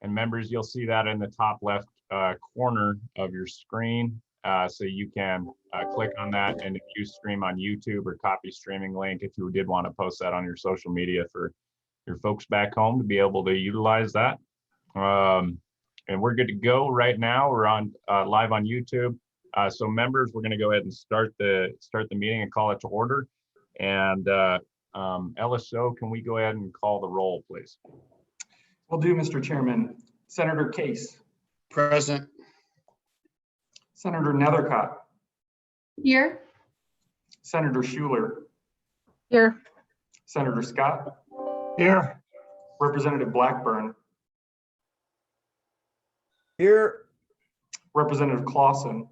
And members, you'll see that in the top left corner of your screen. So you can click on that, and if you stream on YouTube or copy streaming link, if you did want to post that on your social media for your folks back home to be able to utilize that. And we're good to go right now. We're on live on YouTube. So members, we're going to go ahead and start the meeting and call it to order. And LSO, can we go ahead and call the roll, please? Will do, Mr. Chairman. Senator Case. Present. Senator Nethercott. Here. Senator Schuler. Here. Senator Scott. Here. Representative Blackburn. Here. Representative Clausen.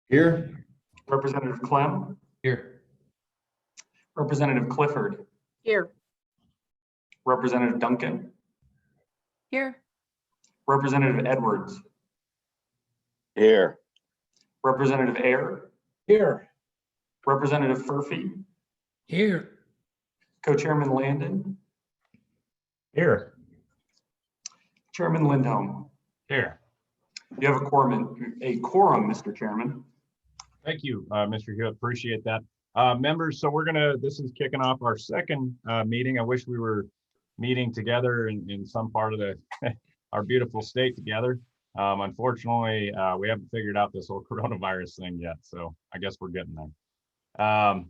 Here. Representative Clem. Here. Representative Clifford. Here. Representative Duncan. Here. Representative Edwards. Here. Representative Ayer. Here. Representative Furphy. Here. Co-Chairman Landon. Here. Chairman Lindholm. Here. You have a quorum, Mr. Chairman. Thank you, Mr. Hewitt. Appreciate that. Members, so this is kicking off our second meeting. I wish we were meeting together in some part of our beautiful state together. Unfortunately, we haven't figured out this whole coronavirus thing yet, so I guess we're getting there.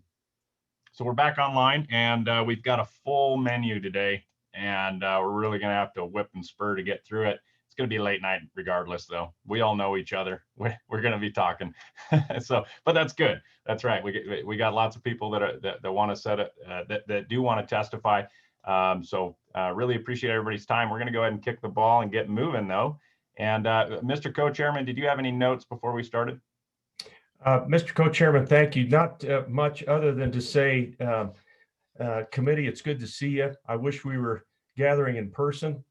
So we're back online, and we've got a full menu today, and we're really going to have to whip and spur to get through it. It's going to be late night regardless, though. We all know each other. We're going to be talking. But that's good. That's right. We got lots of people that want to set it, that do want to testify. So really appreciate everybody's time. We're going to go ahead and kick the ball and get moving, though. And Mr. Co-Chairman, did you have any notes before we started? Mr. Co-Chairman, thank you. Not much other than to say, committee, it's good to see you. I wish we were gathering in person.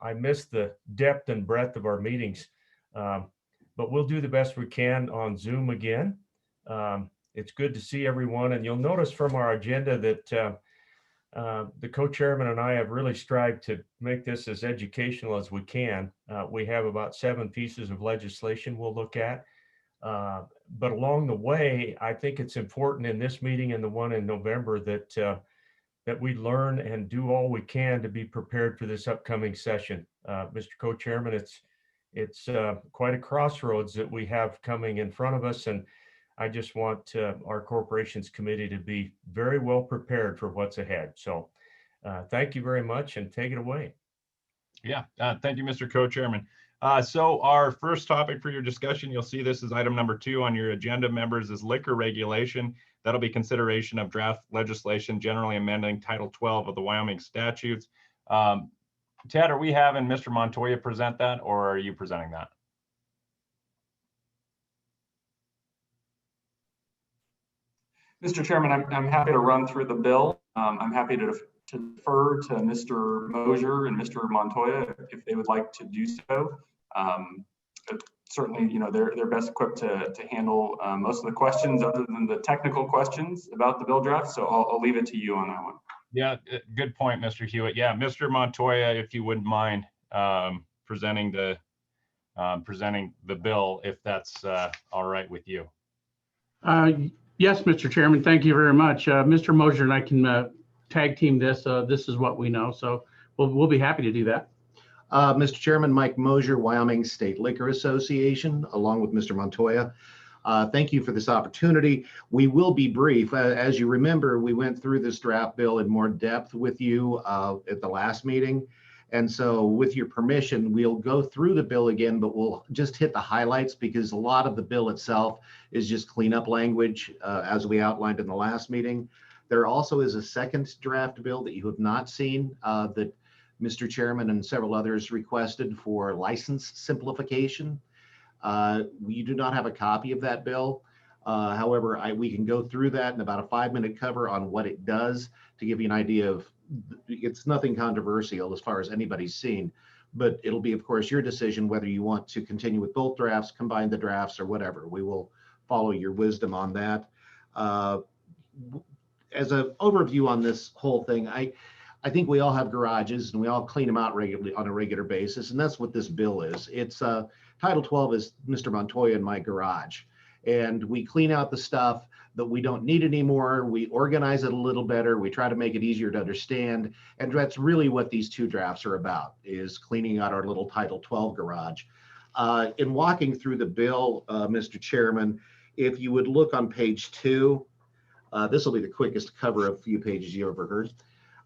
I miss the depth and breadth of our meetings, but we'll do the best we can on Zoom again. It's good to see everyone, and you'll notice from our agenda that the co-chairman and I have really strived to make this as educational as we can. We have about 7 pieces of legislation we'll look at. But along the way, I think it's important in this meeting and the one in November that we learn and do all we can to be prepared for this upcoming session. Mr. Co-Chairman, it's quite a crossroads that we have coming in front of us, and I just want our Corporations Committee to be very well prepared for what's ahead. So thank you very much, and take it away. Yeah, thank you, Mr. Co-Chairman. So our first topic for your discussion, you'll see this is item number 2 on your agenda, members, is liquor regulation. That'll be consideration of draft legislation generally amending Title 12 of the Wyoming statutes. Ted, are we having Mr. Montoya present that, or are you presenting that? Mr. Chairman, I'm happy to run through the bill. I'm happy to defer to Mr. Mosier and Mr. Montoya if they would like to do so. Certainly, they're best equipped to handle most of the questions other than the technical questions about the bill draft. So I'll leave it to you on that one. Yeah, good point, Mr. Hewitt. Yeah, Mr. Montoya, if you wouldn't mind presenting the bill, if that's all right with you. Yes, Mr. Chairman, thank you very much. Mr. Mosier and I can tag team this. This is what we know, so we'll be happy to do that. Mr. Chairman, Mike Mosier, Wyoming State Liquor Association, along with Mr. Montoya. Thank you for this opportunity. We will be brief. As you remember, we went through this draft bill in more depth with you at the last meeting. And so with your permission, we'll go through the bill again, but we'll just hit the highlights because a lot of the bill itself is just cleanup language as we outlined in the last meeting. There also is a second draft bill that you have not seen that Mr. Chairman and several others requested for license simplification. We do not have a copy of that bill. However, we can go through that in about a 5-minute cover on what it does to give you an idea of, it's nothing controversial as far as anybody's seen, but it'll be, of course, your decision whether you want to continue with both drafts, combine the drafts, or whatever. We will follow your wisdom on that. As an overview on this whole thing, I think we all have garages and we all clean them out regularly on a regular basis. And that's what this bill is. It's Title 12 is Mr. Montoya and my garage. And we clean out the stuff that we don't need anymore. We organize it a little better. We try to make it easier to understand. And that's really what these two drafts are about, is cleaning out our little Title 12 garage. In walking through the bill, Mr. Chairman, if you would look on page 2, this will be the quickest cover of a few pages you ever heard.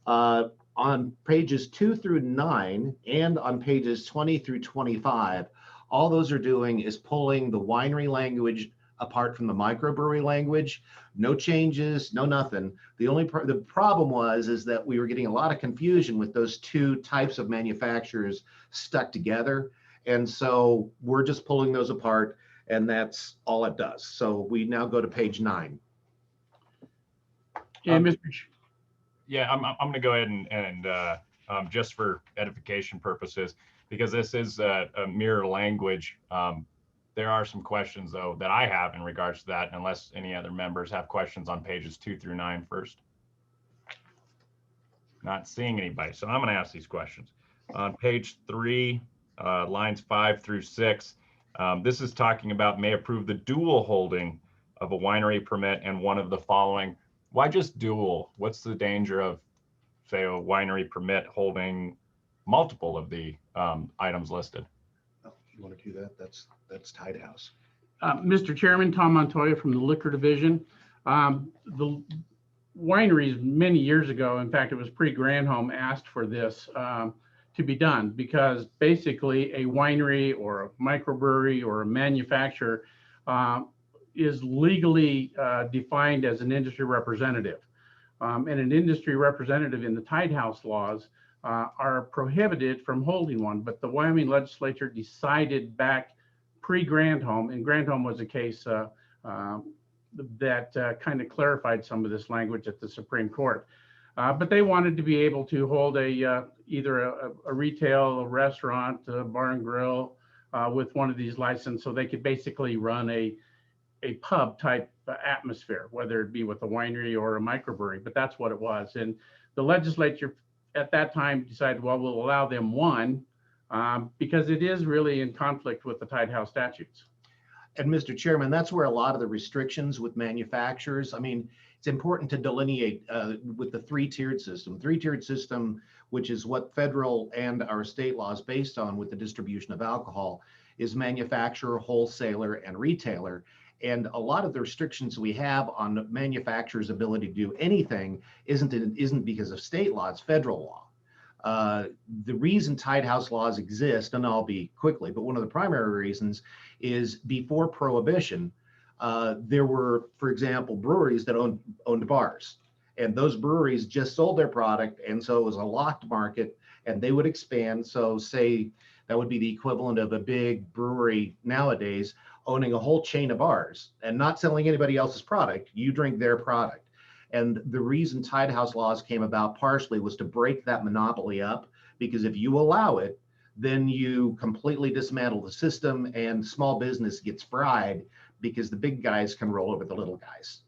On pages 2 through 9 and on pages 20 through 25, all those are doing is pulling the winery language apart from the microbrewery language. No changes, no nothing. The problem is that we were getting a lot of confusion with those two types of manufacturers stuck together. And so we're just pulling those apart, and that's all it does. So we now go to page 9. And Mr. Yeah, I'm going to go ahead and just for edification purposes, because this is a mirror language. There are some questions, though, that I have in regards to that, unless any other members have questions on pages 2 through 9 first. Not seeing anybody, so I'm going to ask these questions. On page 3, lines 5 through 6, this is talking about may approve the dual holding of a winery permit and one of the following. Why just dual? What's the danger of, say, a winery permit holding multiple of the items listed? Oh, you want to do that? That's Tide House. Mr. Chairman, Tom Montoya from the Liquor Division. The wineries many years ago, in fact, it was pre-Granholm, asked for this to be done because basically a winery or a microbrewery or a manufacturer is legally defined as an industry representative. And an industry representative in the Tide House laws are prohibited from holding one, but the Wyoming legislature decided back pre-Granholm, and Granholm was a case that kind of clarified some of this language at the Supreme Court. But they wanted to be able to hold either a retail, a restaurant, a bar and grill with one of these licenses, so they could basically run a pub type atmosphere, whether it be with a winery or a microbrewery, but that's what it was. And the legislature at that time decided, well, we'll allow them one because it is really in conflict with the Tide House statutes. And Mr. Chairman, that's where a lot of the restrictions with manufacturers, I mean, it's important to delineate with the three-tiered system. Three-tiered system, which is what federal and our state law is based on with the distribution of alcohol, is manufacturer, wholesaler, and retailer. And a lot of the restrictions we have on manufacturers' ability to do anything isn't because of state law, it's federal law. The reason Tide House laws exist, and I'll be quickly, but one of the primary reasons is before Prohibition, there were, for example, breweries that owned bars. And those breweries just sold their product, and so it was a locked market, and they would expand. So say that would be the equivalent of a big brewery nowadays owning a whole chain of bars and not selling anybody else's product. You drink their product. And the reason Tide House laws came about partially was to break that monopoly up, because if you allow it, then you completely dismantle the system and small business gets fried because the big guys can roll over the little guys.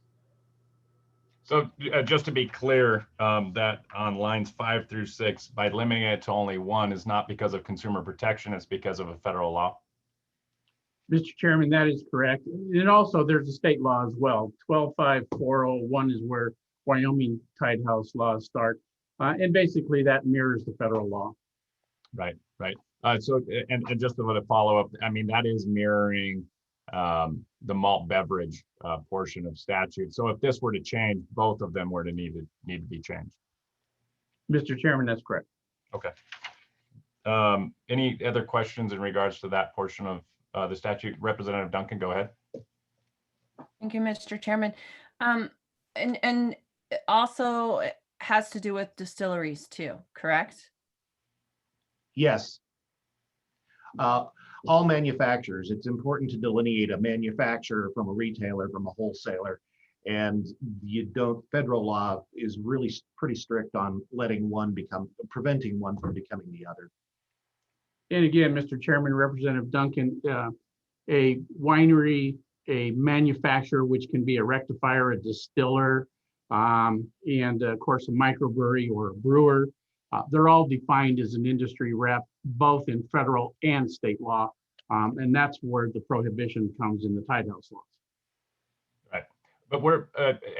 So just to be clear, that on lines 5 through 6, by limiting it to only one is not because of consumer protection, it's because of a federal law. Mr. Chairman, that is correct. And also there's a state law as well. 125401 is where Wyoming Tide House laws start. And basically that mirrors the federal law. Right, right. So, and just to follow up, I mean, that is mirroring the malt beverage portion of statute. So if this were to change, both of them were to need to be changed. Mr. Chairman, that's correct. Okay. Any other questions in regards to that portion of the statute? Representative Duncan, go ahead. Thank you, Mr. Chairman. And it also has to do with distilleries too, correct? Yes. All manufacturers, it's important to delineate a manufacturer from a retailer, from a wholesaler. And federal law is really pretty strict on preventing one from becoming the other. And again, Mr. Chairman, Representative Duncan, a winery, a manufacturer, which can be a rectifier, a distiller, and of course a microbrewery or a brewer They're all defined as an industry rep, both in federal and state law. And that's where the prohibition comes in the Tied House laws. Right. But we're,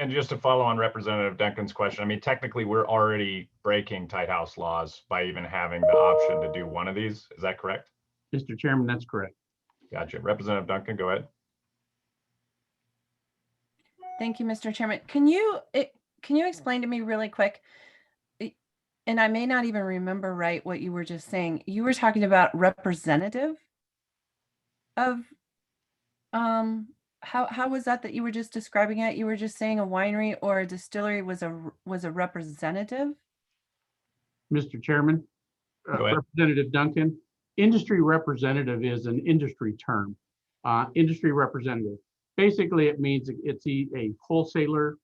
and just to follow on Representative Duncan's question, I mean, technically we're already breaking Tied House laws by even having the option to do one of these. Is that correct? Mr. Chairman, that's correct. Gotcha. Representative Duncan, go ahead. Thank you, Mr. Chairman. Can you explain to me really quick? And I may not even remember right what you were just saying. You were talking about representative of, how was that you were just describing it? You were just saying a winery or a distillery was a representative? Mr. Chairman, Go ahead. Representative Duncan, industry representative is an industry term. Industry representative. Basically, it means it's a wholesaler,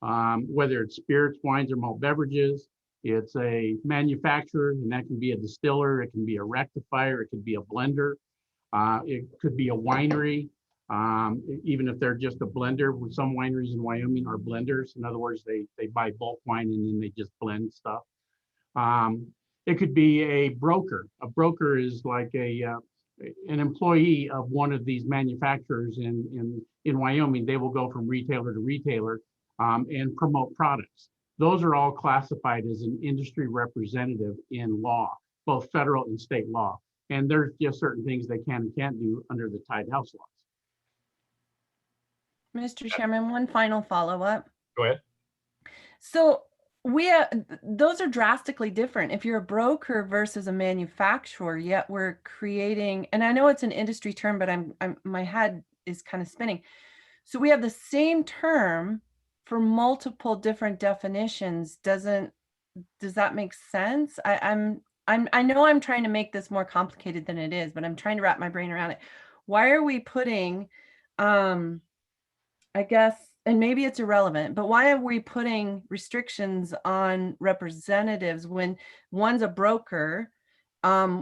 whether it's spirits, wines, or malt beverages. It's a manufacturer, and that can be a distiller, it can be a rectifier, it could be a blender, it could be a winery, even if they're just a blender. Some wineries in Wyoming are blenders. In other words, they buy bulk wine and then they just blend stuff. It could be a broker. A broker is like an employee of one of these manufacturers in Wyoming. They will go from retailer to retailer and promote products. Those are all classified as an industry representative in law, both federal and state law. And there's just certain things they can and can't do under the Tied House laws. Mr. Chairman, one final follow-up. Go ahead. So those are drastically different. If you're a broker versus a manufacturer, yet we're creating, and I know it's an industry term, but my head is kind of spinning. So we have the same term for multiple different definitions. Does that make sense? I know I'm trying to make this more complicated than it is, but I'm trying to wrap my brain around it. Why are we putting, I guess, and maybe it's irrelevant, but why are we putting restrictions on representatives when one's a broker,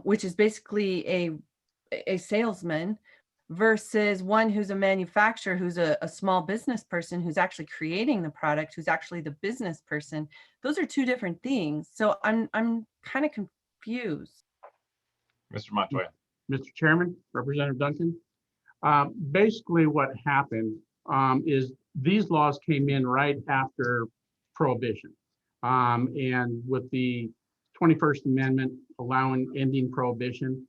which is basically a salesman, versus one who's a manufacturer, who's a small business person, who's actually creating the product, who's actually the business person? Those are two different things. So I'm kind of confused. Mr. Montoya. Mr. Chairman, Representative Duncan, basically what happened is these laws came in right after Prohibition. And with the 21st Amendment ending Prohibition,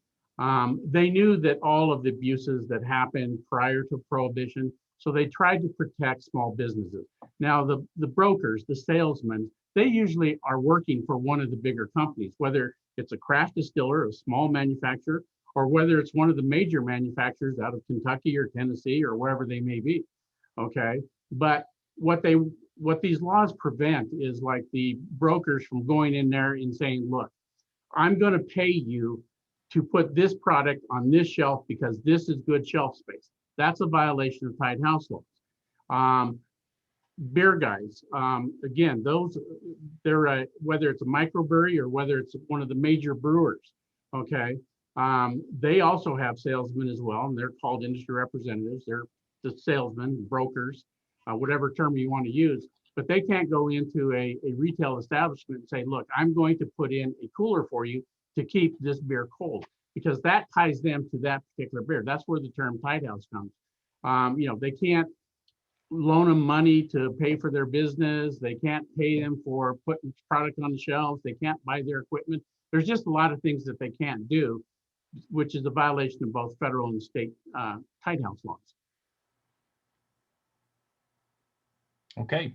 they knew that all of the abuses that happened prior to Prohibition, so they tried to protect small businesses. Now, the brokers, the salesmen, they usually are working for one of the bigger companies, whether it's a craft distiller, a small manufacturer, or whether it's one of the major manufacturers out of Kentucky or Tennessee or wherever they may be. Okay, but what these laws prevent is like the brokers from going in there and saying, look, I'm going to pay you to put this product on this shelf because this is good shelf space. That's a violation of Tied House laws. Beer guys, again, they're whether it's a microbrewery or whether it's one of the major brewers, okay, they also have salesmen as well, and they're called industry representatives. They're the salesmen, brokers, whatever term you want to use, but they can't go into a retail establishment and say, look, I'm going to put in a cooler for you to keep this beer cold, because that ties them to that particular beer. That's where the term Tied House comes. They can't loan them money to pay for their business. They can't pay them for putting product on the shelves. They can't buy their equipment. There's just a lot of things that they can't do, which is a violation of both federal and state Tied House laws. Okay.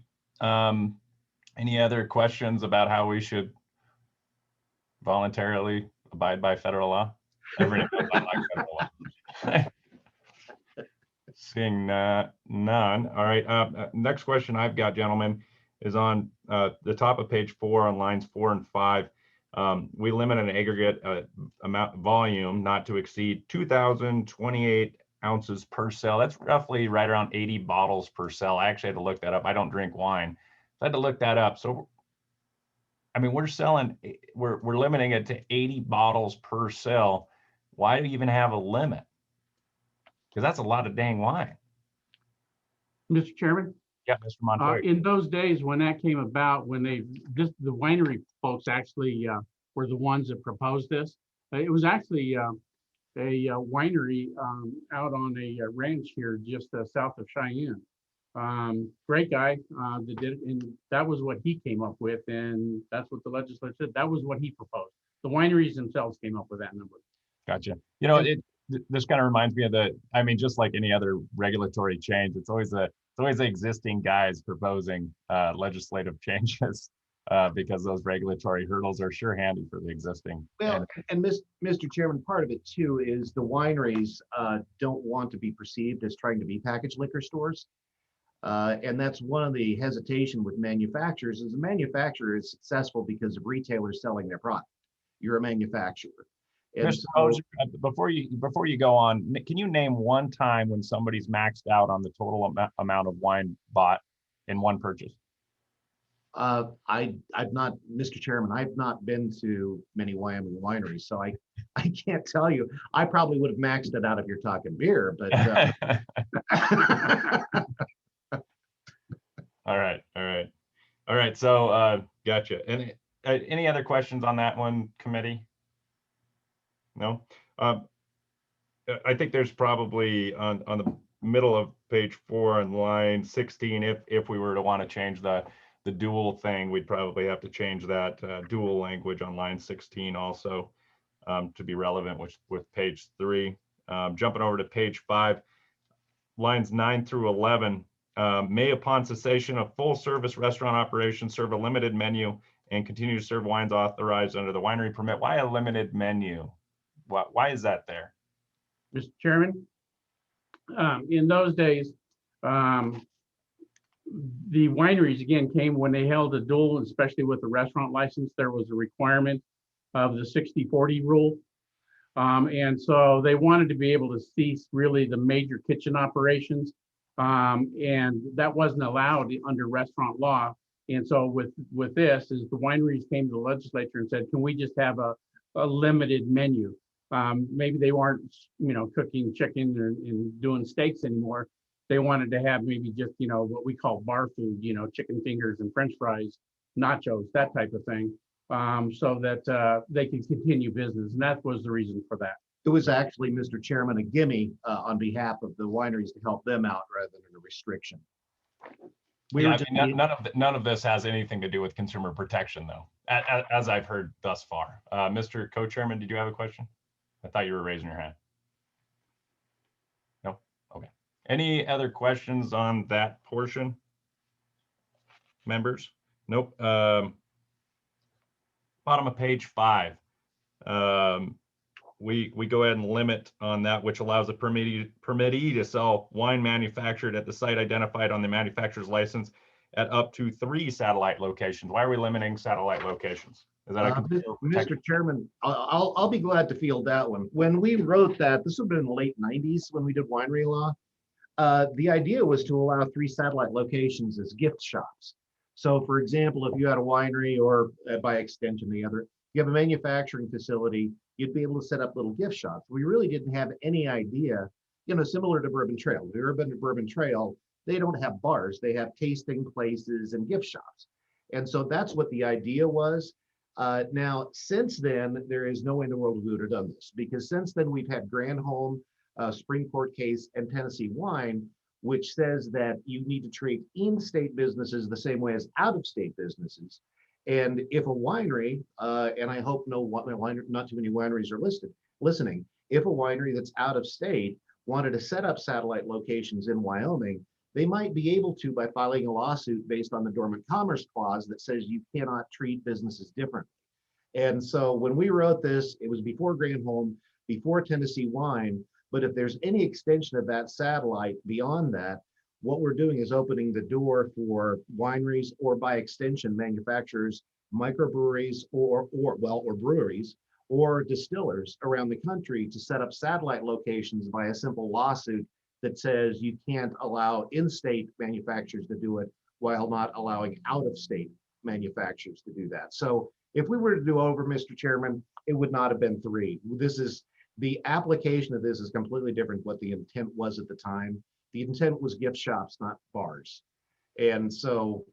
Any other questions about how we should voluntarily abide by federal law? Everyone knows I like federal law. Seeing none. All right. Next question I've got, gentlemen, is on the top of page 4 on lines 4 and 5. We limit an aggregate volume not to exceed 2,028 ounces per cell. That's roughly right around 80 bottles per cell. I actually had to look that up. I don't drink wine. So I had to look that up. So, I mean, we're limiting it to 80 bottles per cell. Why do you even have a limit? Because that's a lot of dang wine. Mr. Chairman, Yeah, Mr. Montoya. In those days when that came about, when the winery folks actually were the ones that proposed this. It was actually a winery out on a ranch here just south of Cheyenne. Great guy that did it, and that was what he came up with, and that's what the legislature said. That was what he proposed. The wineries themselves came up with that number. Gotcha. You know, this kind of reminds me of I mean, just like any other regulatory change, it's always the existing guys proposing legislative changes because those regulatory hurdles are sure handy for the existing. Well, and Mr. Chairman, part of it too is the wineries don't want to be perceived as trying to be packaged liquor stores. And that's one of the hesitation with manufacturers is a manufacturer is successful because of retailers selling their product. You're a manufacturer. And Mr. Mosier, before you go on, can you name one time when somebody's maxed out on the total amount of wine bought in one purchase? I've not, Mr. Chairman, I've not been to many Wyoming wineries, so I can't tell you. I probably would have maxed it out if you're talking beer, but All right. So gotcha. Any other questions on that one, committee? No. I think there's probably on the middle of page 4 on line 16, if we were to want to change the dual thing, we'd probably have to change that dual language on line 16 also to be relevant with page 3. Jumping over to page 5, lines 9 through 11, may upon cessation of full service restaurant operation serve a limited menu and continue to serve wines authorized under the winery permit. Why a limited menu? Why is that there? Mr. Chairman, in those days, the wineries again came when they held a dual, especially with the restaurant license, there was a requirement of the 60-40 rule. And so they wanted to be able to cease really the major kitchen operations. And that wasn't allowed under restaurant law. And so with this is the wineries came to the legislature and said, can we just have a limited menu? Maybe they weren't, cooking chicken and doing steaks anymore. They wanted to have maybe just, what we call bar food, chicken fingers and French fries, nachos, that type of thing, so that they could continue business. And that was the reason for that. it was actually, Mr. Chairman, a gimme on behalf of the wineries to help them out rather than a restriction. None of this has anything to do with consumer protection, though, as I've heard thus far. Mr. Co-Chairman, did you have a question? I thought you were raising your hand. No? Okay. Any other questions on that portion? Members? Nope. Bottom of page 5. We go ahead and limit on that, which allows a permittee to sell wine manufactured at the site identified on the manufacturer's license at up to 3 satellite locations. Why are we limiting satellite locations? Is that Mr. Chairman, I'll be glad to field that one. When we wrote that, this would have been in the late 90s when we did winery law. The idea was to allow 3 satellite locations as gift shops. So for example, if you had a winery or by extension, you have a manufacturing facility, you'd be able to set up little gift shops. We really didn't have any idea, similar to Bourbon Trail. If you've ever been to Bourbon Trail, they don't have bars, they have tasting places and gift shops. And so that's what the idea was. Now, since then, there is no way in the world we would have done this, because since then we've had Granholm, Supreme Court case, and Tennessee Wine, which says that you need to treat in-state businesses the same way as out-of-state businesses. And if a winery, and I hope not too many wineries are listening, if a winery that's out of state wanted to set up satellite locations in Wyoming, they might be able to by filing a lawsuit based on the Dormant Commerce Clause that says you cannot treat businesses differently. And so when we wrote this, it was before Granholm, before Tennessee Wine, but if there's any extension of that satellite beyond that, what we're doing is opening the door for wineries, or by extension, manufacturers, microbreweries, or breweries, or distillers around the country to set up satellite locations by a simple lawsuit that says you can't allow in-state manufacturers to do it while not allowing out-of-state manufacturers to do that. So if we were to do over, Mr. Chairman, it would not have been 3. The application of this is completely different what the intent was at the time. The intent was gift shops, not bars. And so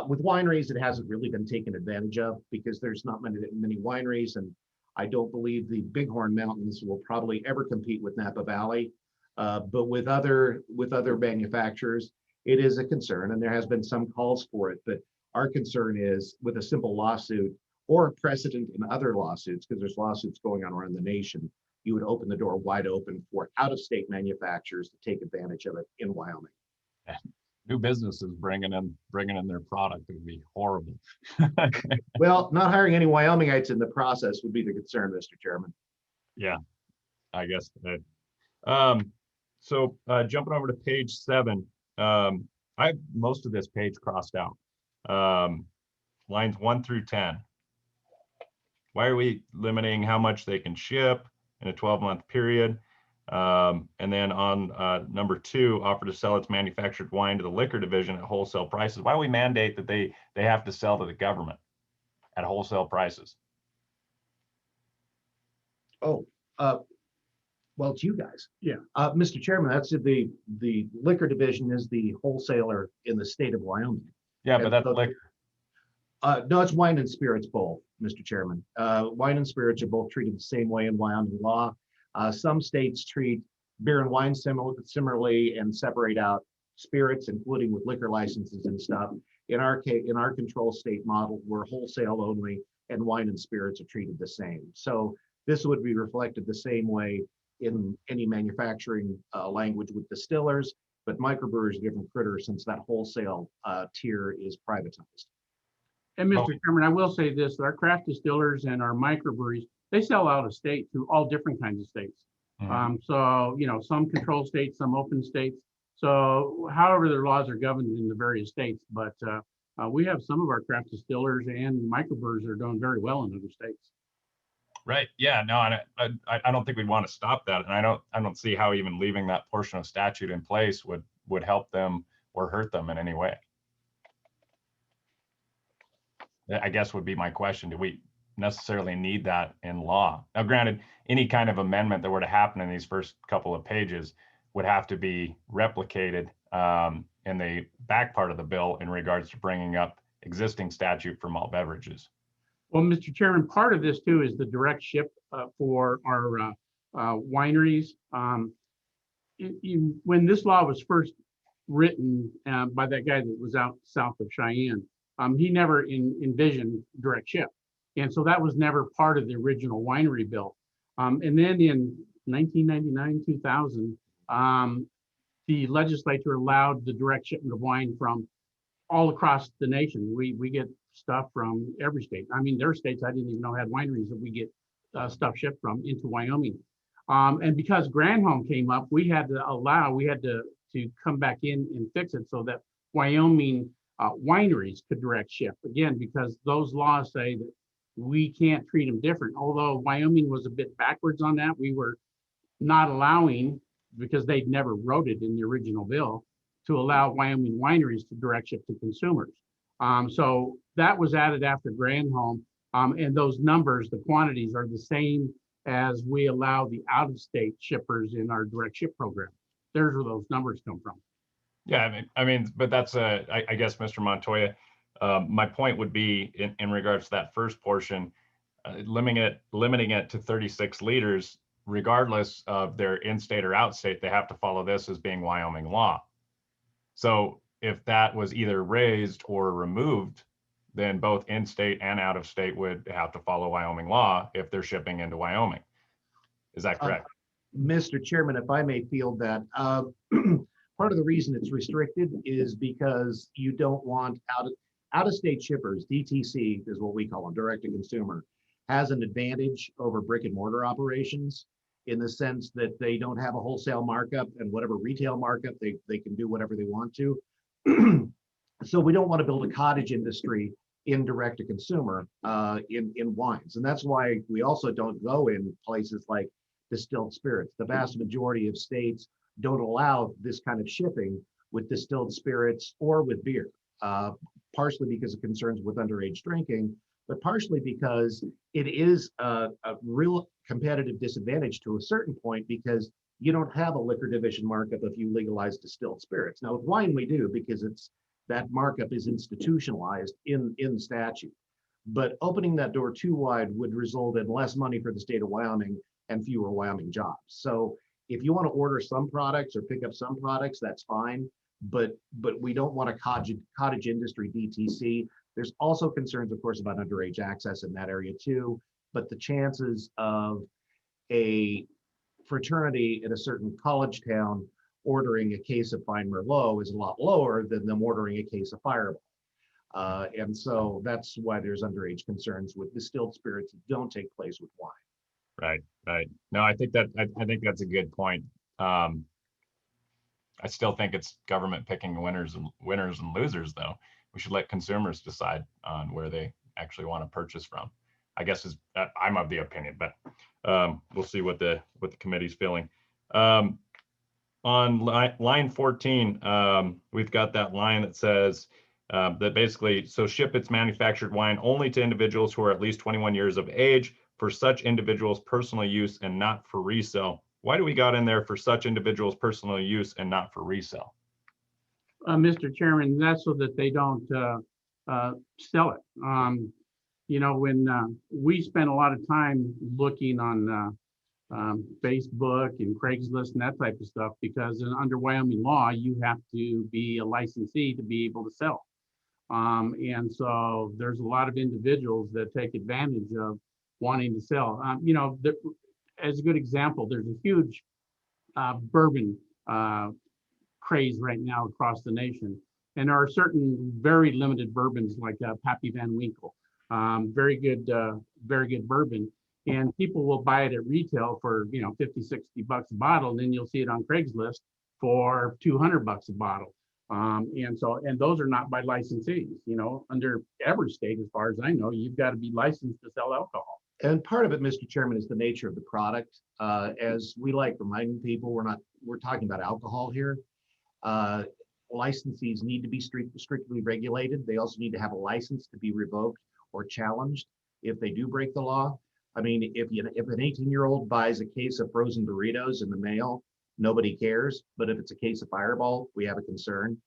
with wineries, it hasn't really been taken advantage of because there's not many wineries, and I don't believe the Bighorn Mountains will probably ever compete with Napa Valley. But with other manufacturers, it is a concern, and there has been some calls for it. But our concern is with a simple lawsuit or precedent in other lawsuits, because there's lawsuits going on around the nation, you would open the door wide open for out-of-state manufacturers to take advantage of it in Wyoming. New businesses bringing in their product would be horrible. Well, not hiring any Wyomingites in the process would be the concern, Mr. Chairman. Yeah, I guess that. So jumping over to page 7, I have most of this page crossed out. Lines 1 through 10. Why are we limiting how much they can ship in a 12-month period? And then on number 2, offer to sell its manufactured wine to the liquor division at wholesale prices. Why do we mandate that they have to sell to the government at wholesale prices? Oh, well, it's you guys. Yeah. Mr. Chairman, that's the liquor division is the wholesaler in the state of Wyoming. Yeah, but And that's so- liquor. No, it's wine and spirits both, Mr. Chairman. Wine and spirits are both treated the same way in Wyoming law. Some states treat beer and wine similarly and separate out spirits, including with liquor licenses and stuff. In our case, in our control state model, we're wholesale only, and wine and spirits are treated the same. So this would be reflected the same way in any manufacturing language with distillers, but microbrewers are a different critter since that wholesale tier is privatized. And Mr. Chairman, I will say this, that our craft distillers and our microbreweries, they sell out of state to all different kinds of states. So, you know, some control states, some open states. So however their laws are governed in the various states, but we have some of our craft distillers and microbrewers that are doing very well in other states. Right. Yeah. No, and I don't think we'd want to stop that, and I don't see how even leaving that portion of statute in place would help them or hurt them in any way. I guess would be my question. Do we necessarily need that in law? Now, granted, any kind of amendment that were to happen in these first couple of pages would have to be replicated in the back part of the bill in regards to bringing up existing statute for malt beverages. Well, Mr. Chairman, part of this too is the direct ship for our wineries. When this law was first written by that guy that was out south of Cheyenne, he never envisioned direct ship. And so that was never part of the original winery bill. And then in 1999, 2000, the legislature allowed the direct shipment of wine from all across the nation. We get stuff from every state. I mean, there are states I didn't even know had wineries that we get stuff shipped from into Wyoming. And because Granholm came up, we had to come back in and fix it so that Wyoming wineries could direct ship again, because those laws say that we can't treat them different. Although Wyoming was a bit backwards on that, we were not allowing, because they'd never wrote it in the original bill, to allow Wyoming wineries to direct ship to consumers. So that was added after Granholm, and those numbers, the quantities are the same as we allow the out-of-state shippers in our direct ship program. There's where those numbers come from. Yeah, I mean, but that's I guess, Mr. Montoya, my point would be in regards to that first portion, limiting it to 36 liters, regardless of their in-state or out-state, they have to follow this as being Wyoming law. So if that was either raised or removed, then both in-state and out-of-state would have to follow Wyoming law if they're shipping into Wyoming. Is that correct? Mr. Chairman, if I may field that, part of the reason it's restricted is because you don't want out-of-state shippers. DTC is what we call them, direct to consumer, has an advantage over brick and mortar operations in the sense that they don't have a wholesale markup, and whatever retail markup, they can do whatever they want to. So we don't want to build a cottage industry in direct to consumer in wines. And that's why we also don't go in places like distilled spirits. The vast majority of states don't allow this kind of shipping with distilled spirits or with beer, partially because of concerns with underage drinking, but partially because it is a real competitive disadvantage to a certain point, because you don't have a liquor division markup if you legalize distilled spirits. Now with wine we do, because it's that markup is institutionalized in the statute. But opening that door too wide would result in less money for the state of Wyoming and fewer Wyoming jobs. So if you want to order some products or pick up some products, that's fine. But we don't want a cottage industry DTC. There's also concerns, of course, about underage access in that area too. But the chances of a fraternity in a certain college town ordering a case of fine Merlot is a lot lower than them ordering a case of Fireball. And so that's why there's underage concerns with distilled spirits that don't take place with wine. Right, right. No, I think that's a good point. I still think it's government picking winners and losers, though. We should let consumers decide on where they actually want to purchase from. I guess I'm of the opinion, but we'll see what the committee's feeling. On line 14, we've got that line that says that basically, so ship its manufactured wine only to individuals who are at least 21 years of age for such individuals' personal use and not for resale. Why do we got in there for such individuals' personal use and not for resale? Mr. Chairman, that's so that they don't sell it. You know, when we spend a lot of time looking on Facebook and Craigslist and that type of stuff, because under Wyoming law, you have to be a licensee to be able to sell. And so there's a lot of individuals that take advantage of wanting to sell. You know, as a good example, there's a huge bourbon craze right now across the nation. And there are certain very limited bourbons like Pappy Van Winkle, very good bourbon. And people will buy it at retail for, you know, 50, 60 bucks a bottle. And then you'll see it on Craigslist for 200 bucks a bottle. And those are not by licensees. You know, under every state, as far as I know, you've got to be licensed to sell alcohol. And part of it, Mr. Chairman, is the nature of the product. As we like reminding people, we're talking about alcohol here. Licensees need to be strictly regulated. They also need to have a license to be revoked or challenged if they do break the law. I mean, if an 18-year-old buys a case of frozen burritos in the mail, nobody cares. But if it's a case of Fireball, we have a concern.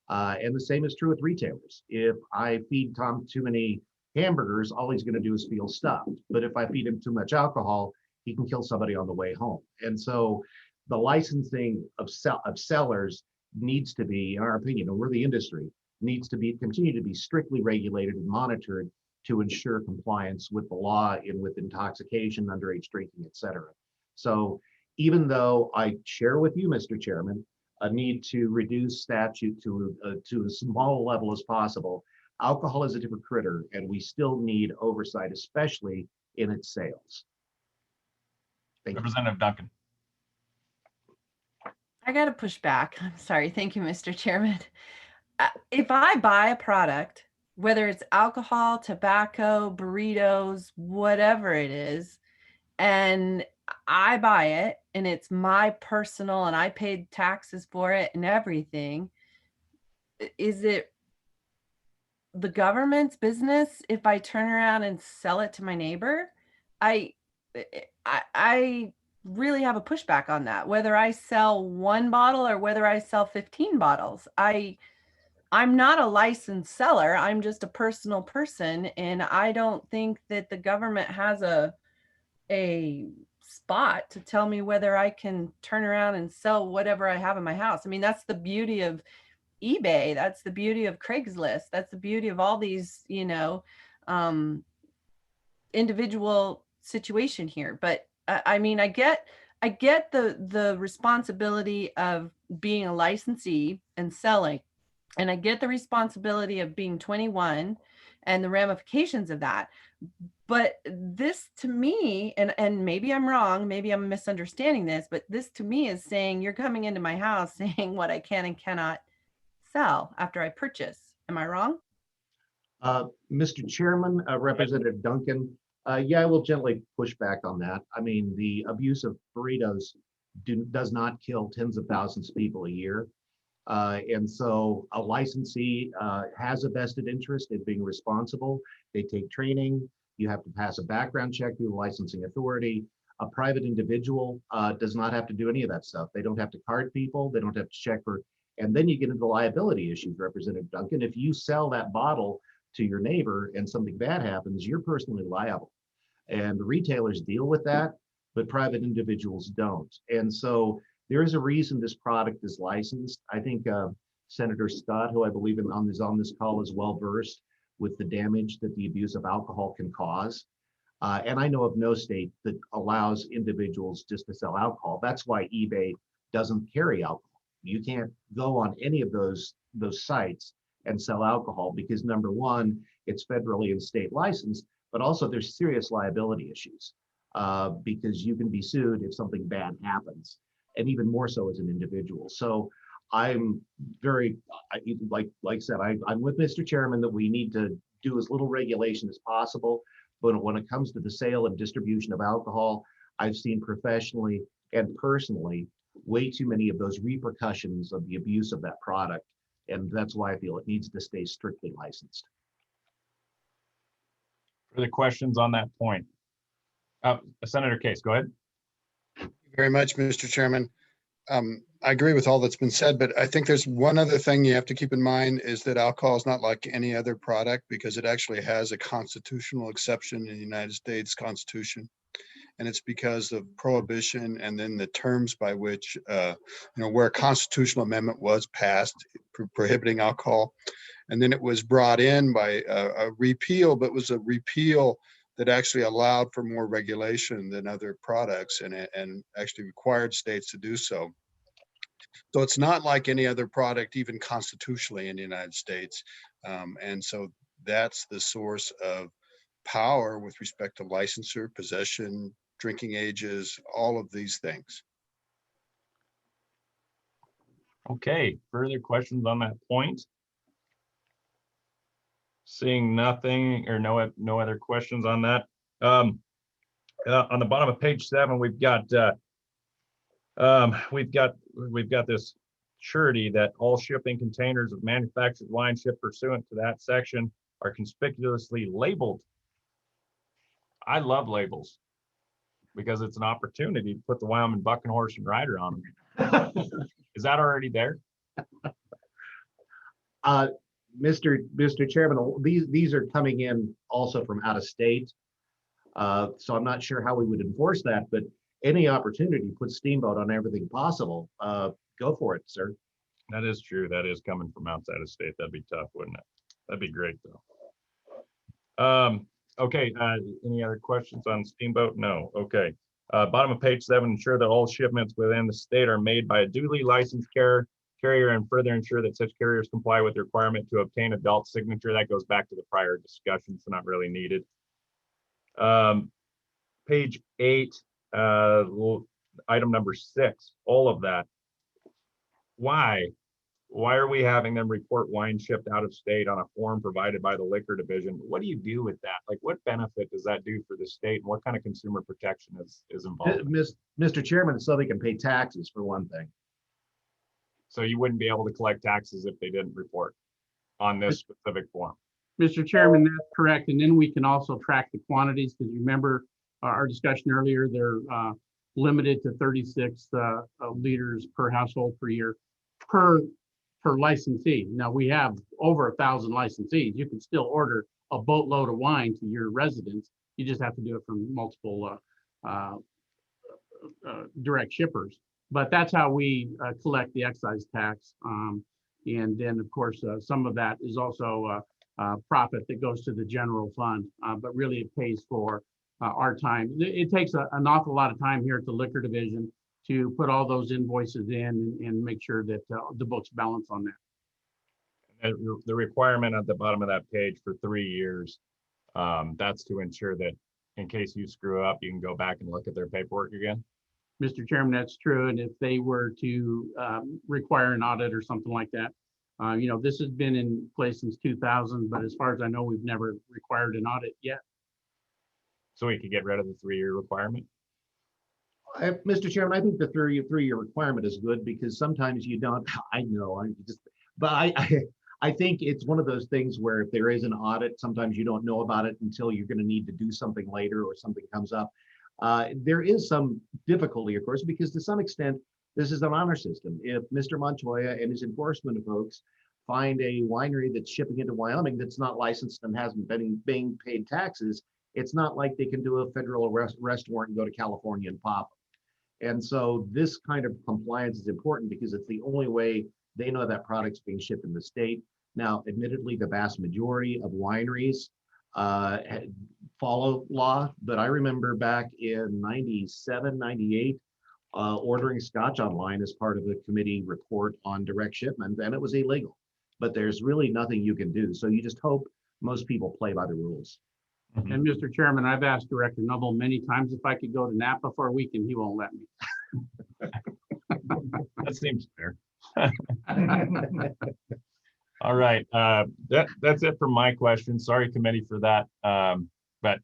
And the same is true with retailers. If I feed Tom too many hamburgers, all he's going to do is feel stuffed. But if I feed him too much alcohol, he can kill somebody on the way home. And so the licensing of sellers needs to be, in our opinion, and we're the industry, needs to be continue to be strictly regulated and monitored to ensure compliance with the law and with intoxication, underage drinking, et cetera. So even though I share with you, Mr. Chairman, a need to reduce statute to as small a level as possible, alcohol is a different critter, and we still need oversight, especially in its sales. Thank you. Representative Duncan. I got to push back. I'm sorry. Thank you, Mr. Chairman. If I buy a product, whether it's alcohol, tobacco, burritos, whatever it is, and I buy it and it's my personal and I paid taxes for it and everything, is it the government's business if I turn around and sell it to my neighbor? I really have a pushback on that, whether I sell one bottle or whether I sell 15 bottles. I'm not a licensed seller. I'm just a personal person. And I don't think that the government has a spot to tell me whether I can turn around and sell whatever I have in my house. I mean, that's the beauty of eBay. That's the beauty of Craigslist. That's the beauty of all these, you know, individual situation here. But I mean, I get the responsibility of being a licensee and selling. And I get the responsibility of being 21 and the ramifications of that. But this to me, and maybe I'm wrong, maybe I'm misunderstanding this, but this to me is saying you're coming into my house saying what I can and cannot sell after I purchase. Am I wrong? Mr. Chairman, Representative Duncan, yeah, I will gently push back on that. I mean, the abuse of burritos does not kill tens of thousands of people a year. And so a licensee has a vested interest in being responsible. They take training. You have to pass a background check through the licensing authority. A private individual does not have to do any of that stuff. They don't have to card people. They don't have to check for And then you get into liability issues, Representative Duncan. If you sell that bottle to your neighbor and something bad happens, you're personally liable. And the retailers deal with that, but private individuals don't. And so there is a reason this product is licensed. I think Senator Scott, who I believe is on this call, is well versed with the damage that the abuse of alcohol can cause. And I know of no state that allows individuals just to sell alcohol. That's why eBay doesn't carry alcohol. You can't go on any of those sites and sell alcohol because, number one, it's federally and state licensed, but also there's serious liability issues because you can be sued if something bad happens, and even more so as an individual. So I'm very, like I said, I'm with Mr. Chairman that we need to do as little regulation as possible. But when it comes to the sale and distribution of alcohol, I've seen professionally and personally way too many of those repercussions of the abuse of that product. And that's why I feel it needs to stay strictly licensed. Further questions on that point? Senator Case, go ahead. Very much, Mr. Chairman. I agree with all that's been said, but I think there's one other thing you have to keep in mind is that alcohol is not like any other product because it actually has a constitutional exception in the United States Constitution. And it's because of prohibition and then the terms by which, where a constitutional amendment was passed prohibiting alcohol. And then it was brought in by a repeal, but was a repeal that actually allowed for more regulation than other products and actually required states to do so. So it's not like any other product, even constitutionally in the United States. And so that's the source of power with respect to licensure, possession, drinking ages, all of these things. Okay, further questions on that point? Seeing nothing or no other questions on that. On the bottom of page 7, we've got this surety that all shipping containers of manufactured wine shipped pursuant to that section are conspicuously labeled. I love labels because it's an opportunity to put the Wyoming Bucking Horse and Rider on them. Is that already there? Mr. Chairman, these are coming in also from out of state. So I'm not sure how we would enforce that, but any opportunity to put Steamboat on everything possible, go for it, sir. That is true. That is coming from outside of state. That'd be tough, wouldn't it? That'd be great though. Okay, any other questions on Steamboat? No, okay. Bottom of page 7, ensure that all shipments within the state are made by a duly licensed carrier and further ensure that such carriers comply with the requirement to obtain adult signature. That goes back to the prior discussion, so not really needed. Page 8, item number 6, all of that. Why are we having them report wine shipped out of state on a form provided by the liquor division? What do you do with that? Like, what benefit does that do for the state? And what kind of consumer protection is involved? Mr. Chairman, so they can pay taxes for one thing. So you wouldn't be able to collect taxes if they didn't report on this specific form. Mr. Chairman, that's correct. And then we can also track the quantities because you remember our discussion earlier, they're limited to 36 liters per household per year per licensee. Now we have over 1,000 licensees. You can still order a boatload of wine to your residence. You just have to do it from multiple direct shippers. But that's how we collect the excise tax. And then of course, some of that is also profit that goes to the general fund, but really it pays for our time. It takes an awful lot of time here at the liquor division to put all those invoices in and make sure that the books balance on that. And the requirement at the bottom of that page for 3 years, that's to ensure that in case you screw up, you can go back and look at their paperwork again. Mr. Chairman, that's true. And if they were to require an audit or something like that, this has been in place since 2000, but as far as I know, we've never required an audit yet. So we could get rid of the 3-year requirement? Mr. Chairman, I think the three-year requirement is good because sometimes you don't, I think it's one of those things where if there is an audit, sometimes you don't know about it until you're going to need to do something later or something comes up. There is some difficulty, of course, because to some extent, This is an honor system. If Mr. Montoya and his enforcement folks find a winery that's shipping into Wyoming that's not licensed and hasn't been being paid taxes, it's not like they can do a federal arrest warrant and go to California and pop them. And so this kind of compliance is important because it's the only way they know that product's being shipped in the state. Now, admittedly, the vast majority of wineries follow law, but I remember back in 97, 98, ordering scotch online as part of a committee report on direct shipment, and it was illegal. But there's really nothing you can do. So you just hope most people play by the rules. And Mr. Chairman, I've asked Director Noble many times if I could go to Napa for a week and he won't let me. That seems fair. All right, that's it for my questions. Sorry, committee, for that, but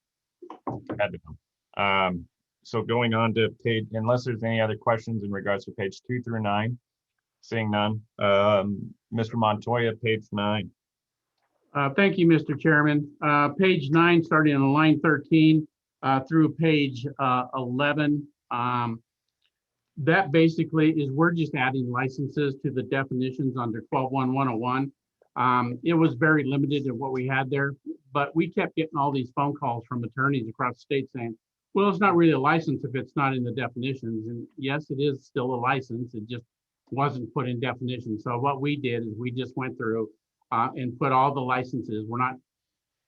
had to come. So going on to page, unless there's any other questions in regards to page 2 through 9, seeing none. Mr. Montoya, page 9. Thank you, Mr. Chairman. Page 9, starting on line 13 through page 11. That basically is, we're just adding licenses to the definitions under 12.1.101. It was very limited in what we had there, but we kept getting all these phone calls from attorneys across the state saying, well, it's not really a license if it's not in the definitions. And yes, it is still a license. It just wasn't put in definitions. So what we did is we just went through and put all the licenses. We're not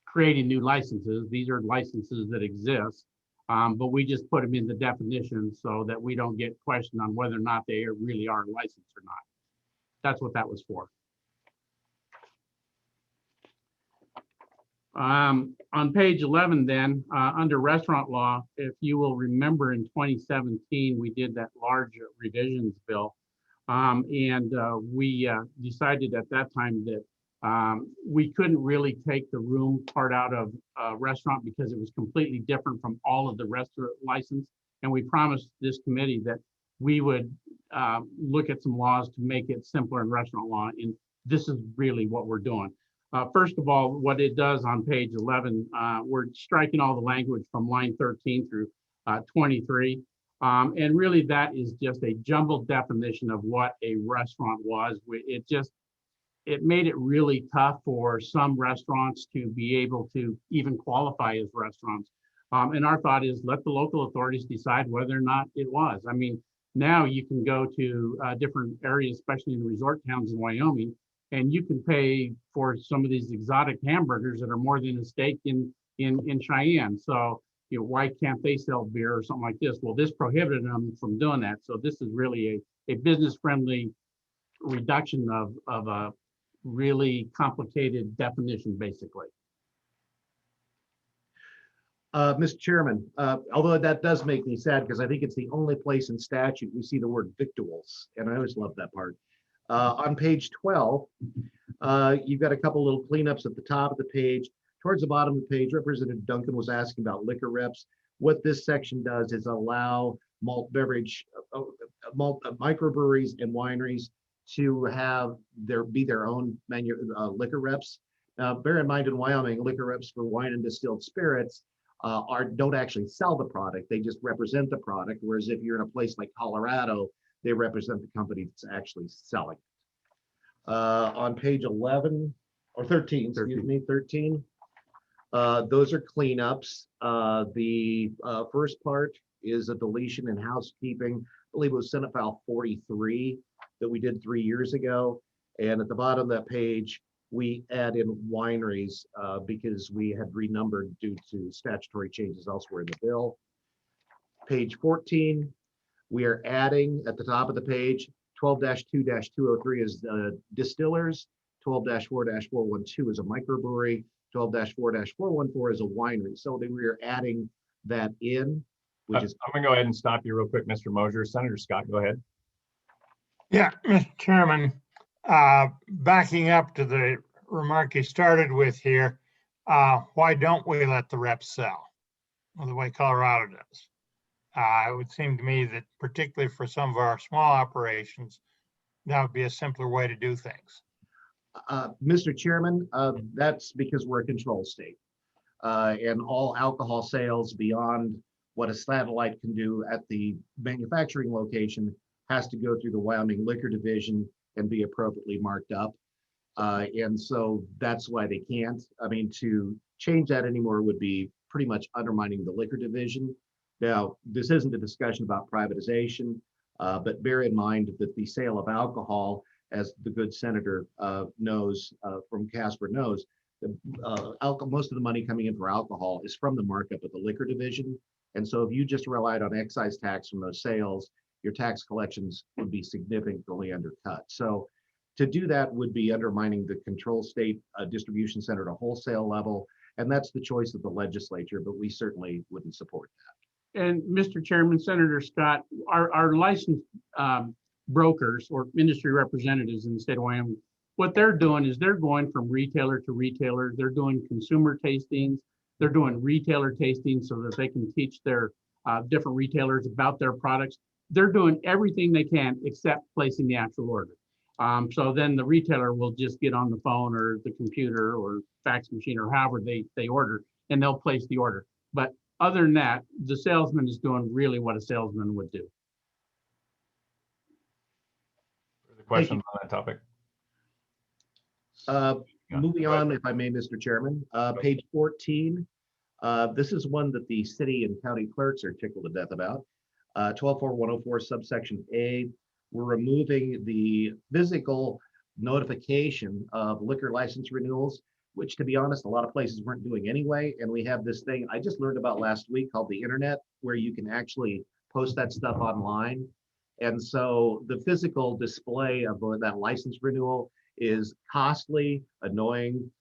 creating new licenses. These are licenses that exist, but we just put them in the definitions so that we don't get questioned on whether or not they really are licensed or not. That's what that was for. On page 11 then, under restaurant law, if you will remember in 2017, we did that large revisions bill. We decided at that time that we couldn't really take the room part out of restaurant because it was completely different from all of the restaurant license. And we promised this committee that we would look at some laws to make it simpler in restaurant law. And this is really what we're doing. First of all, what it does on page 11, we're striking all the language from line 13 through 23. And really that is just a jumbled definition of what a restaurant was. It made it really tough for some restaurants to be able to even qualify as restaurants. And our thought is let the local authorities decide whether or not it was. I mean, now you can go to different areas, especially in the resort towns in Wyoming, and you can pay for some of these exotic hamburgers that are more than a steak in Cheyenne. So, you know, why can't they sell beer or something like this? Well, this prohibited them from doing that. So this is really a business-friendly reduction of a really complicated definition, basically. Mr. Chairman, although that does make me sad because I think it's the only place in statute we see the word victuals, and I always love that part. On page 12, you've got a couple little cleanups at the top of the page. Towards the bottom of the page, Representative Duncan was asking about liquor reps. What this section does is allow malt beverage, microbreweries and wineries to have their own liquor reps. Now, bear in mind in Wyoming, liquor reps for wine and distilled spirits don't actually sell the product. They just represent the product. Whereas if you're in a place like Colorado, they represent the company that's actually selling it. On page 11 or 13, excuse me, 13, those are cleanups. The first part is a deletion in housekeeping. I believe it was Senate File 43 that we did 3 years ago. And at the bottom of that page, we add in wineries because we had renumbered due to statutory changes elsewhere in the bill. Page 14, we are adding at the top of the page, 12-2-203 is distillers, 12-4-412 is a microbrewery, 12-4-414 is a winery. So we are adding that in, which is. I'm gonna go ahead and stop you real quick, Mr. Mosier. Senator Scott, go ahead. Yeah, Mr. Chairman, backing up to the remark you started with here, why don't we let the reps sell? Well, the way Colorado does. It would seem to me that particularly for some of our small operations, that would be a simpler way to do things. Mr. Chairman, that's because we're a control state. And all alcohol sales beyond what a satellite can do at the manufacturing location has to go through the Wyoming Liquor Division and be appropriately marked up. And so that's why they can't. I mean, to change that anymore would be pretty much undermining the liquor division. Now, this isn't a discussion about privatization, but bear in mind that the sale of alcohol, as the good senator knows from Casper knows, most of the money coming in for alcohol is from the markup of the liquor division. And so if you just relied on excise tax from those sales, your tax collections would be significantly undercut. So to do that would be undermining the control state distribution center at a wholesale level. And that's the choice of the legislature, but we certainly wouldn't support that. And Mr. Chairman, Senator Scott, our licensed brokers or industry representatives in the state of Wyoming, what they're doing is they're going from retailer to retailer. They're doing consumer tastings. They're doing retailer tastings so that they can teach their different retailers about their products. They're doing everything they can except placing the actual order. So then the retailer will just get on the phone or the computer or fax machine or however they order, and they'll place the order. But other than that, the salesman is doing really what a salesman would do. Further questions on that topic? Moving on, if I may, Mr. Chairman, page 14. This is one that the city and county clerks are tickled to death about. 124104 subsection A. We're removing the physical notification of liquor license renewals, which, to be honest, a lot of places weren't doing anyway. And we have this thing I just learned about last week called the internet, where you can actually post that stuff online. And so the physical display of that license renewal is costly, annoying,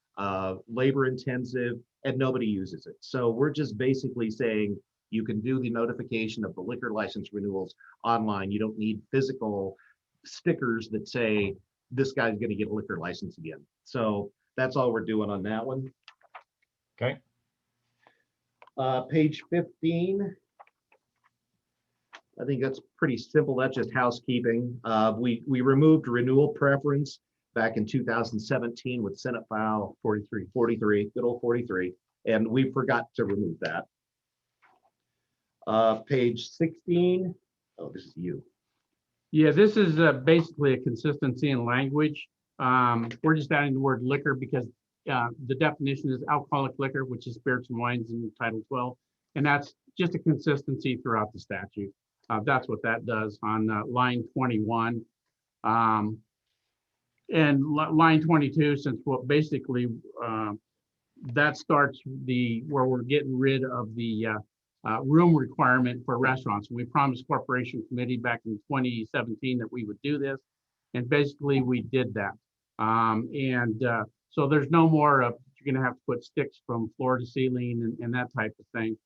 labor intensive, and nobody uses it. So we're just basically saying you can do the notification of the liquor license renewals online. You don't need physical stickers that say this guy's going to get a liquor license again. So that's all we're doing on that one. Okay. Page 15. I think that's pretty simple. That's just housekeeping. We removed renewal preference back in 2017 with Senate File 43, good old 43, and we forgot to remove that. Page 16. Oh, this is you. Yeah, this is basically a consistency in language. We're just adding the word liquor because the definition is alcoholic liquor, which is spirits and wines in Title 12. And that's just a consistency throughout the statute. That's what that does on line 21. And line 22, since what basically that starts where we're getting rid of the room requirement for restaurants. We promised Corporation Committee back in 2017 that we would do this, and basically we did that. So there's no more of you're going to have to put sticks from floor to ceiling and that type of thing.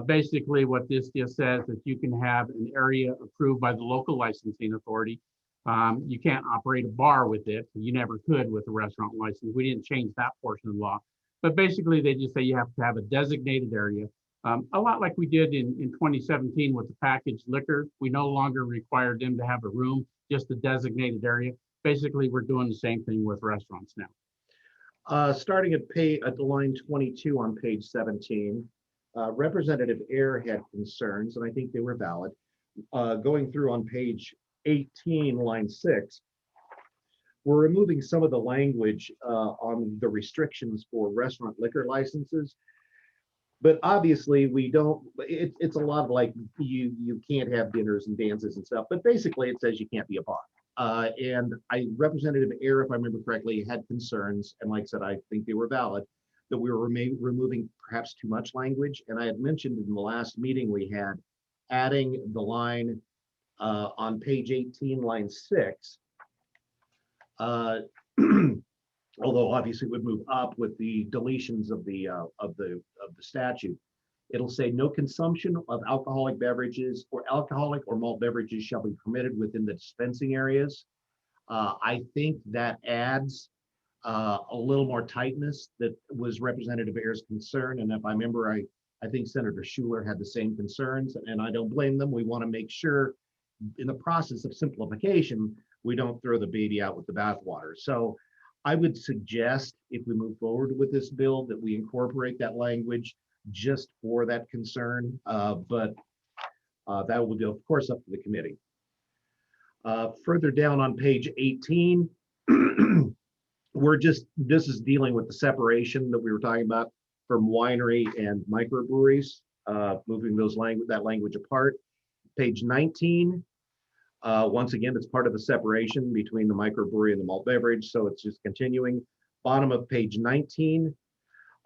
Basically, what this just says is you can have an area approved by the local licensing authority. You can't operate a bar with it. You never could with a restaurant license. We didn't change that portion of the law. But basically, they just say you have to have a designated area. A lot like we did in 2017 with the packaged liquor. We no longer required them to have a room, just a designated area. Basically, we're doing the same thing with restaurants now. Starting at the line 22 on page 17, Representative Ayer had concerns, and I think they were valid. Going through on page 18, line 6, we're removing some of the language on the restrictions for restaurant liquor licenses. But obviously we don't, it's a lot of like, you can't have dinners and dances and stuff, but basically it says you can't be a bar. And Representative Ayer, if I remember correctly, had concerns, and like I said, I think they were valid, that we were removing perhaps too much language. And I had mentioned in the last meeting we had, adding the line on page 18, line 6, although obviously it would move up with the deletions of the statute. It'll say no consumption of alcoholic beverages or alcoholic or malt beverages shall be permitted within the dispensing areas. I think that adds a little more tightness. That was Representative Ayer's concern, and if I remember, I think Senator Schuler had the same concerns, and I don't blame them. We want to make sure in the process of simplification, we don't throw the baby out with the bathwater. So I would suggest if we move forward with this bill that we incorporate that language just for that concern, but that will be of course up to the committee. Further down on page 18, this is dealing with the separation that we were talking about from winery and microbreweries, moving that language apart. Page 19, once again, it's part of the separation between the microbrewery and the malt beverage, so it's just continuing. Bottom of page 19,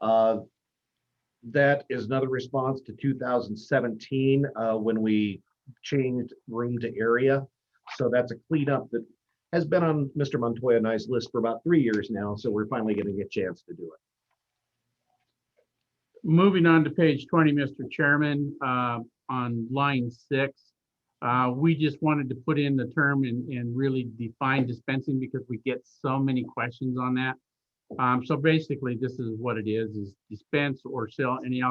that is another response to 2017 when we changed room to area. So that's a cleanup that has been on Mr. Montoya and I's list for about 3 years now. So we're finally getting a chance to do it. Moving on to page 20, Mr. Chairman, on line 6, we just wanted to put in the term and really define dispensing because we get so many questions on that. So basically, this is what it is dispense or sell any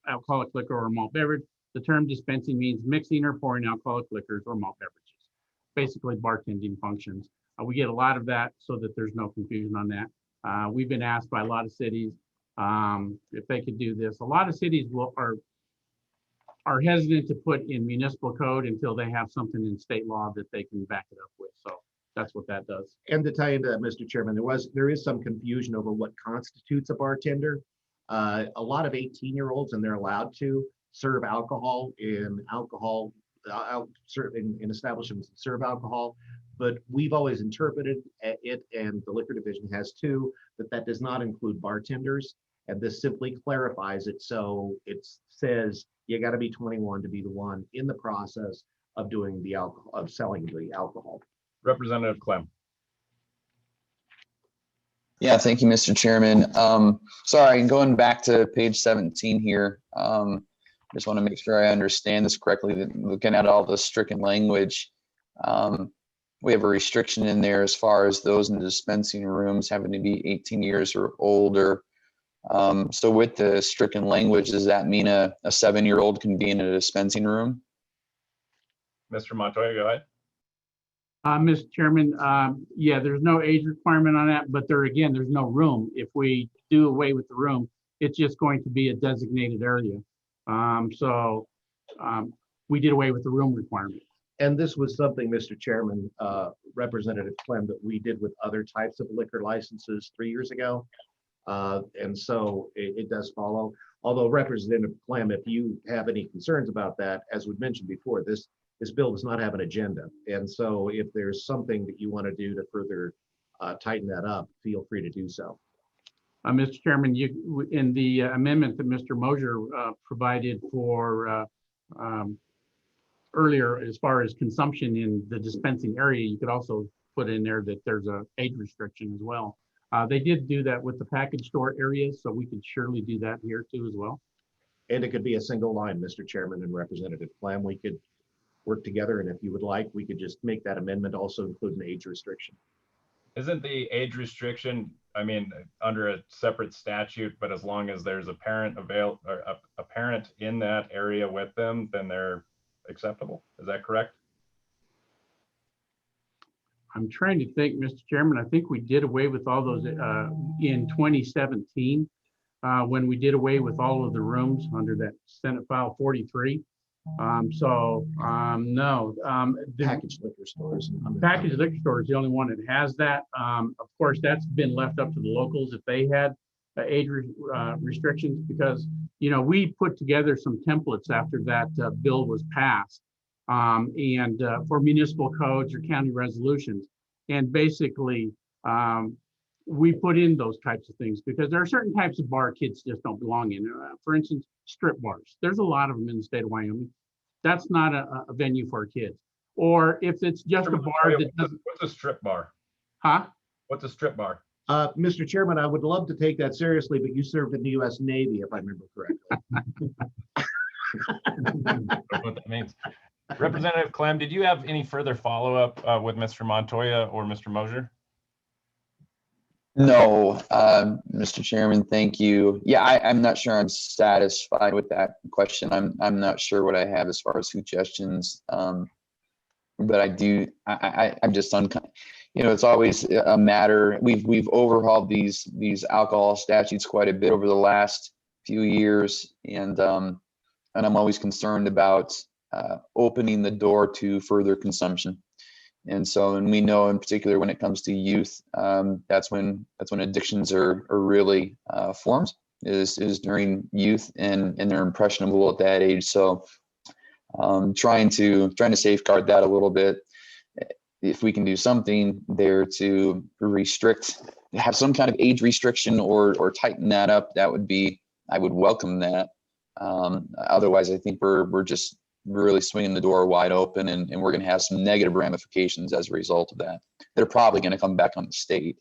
alcoholic liquor or malt beverage. The term dispensing means mixing or pouring alcoholic liquors or malt beverages, basically bartending functions. We get a lot of that so that there's no confusion on that. We've been asked by a lot of cities if they could do this. A lot of cities are hesitant to put in municipal code until they have something in state law that they can back it up with. So that's what that does. And to tie into that, Mr. Chairman, there is some confusion over what constitutes a bartender. A lot of 18-year-olds, and they're allowed to serve alcohol in certain establishments that serve alcohol, but we've always interpreted it, and the liquor division has too, that does not include bartenders, and this simply clarifies it. So it says you got to be 21 to be the one in the process of doing the alcohol, of selling the alcohol. Representative Clem. Yeah, thank you, Mr. Chairman. Sorry, going back to page 17 here. Just want to make sure I understand this correctly. Looking at all the stricken language, we have a restriction in there as far as those in the dispensing rooms having to be 18 years or older. So with the stricken language, does that mean a 7-year-old can be in a dispensing room? Mr. Montoya, go ahead. Mr. Chairman, yeah, there's no age requirement on that, but there's no room. If we do away with the room, it's just going to be a designated area. We did away with the room requirement. And this was something, Mr. Chairman, Representative Clem, that we did with other types of liquor licenses 3 years ago. And so it does follow. Although Representative Clem, if you have any concerns about that, as we mentioned before, this bill does not have an agenda. And so if there's something that you want to do to further tighten that up, feel free to do so. Mr. Chairman, in the amendment that Mr. Mosier provided for earlier, as far as consumption in the dispensing area, you could also put in there that there's a age restriction as well. They did do that with the package store areas, so we could surely do that here too as well. And it could be a single line, Mr. Chairman and Representative Clem. We could work together, and if you would like, we could just make that amendment also include an age restriction. Isn't the age restriction, I mean, under a separate statute, but as long as there's a parent a parent in that area with them, then they're acceptable? Is that correct? I'm trying to think, Mr. Chairman, I think we did away with all those in 2017 when we did away with all of the rooms under that Senate File 43. No. Packaged liquor stores. Packaged liquor store is the only one that has that. Of course, that's been left up to the locals if they had age restrictions, because, you know, we put together some templates after that bill was passed and for municipal codes or county resolutions. And basically, we put in those types of things because there are certain types of bar kids just don't belong in. For instance, strip bars. There's a lot of them in the state of Wyoming. That's not a venue for kids. Or if it's just a bar that doesn't. What's a strip bar? Huh? What's a strip bar? Mr. Chairman, I would love to take that seriously, but you served in the U.S. Navy, if I remember correctly. What that means. Representative Clem, did you have any further follow-up with Mr. Montoya or Mr. Mosier? No, Mr. Chairman, thank you. Yeah, I'm not sure I'm satisfied with that question. I'm not sure what I have as far as suggestions, but I'm just you know, it's always a matter. We've overhauled these alcohol statutes quite a bit over the last few years, and I'm always concerned about opening the door to further consumption. And so, and we know in particular when it comes to youth, that's when addictions are really formed is during youth, and they're impressionable at that age. So trying to safeguard that a little bit. If we can do something there to restrict, have some kind of age restriction or tighten that up, that would be, I would welcome that. Otherwise, I think we're just really swinging the door wide open, and we're going to have some negative ramifications as a result of that. They're probably going to come back on the state.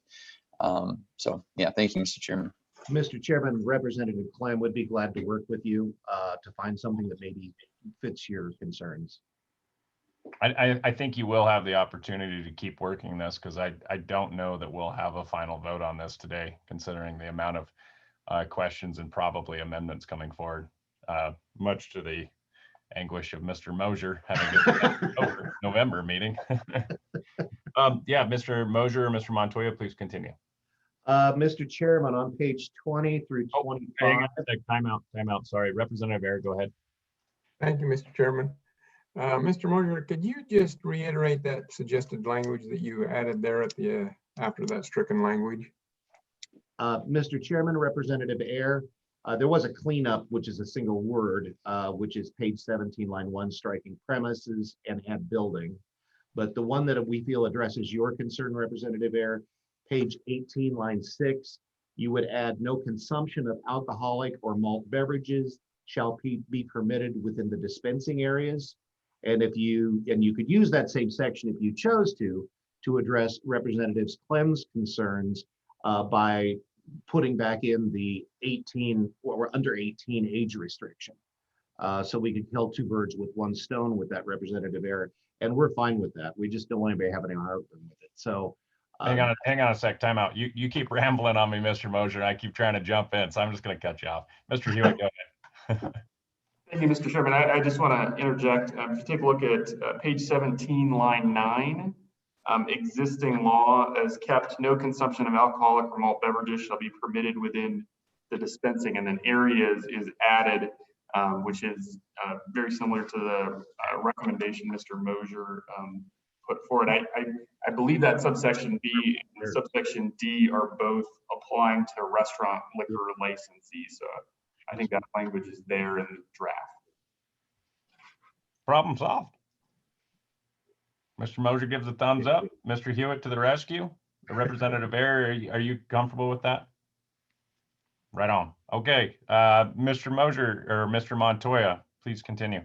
So yeah, thank you, Mr. Chairman. Mr. Chairman, Representative Clem would be glad to work with you to find something that maybe fits your concerns. I think you will have the opportunity to keep working this, because I don't know that we'll have a final vote on this today, considering the amount of questions and probably amendments coming forward, much to the anguish of Mr. Mosier having it over November meeting. Yeah, Mr. Mosier or Mr. Montoya, please continue. Mr. Chairman, on page 20 through 25. Hang on a sec. Time out. Sorry, Representative Ayer, go ahead. Thank you, Mr. Chairman. Mr. Mosier, could you just reiterate that suggested language that you added there at the after that stricken language? Mr. Chairman, Representative Ayer, there was a cleanup, which is a single word, which is page 17, line 1, striking premises and add building. But the one that we feel addresses your concern, Representative Ayer, page 18, line 6, you would add no consumption of alcoholic or malt beverages shall be permitted within the dispensing areas. And you could use that same section if you chose to address Representatives Clem's concerns by putting back in the 18 or under 18 age restriction. So we could kill two birds with one stone with that, Representative Ayer, and we're fine with that. We just don't want anybody having a heartburn with it. So hang on a sec. Time out. You keep rambling on me, Mr. Mosier, and I keep trying to jump in, so I'm just going to cut you off. Mr. Hewitt, go ahead. Thank you, Mr. Chairman. I just want to interject. If you take a look at page 17, line 9, existing law as kept, no consumption of alcoholic or malt beverages shall be permitted within the dispensing, and then areas is added, which is very similar to the recommendation Mr. Mosier put forward. I believe that subsection B and subsection D are both applying to restaurant liquor licensees. So I think that language is there in the draft. Problem solved. Mr. Mosier gives a thumbs up. Mr. Hewitt to the rescue. Representative Ayer, are you comfortable with that? Right on. Okay, Mr. Mosier or Mr. Montoya, please continue.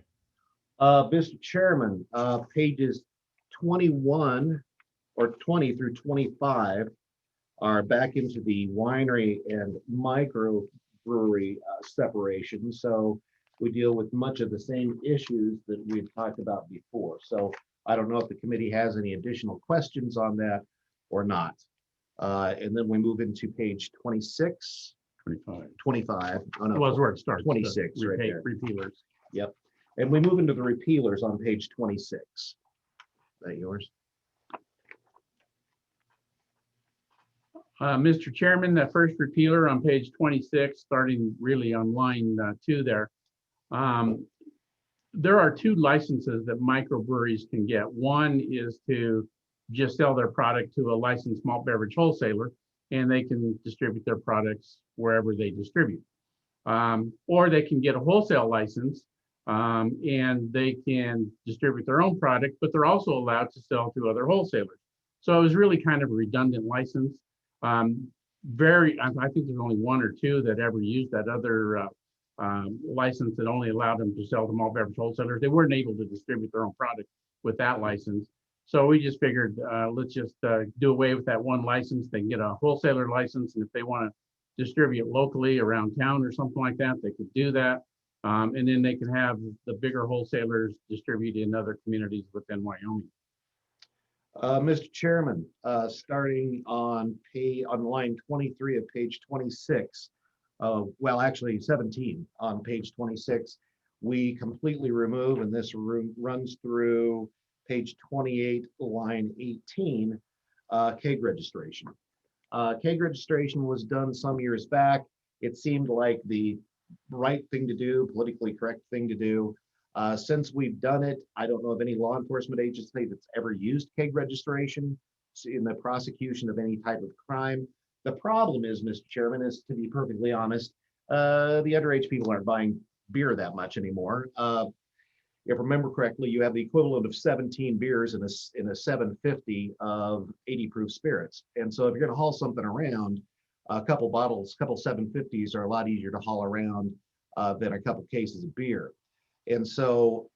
Mr. Chairman, pages 21 or 20 through 25 are back into the winery and microbrewery separation. So we deal with much of the same issues that we've talked about before. So I don't know if the committee has any additional questions on that or not. And then we move into page 26. 25. Oh, no, Was where it starts. 26 right there. Repealers. Yep. And we move into the repealers on page 26. Is that yours? Mr. Chairman, that first repealer on page 26, starting really on line 2 there. There are two licenses that microbreweries can get. One is to just sell their product to a licensed malt beverage wholesaler, and they can distribute their products wherever they distribute. Or they can get a wholesale license, and they can distribute their own product, but they're also allowed to sell to other wholesalers. So it was really kind of a redundant license. I think there's only one or two that ever used that other license that only allowed them to sell to malt beverage wholesalers. They weren't able to distribute their own product with that license. So we just figured, let's just do away with that one license. They can get a wholesaler license, and if they want to distribute locally around town or something like that, they could do that. And then they can have the bigger wholesalers distribute in other communities within Wyoming. Mr. Chairman, starting on line 23 of page 26, well, actually 17 on page 26, we completely remove, and this runs through page 28, line 18, keg registration. Keg registration was done some years back. It seemed like the right thing to do, politically correct thing to do. Since we've done it, I don't know of any law enforcement agency that's ever used keg registration in the prosecution of any type of crime. The problem is, Mr. Chairman, is to be perfectly honest, the underage people aren't buying beer that much anymore. If I remember correctly, you have the equivalent of 17 beers in a 750 of 80 proof spirits. And so if you're going to haul something around, a couple bottles, couple 750s are a lot easier to haul around than a couple cases of beer. And so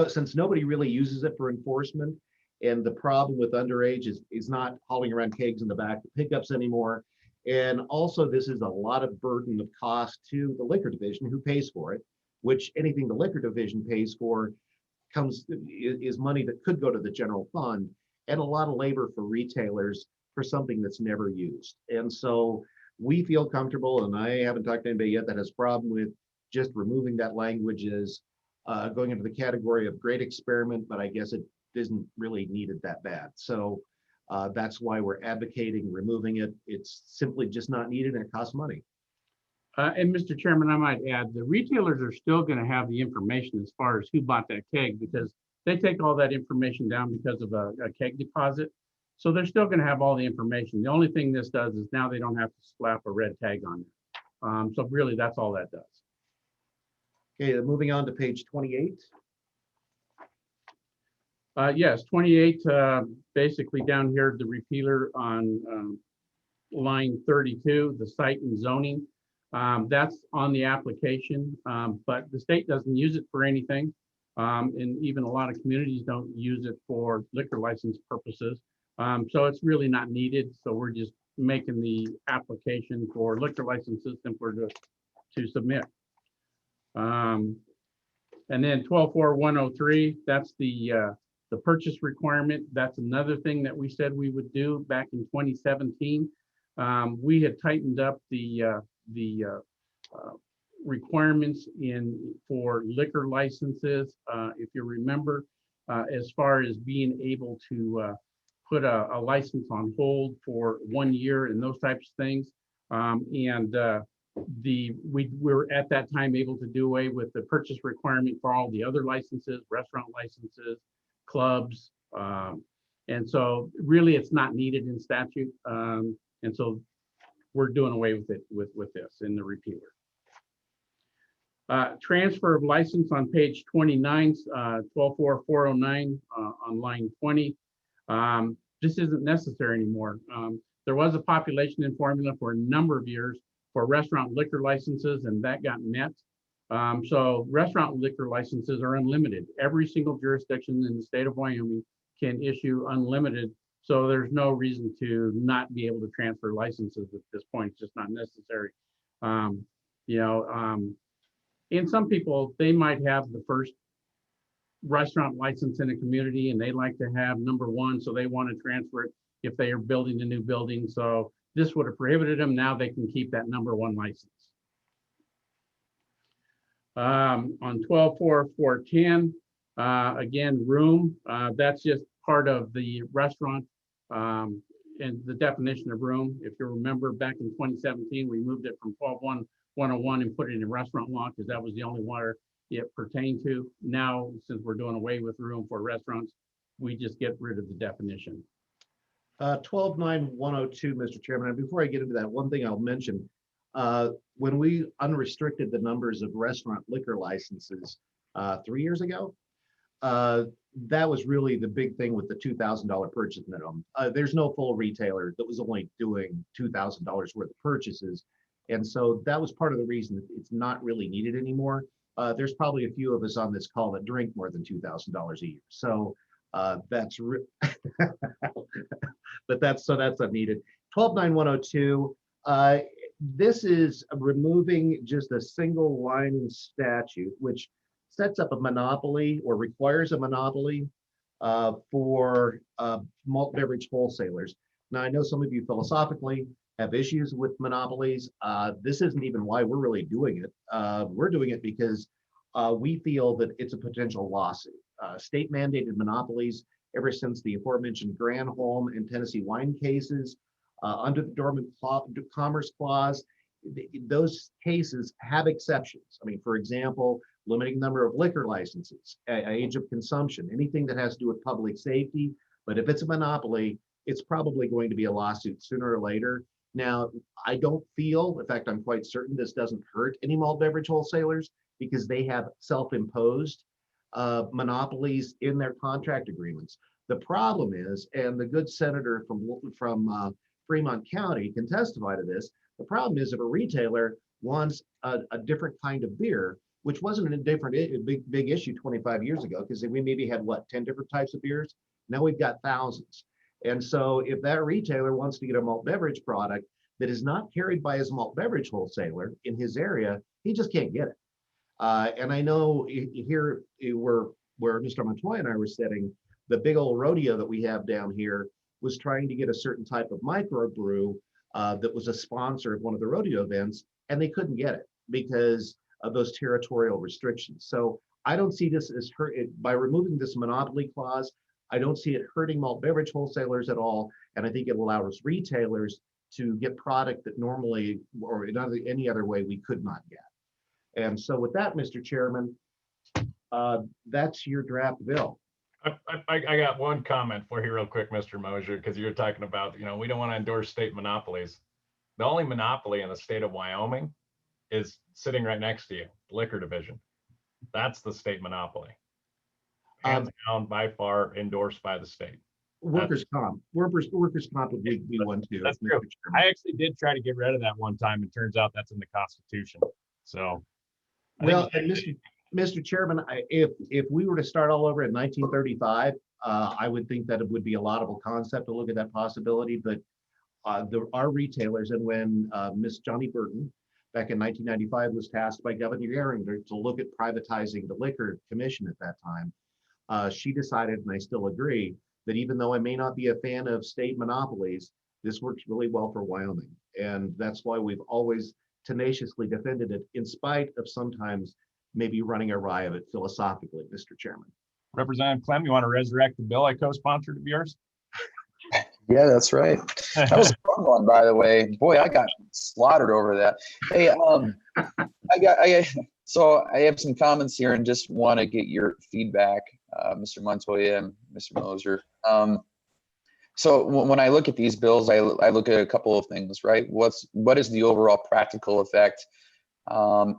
since nobody really uses it for enforcement, and the problem with underage is not hauling around kegs in the back of pickups anymore. And also this is a lot of burden of cost to the liquor division who pays for it, which anything the liquor division pays for is money that could go to the general fund, and a lot of labor for retailers for something that's never used. And so we feel comfortable, and I haven't talked to anybody yet that has a problem with just removing that language as going into the category of great experiment, but I guess it isn't really needed that bad. So that's why we're advocating removing it. It's simply just not needed and it costs money. And Mr. Chairman, I might add, the retailers are still going to have the information as far as who bought that keg, because they take all that information down because of a keg deposit. So they're still going to have all the information. The only thing this does is now they don't have to slap a red tag on it. So really, that's all that does. Okay, moving on to page 28. Yes, 28, basically down here, the repealer on line 32, the site and zoning. That's on the application, but the state doesn't use it for anything. And even a lot of communities don't use it for liquor license purposes. So it's really not needed. So we're just making the application for liquor licenses simpler to submit. And then 124103, that's the purchase requirement. That's another thing that we said we would do back in 2017. We had tightened up the requirements for liquor licenses. If you remember, as far as being able to put a license on hold for 1 year and those types of things. We were at that time able to do away with the purchase requirement for all the other licenses, restaurant licenses, clubs. And so really it's not needed in statute. And so we're doing away with it with this in the repealer. Transfer of license on page 29, 124409 on line 20. This isn't necessary anymore. There was a population in formula for a number of years for restaurant liquor licenses, and that got met. So restaurant liquor licenses are unlimited. Every single jurisdiction in the state of Wyoming can issue unlimited. So there's no reason to not be able to transfer licenses at this point. It's just not necessary. And some people, they might have the first restaurant license in a community and they like to have number one, so they want to transfer it if they are building a new building. So this would have prohibited them. Now they can keep that number one license. On 124410, again, room, that's just part of the restaurant and the definition of room. If you remember back in 2017, we moved it from 12.1.101 and put it in restaurant law because that was the only one it pertained to. Now, since we're doing away with room for restaurants, we just get rid of the definition. 129102, Mr. Chairman, and before I get into that, one thing I'll mention, when we unrestricted the numbers of restaurant liquor licenses 3 years ago, that was really the big thing with the $2,000 purchase minimum. There's no full retailer that was only doing $2,000 worth of purchases. And so that was part of the reason that it's not really needed anymore. There's probably a few of us on this call that drink more than $2,000 a year. So that's, but that's unneeded. 129102, this is removing just a single line in statute, which sets up a monopoly or requires a monopoly for malt beverage wholesalers. Now, I know some of you philosophically have issues with monopolies. This isn't even why we're really doing it. We're doing it because we feel that it's a potential lawsuit. State mandated monopolies, ever since the aforementioned Granholm and Tennessee wine cases, under the Dormant Commerce Clause, those cases have exceptions. I mean, for example, limiting number of liquor licenses, age of consumption, anything that has to do with public safety. But if it's a monopoly, it's probably going to be a lawsuit sooner or later. Now, I don't feel, in fact, I'm quite certain this doesn't hurt any malt beverage wholesalers because they have self-imposed monopolies in their contract agreements. The problem is, and the good senator from Fremont County can testify to this, the problem is if a retailer wants a different kind of beer, which wasn't a big issue 25 years ago, because we maybe had, what, 10 different types of beers? Now we've got thousands. And so if that retailer wants to get a malt beverage product that is not carried by his malt beverage wholesaler in his area, he just can't get it. And I know here where Mr. Montoya and I were sitting, the big old rodeo that we have down here was trying to get a certain type of microbrew that was a sponsor of one of the rodeo events, and they couldn't get it because of those territorial restrictions. So I don't see this as hurt by removing this monopoly clause. I don't see it hurting malt beverage wholesalers at all, and I think it allows retailers to get product that normally or in any other way we could not get. And so with that, Mr. Chairman, that's your draft bill. I got one comment for you real quick, Mr. Mosier, because you're talking about, we don't want to endorse state monopolies. The only monopoly in the state of Wyoming is sitting right next to you, liquor division. That's the state monopoly. Hands down, by far, endorsed by the state. Workers' comp would be one too. That's true. I actually did try to get rid of that one time. It turns out that's in the Constitution. So, well, and Mr. Chairman, if we were to start all over in 1935, I would think that it would be a laudable concept to look at that possibility. But our retailers, and when Miss Johnny Burton back in 1995 was tasked by Governor Gehring to look at privatizing the liquor commission at that time, she decided, and I still agree, that even though I may not be a fan of state monopolies, this works really well for Wyoming. And that's why we've always tenaciously defended it, in spite of sometimes maybe running awry of it philosophically, Mr. Chairman. Representative Clem, you want to resurrect the bill I co-sponsored of yours? Yeah, that's right. That was a fun one, by the way. Boy, I got slaughtered over that. Hey, so I have some comments here and just want to get your feedback, Mr. Montoya and Mr. Moser. So when I look at these bills, I look at a couple of things, right? What is the overall practical effect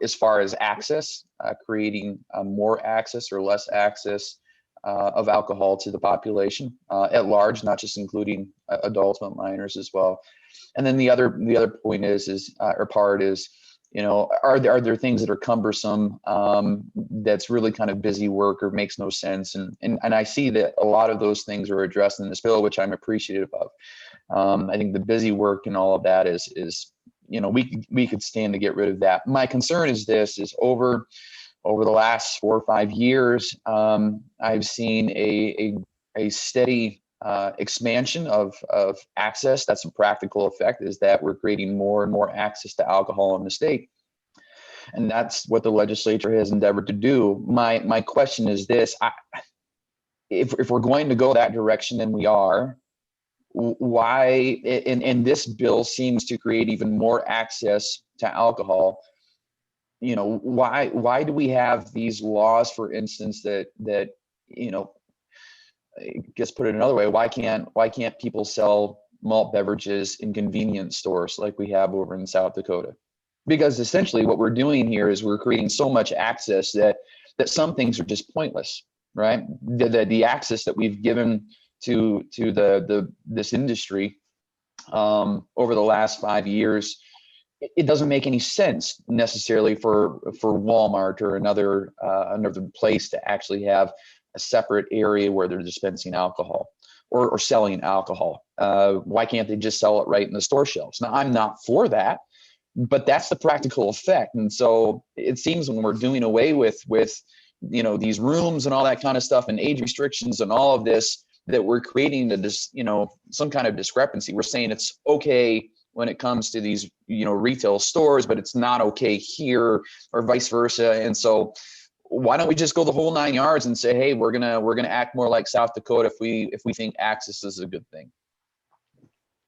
as far as access, creating more access or less access of alcohol to the population at large, not just including adults but minors as well. And then the other point is are there things that are cumbersome that's really kind of busy work or makes no sense? And I see that a lot of those things are addressed in this bill, which I'm appreciative of. I think the busy work and all of that is we could stand to get rid of that. My concern is over the last 4 or 5 years, I've seen a steady expansion of access. That's a practical effect, is that we're creating more and more access to alcohol in the state. And that's what the legislature has endeavored to do. My question is this: if we're going to go that direction, and we are, why, and this bill seems to create even more access to alcohol, why do we have these laws, for instance, that I guess, put it another way, why can't people sell malt beverages in convenience stores like we have over in South Dakota? Because essentially what we're doing here is we're creating so much access that some things are just pointless, right? The access that we've given to this industry over the last 5 years, it doesn't make any sense necessarily for Walmart or another place to actually have a separate area where they're dispensing alcohol or selling alcohol. Why can't they just sell it right in the store shelves? Now, I'm not for that, but that's the practical effect. And so it seems when we're doing away with these rooms and all that kind of stuff and age restrictions and all of this, that we're creating some kind of discrepancy. We're saying it's okay when it comes to these retail stores, but it's not okay here, or vice versa. And so why don't we just go the whole 9 yards and say, hey, we're gonna act more like South Dakota if we think access is a good thing?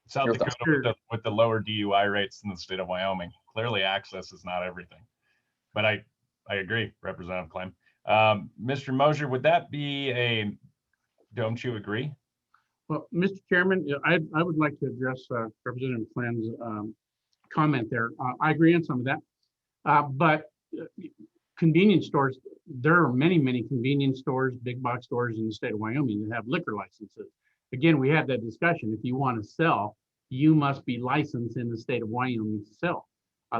South Dakota with the lower DUI rates in the state of Wyoming. Clearly access is not everything. But I agree, Representative Clem. Mr. Mosier, would that be don't you agree? Well, Mr. Chairman, I would like to address Representative Clem's comment there. I agree on some of that, but convenience stores, there are many, many convenience stores, big box stores in the state of Wyoming that have liquor licenses. Again, we had that discussion. If you want to sell, you must be licensed in the state of Wyoming to sell.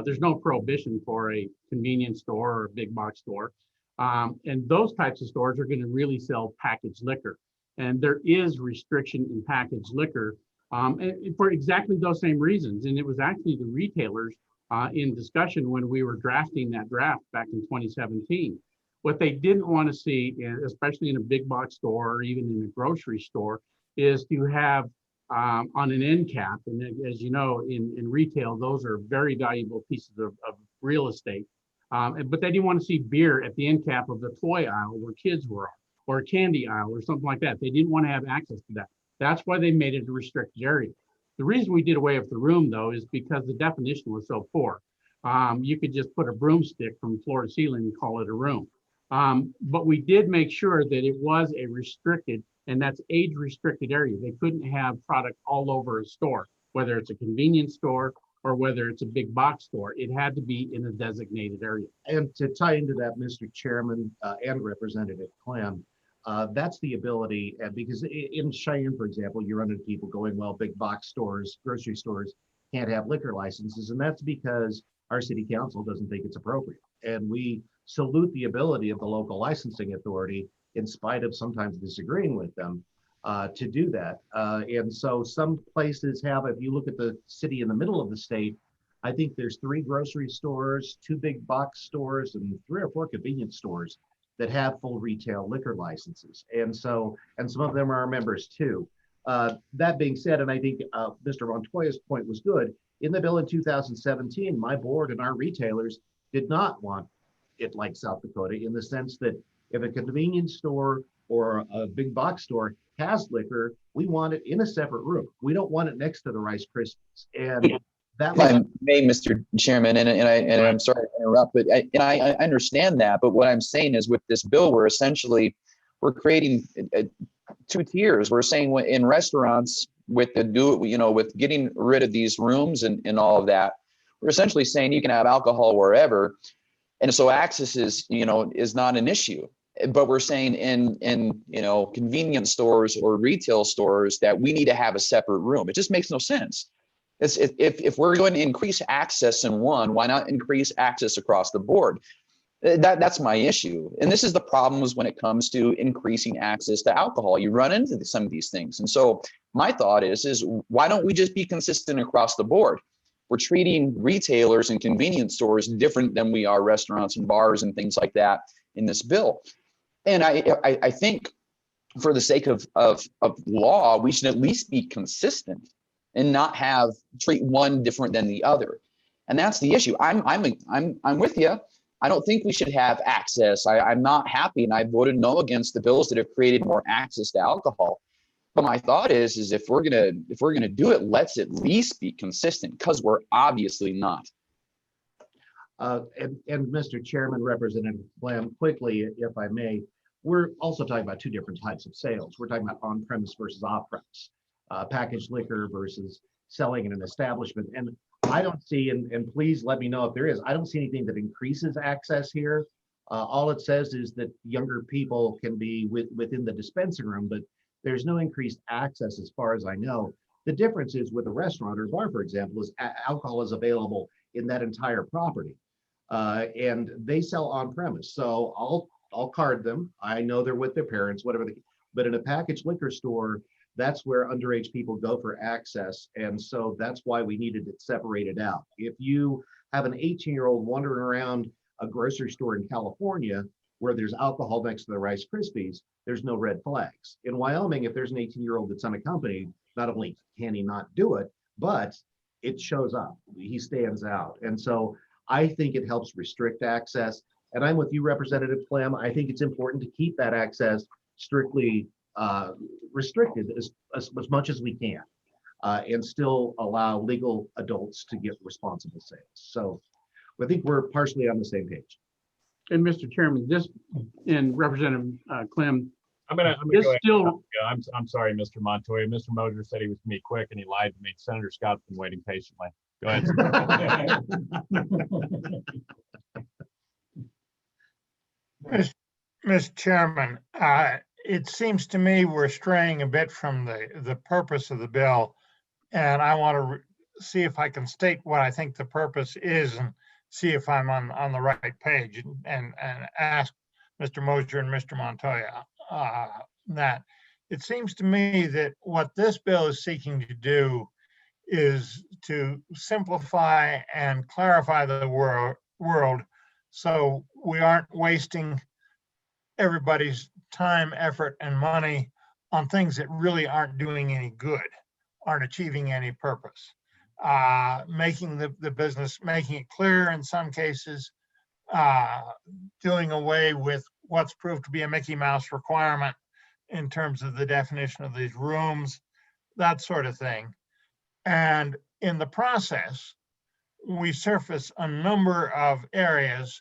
There's no prohibition for a convenience store or a big box store. And those types of stores are going to really sell packaged liquor. And there is restriction in packaged liquor and for exactly those same reasons. And it was actually the retailers in discussion when we were drafting that draft back in 2017. What they didn't want to see, especially in a big box store or even in a grocery store, is to have on an end cap. And as you know, in retail, those are very valuable pieces of real estate. But they didn't want to see beer at the end cap of the toy aisle where kids were, or a candy aisle or something like that. They didn't want to have access to that. That's why they made it a restricted area. The reason we did away with the room, though, is because the definition was so poor. You could just put a broomstick from floor to ceiling and call it a room. But we did make sure that it was a restricted, and that's age restricted area. They couldn't have product all over a store, whether it's a convenience store or whether it's a big box store. It had to be in a designated area. And to tie into that, Mr. Chairman and Representative Clem, that's the ability, because in Cheyenne, for example, you run into people going, well, big box stores, grocery stores can't have liquor licenses. And that's because our city council doesn't think it's appropriate. And we salute the ability of the local licensing authority, in spite of sometimes disagreeing with them, to do that. And so some places have, if you look at the city in the middle of the state, I think there's 3 grocery stores, 2 big box stores, and 3 or 4 convenience stores that have full retail liquor licenses. And so, and some of them are our members too. That being said, and I think Mr. Montoya's point was good, in the bill in 2017, my board and our retailers did not want it like South Dakota, in the sense that if a convenience store or a big box store has liquor, we want it in a separate room. We don't want it next to the Rice Krispies. And that If I was, may, Mr. Chairman, and I'm sorry to interrupt, but I understand that. But what I'm saying is, with this bill, we're creating 2 tiers. We're saying in restaurants, with with getting rid of these rooms and all of that, we're essentially saying you can have alcohol wherever, and so access is not an issue. But we're saying in convenience stores or retail stores that we need to have a separate room. It just makes no sense. If we're going to increase access in one, why not increase access across the board? That's my issue. And this is the problems when it comes to increasing access to alcohol. You run into some of these things. And so my thought is why don't we just be consistent across the board? We're treating retailers and convenience stores different than we are restaurants and bars and things like that in this bill. And I think for the sake of law, we should at least be consistent and not treat one different than the other. And that's the issue. I'm with you. I don't think we should have access. I'm not happy, and I voted no against the bills that have created more access to alcohol. But my thought is if we're gonna do it, let's at least be consistent, because we're obviously not. and Mr. Chairman, Representative Clem, quickly, if I may, we're also talking about 2 different types of sales. We're talking about on-premise versus off-premise, packaged liquor versus selling in an establishment. And I don't see, and please let me know if there is, I don't see anything that increases access here. All it says is that younger people can be within the dispensing room, but there's no increased access as far as I know. The difference is with a restaurant or bar, for example, is alcohol is available in that entire property. And they sell on premise. So I'll card them. I know they're with their parents, whatever. But in a packaged liquor store, that's where underage people go for access. And so that's why we needed it separated out. If you have an 18-year-old wandering around a grocery store in California where there's alcohol next to the Rice Krispies, there's no red flags. In Wyoming, if there's an 18-year-old that's unaccompanied, not only can he not do it, but it shows up. He stands out. And so I think it helps restrict access. And I'm with you, Representative Clem. I think it's important to keep that access strictly restricted as much as we can, and still allow legal adults to get responsible sales. So I think we're partially on the same page. And Mr. Chairman, this, and Representative Clem, I'm gonna this go ahead. still, Yeah, I'm sorry, Mr. Montoya. Mr. Mosier said he was gonna be quick and he lied to me. Senator Scott's been waiting patiently. Go ahead. Mr. Chairman, it seems to me we're straying a bit from the purpose of the bill. And I want to see if I can state what I think the purpose is and see if I'm on the right page and ask Mr. Mosier and Mr. Montoya that. It seems to me that what this bill is seeking to do is to simplify and clarify the world so we aren't wasting everybody's time, effort, and money on things that really aren't doing any good, aren't achieving any purpose. Making the business, making it clear in some cases, doing away with what's proved to be a Mickey Mouse requirement in terms of the definition of these rooms, that sort of thing. And in the process, we surface a number of areas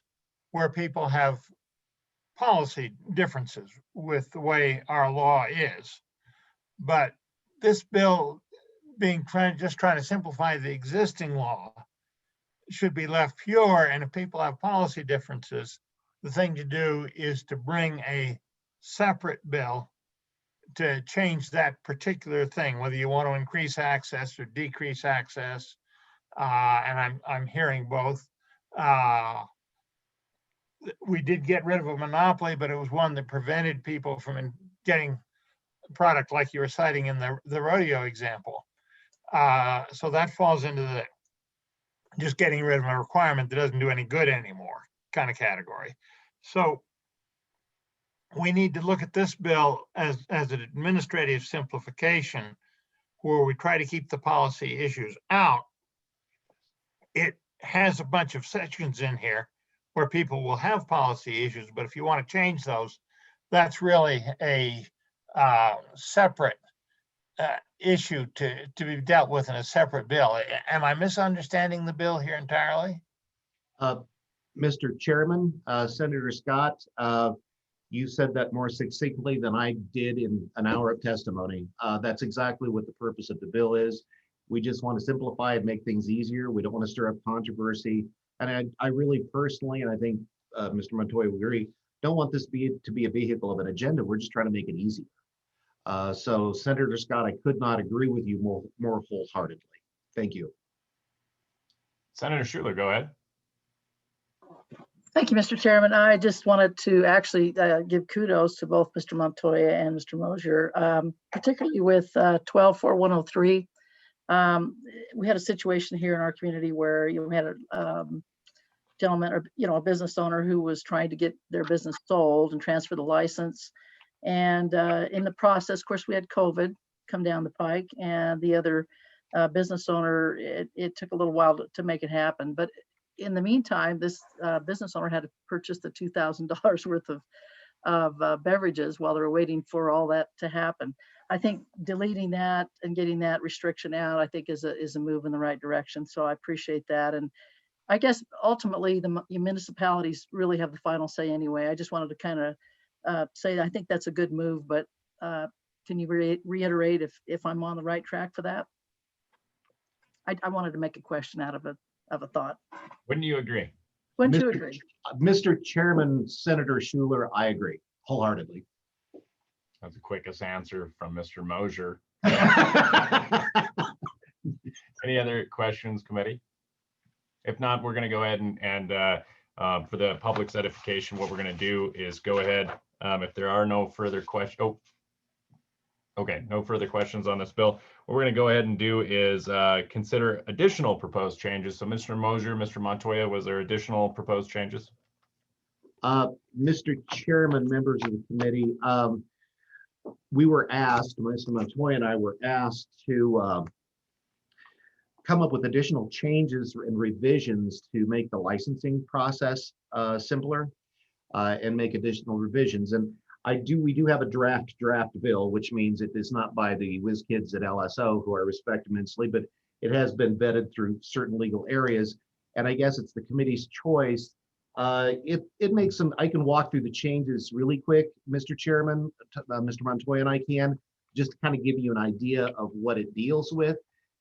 where people have policy differences with the way our law is. But this bill being just trying to simplify the existing law should be left pure. And if people have policy differences, the thing to do is to bring a separate bill to change that particular thing, whether you want to increase access or decrease access. And I'm hearing both. We did get rid of a monopoly, but it was one that prevented people from getting a product like you were citing in the rodeo example. So that falls into the just getting rid of a requirement that doesn't do any good anymore kind of category. So we need to look at this bill as an administrative simplification where we try to keep the policy issues out. It has a bunch of sections in here where people will have policy issues, but if you want to change those, that's really a separate issue to be dealt with in a separate bill. Am I misunderstanding the bill here entirely? Mr. Chairman, Senator Scott, you said that more succinctly than I did in an hour of testimony. That's exactly what the purpose of the bill is. We just want to simplify and make things easier. We don't want to stir up controversy. And I really personally, and I think Mr. Montoya will agree, don't want this to be a vehicle of an agenda. We're just trying to make it easier. So Senator Scott, I could not agree with you more wholeheartedly. Thank you. Senator Schuler, go ahead. Thank you, Mr. Chairman. I just wanted to actually give kudos to both Mr. Montoya and Mr. Mosier, particularly with 12-4103. We had a situation here in our community where we had a gentleman, or a business owner who was trying to get their business sold and transfer the license. And in the process, of course, we had COVID come down the pike, and the other business owner, it took a little while to make it happen. But in the meantime, this business owner had to purchase the $2,000 worth of beverages while they were waiting for all that to happen. I think deleting that and getting that restriction out, I think is a move in the right direction. So I appreciate that. And I guess ultimately the municipalities really have the final say anyway. I just wanted to kind of say I think that's a good move, but can you reiterate if I'm on the right track for that? I wanted to make a question out of a thought. Wouldn't you agree? Wouldn't you agree? Mr. Chairman, Senator Schuler, I agree wholeheartedly. That's the quickest answer from Mr. Mosier. Any other questions, committee? If not, we're going to go ahead and for the public's edification, what we're going to do is go ahead. If there are no further questions, okay, no further questions on this bill. What we're going to go ahead and do is consider additional proposed changes. So Mr. Mosier, Mr. Montoya, was there additional proposed changes? Mr. Chairman, members of the committee, we were asked, Mr. Montoya and I were asked to come up with additional changes and revisions to make the licensing process simpler and make additional revisions. And we do have a draft bill, which means it is not by the whiz kids at LSO, who I respect immensely, but it has been vetted through certain legal areas. And I guess it's the committee's choice It makes some, I can walk through the changes really quick, Mr. Chairman, Mr. Montoya and I can, just to kind of give you an idea of what it deals with.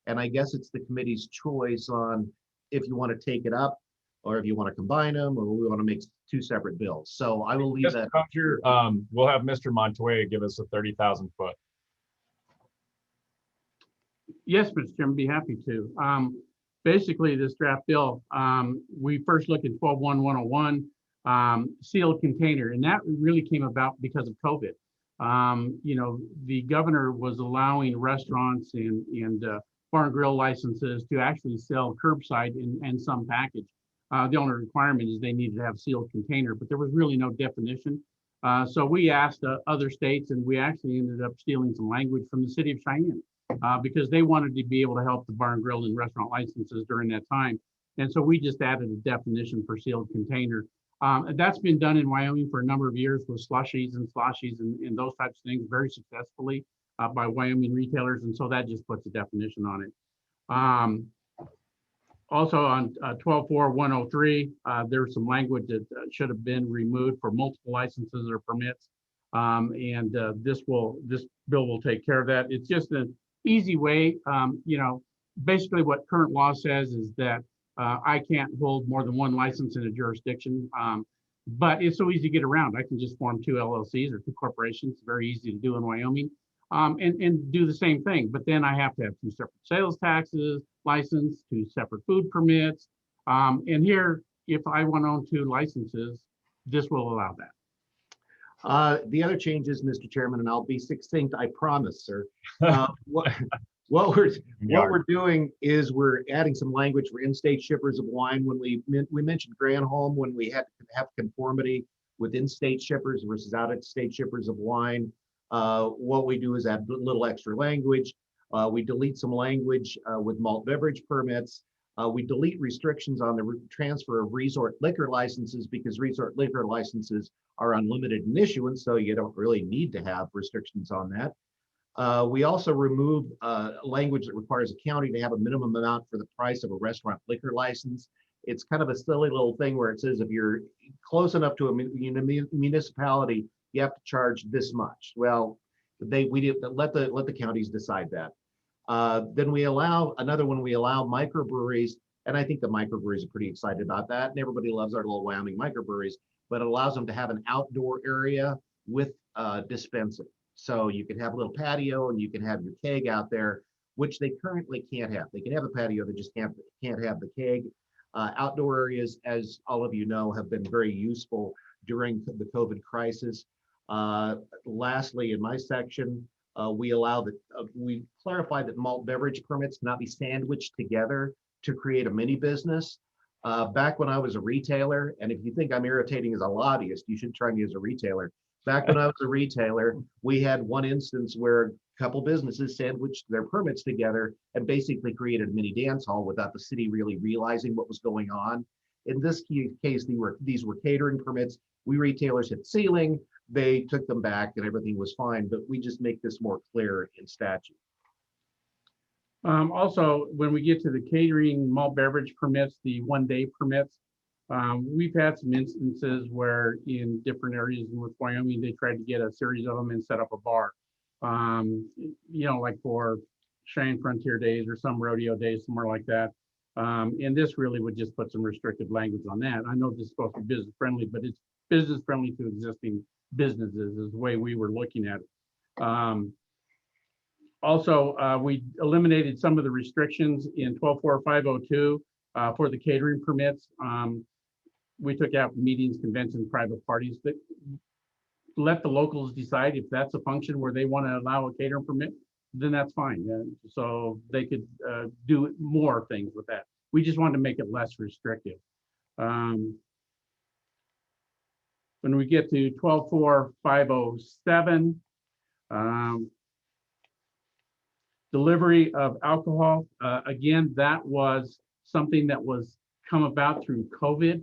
And I guess it's the committee's choice on if you want to take it up or if you want to combine them, or we want to make two separate bills. So I will leave Just that. we'll have Mr. Montoya give us a 30,000 foot. Yes, Mr. Chairman, be happy to. Basically, this draft bill, we first looked at 12.1.101, sealed container, and that really came about because of COVID. You know, the governor was allowing restaurants and bar and grill licenses to actually sell curbside and some package. The only requirement is they needed to have sealed container, but there was really no definition. So we asked other states, and we actually ended up stealing some language from the city of Cheyenne because they wanted to be able to help the bar and grill and restaurant licenses during that time. And so we just added a definition for sealed container. And that's been done in Wyoming for a number of years with slushies and and those types of things very successfully by Wyoming retailers. And so that just puts a definition on it. Also on 12.4.103, there's some language that should have been removed for multiple licenses or permits. This bill will take care of that. It's just an easy way. You know, basically what current law says is that I can't hold more than one license in a jurisdiction, but it's so easy to get around. I can just form two LLCs or two corporations. It's very easy to do in Wyoming, and do the same thing. But then I have to have two separate sales taxes, license, two separate food permits. And here, if I want to own two licenses, this will allow that. The other changes, Mr. Chairman, and I'll be succinct, I promise, sir. What we're doing is we're adding some language for in-state shippers of wine. When we mentioned Granholm, when we had to have conformity with in-state shippers versus out-of-state shippers of wine. What we do is add a little extra language. We delete some language with malt beverage permits. We delete restrictions on the transfer of resort liquor licenses because resort liquor licenses are unlimited in issuance, so you don't really need to have restrictions on that. We also removed language that requires a county to have a minimum amount for the price of a restaurant liquor license. It's kind of a silly little thing where it says if you're close enough to a municipality, you have to charge this much. Well, we let the counties decide that. Then we allow another one. We allow microbreweries, and I think the microbreweries are pretty excited about that. And everybody loves our little Wyoming microbreweries, but it allows them to have an outdoor area with dispensing. So you can have a little patio and you can have your keg out there, which they currently can't have. They can have a patio, they just can't have the keg. Outdoor areas, as all of you know, have been very useful during the COVID crisis. Lastly, in my section, we clarify that malt beverage permits cannot be sandwiched together to create a mini business. Back when I was a retailer, and if you think I'm irritating as a lobbyist, you should try me as a retailer. Back when I was a retailer, we had one instance where a couple businesses sandwiched their permits together and basically created a mini dance hall without the city really realizing what was going on. In this case, these were catering permits. We retailers hit ceiling, they took them back and everything was fine, but we just make this more clear in statute. Also, when we get to the catering malt beverage permits, the one-day permits, we've had some instances where in different areas with Wyoming, they tried to get a series of them and set up a bar. You know, like for Cheyenne Frontier Days or some rodeo days, somewhere like that. And this really would just put some restricted language on that. I know this is supposed to be business friendly, but it's business friendly to existing businesses is the way we were looking at it. Also, we eliminated some of the restrictions in 12.4.502 for the catering permits. We took out meetings, conventions, private parties, but let the locals decide if that's a function where they want to allow a catering permit, then that's fine. So they could do more things with that. We just wanted to make it less restrictive. When we get to 12.4.507, delivery of alcohol, again, that was something that was come about through COVID.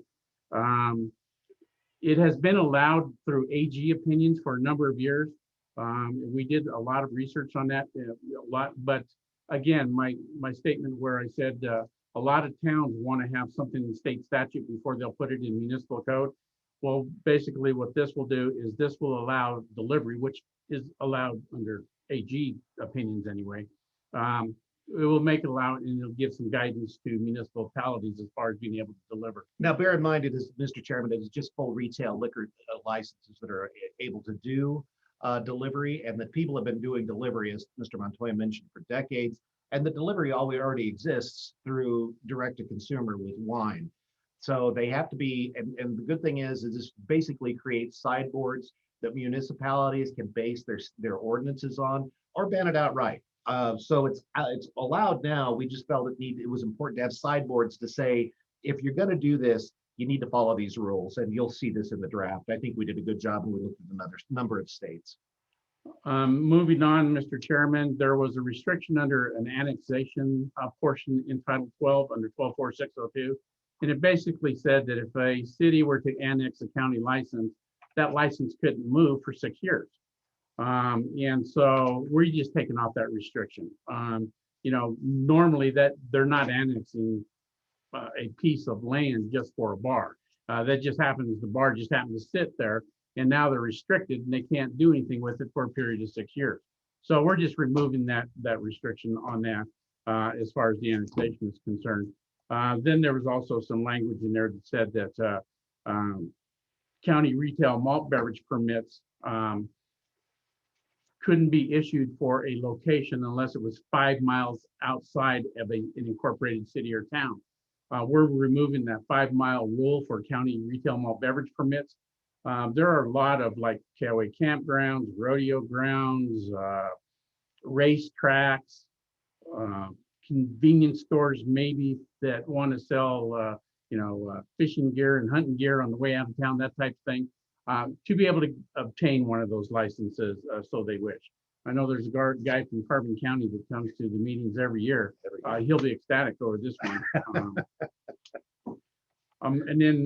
It has been allowed through AG opinions for a number of years. We did a lot of research on that, but again, my statement where I said a a lot of towns want to have something in state statute before they'll put it in municipal code. Well, basically what this will do is this will allow delivery, which is allowed under AG opinions anyway. It will make it allow, and it'll give some guidance to municipalities as far as being able to deliver. Now, bear in mind, it is, Mr. Chairman, it is just full retail liquor licenses that are able to do delivery, and that people have been doing delivery, as Mr. Montoya mentioned, for decades. And the delivery already exists through direct to consumer with wine. So they have to be, and the good thing is this basically creates sideboards that municipalities can base their ordinances on, or ban it outright. So it's allowed now. We just felt it was important to have sideboards to say, if you're going to do this, you need to follow these rules, and you'll see this in the draft. I think we did a good job, and we looked at another number of states. Moving on, Mr. Chairman, there was a restriction under an annexation portion in Title 12 under 124602. And it basically said that if a city were to annex a county license, that license couldn't move for 6 years. And so we're just taking off that restriction. You know, normally that they're not annexing a piece of land just for a bar. That just happens, the bar just happened to sit there, and now they're restricted and they can't do anything with it for a period of 6 years. So we're just removing that restriction on that as far as the annexation is concerned. Then there was also some language in there that said that county retail malt beverage permits couldn't be issued for a location unless it was 5 miles outside of an incorporated city or town. We're removing that 5-mile rule for county retail malt beverage permits. There are a lot of like KOA campgrounds, rodeo grounds, race tracks, convenience stores maybe that want to sell, fishing gear and hunting gear on the way out of town, that type of thing, to be able to obtain one of those licenses so they wish. I know there's a guy from Carbon County that comes to the meetings every year. He'll be ecstatic over this one. And then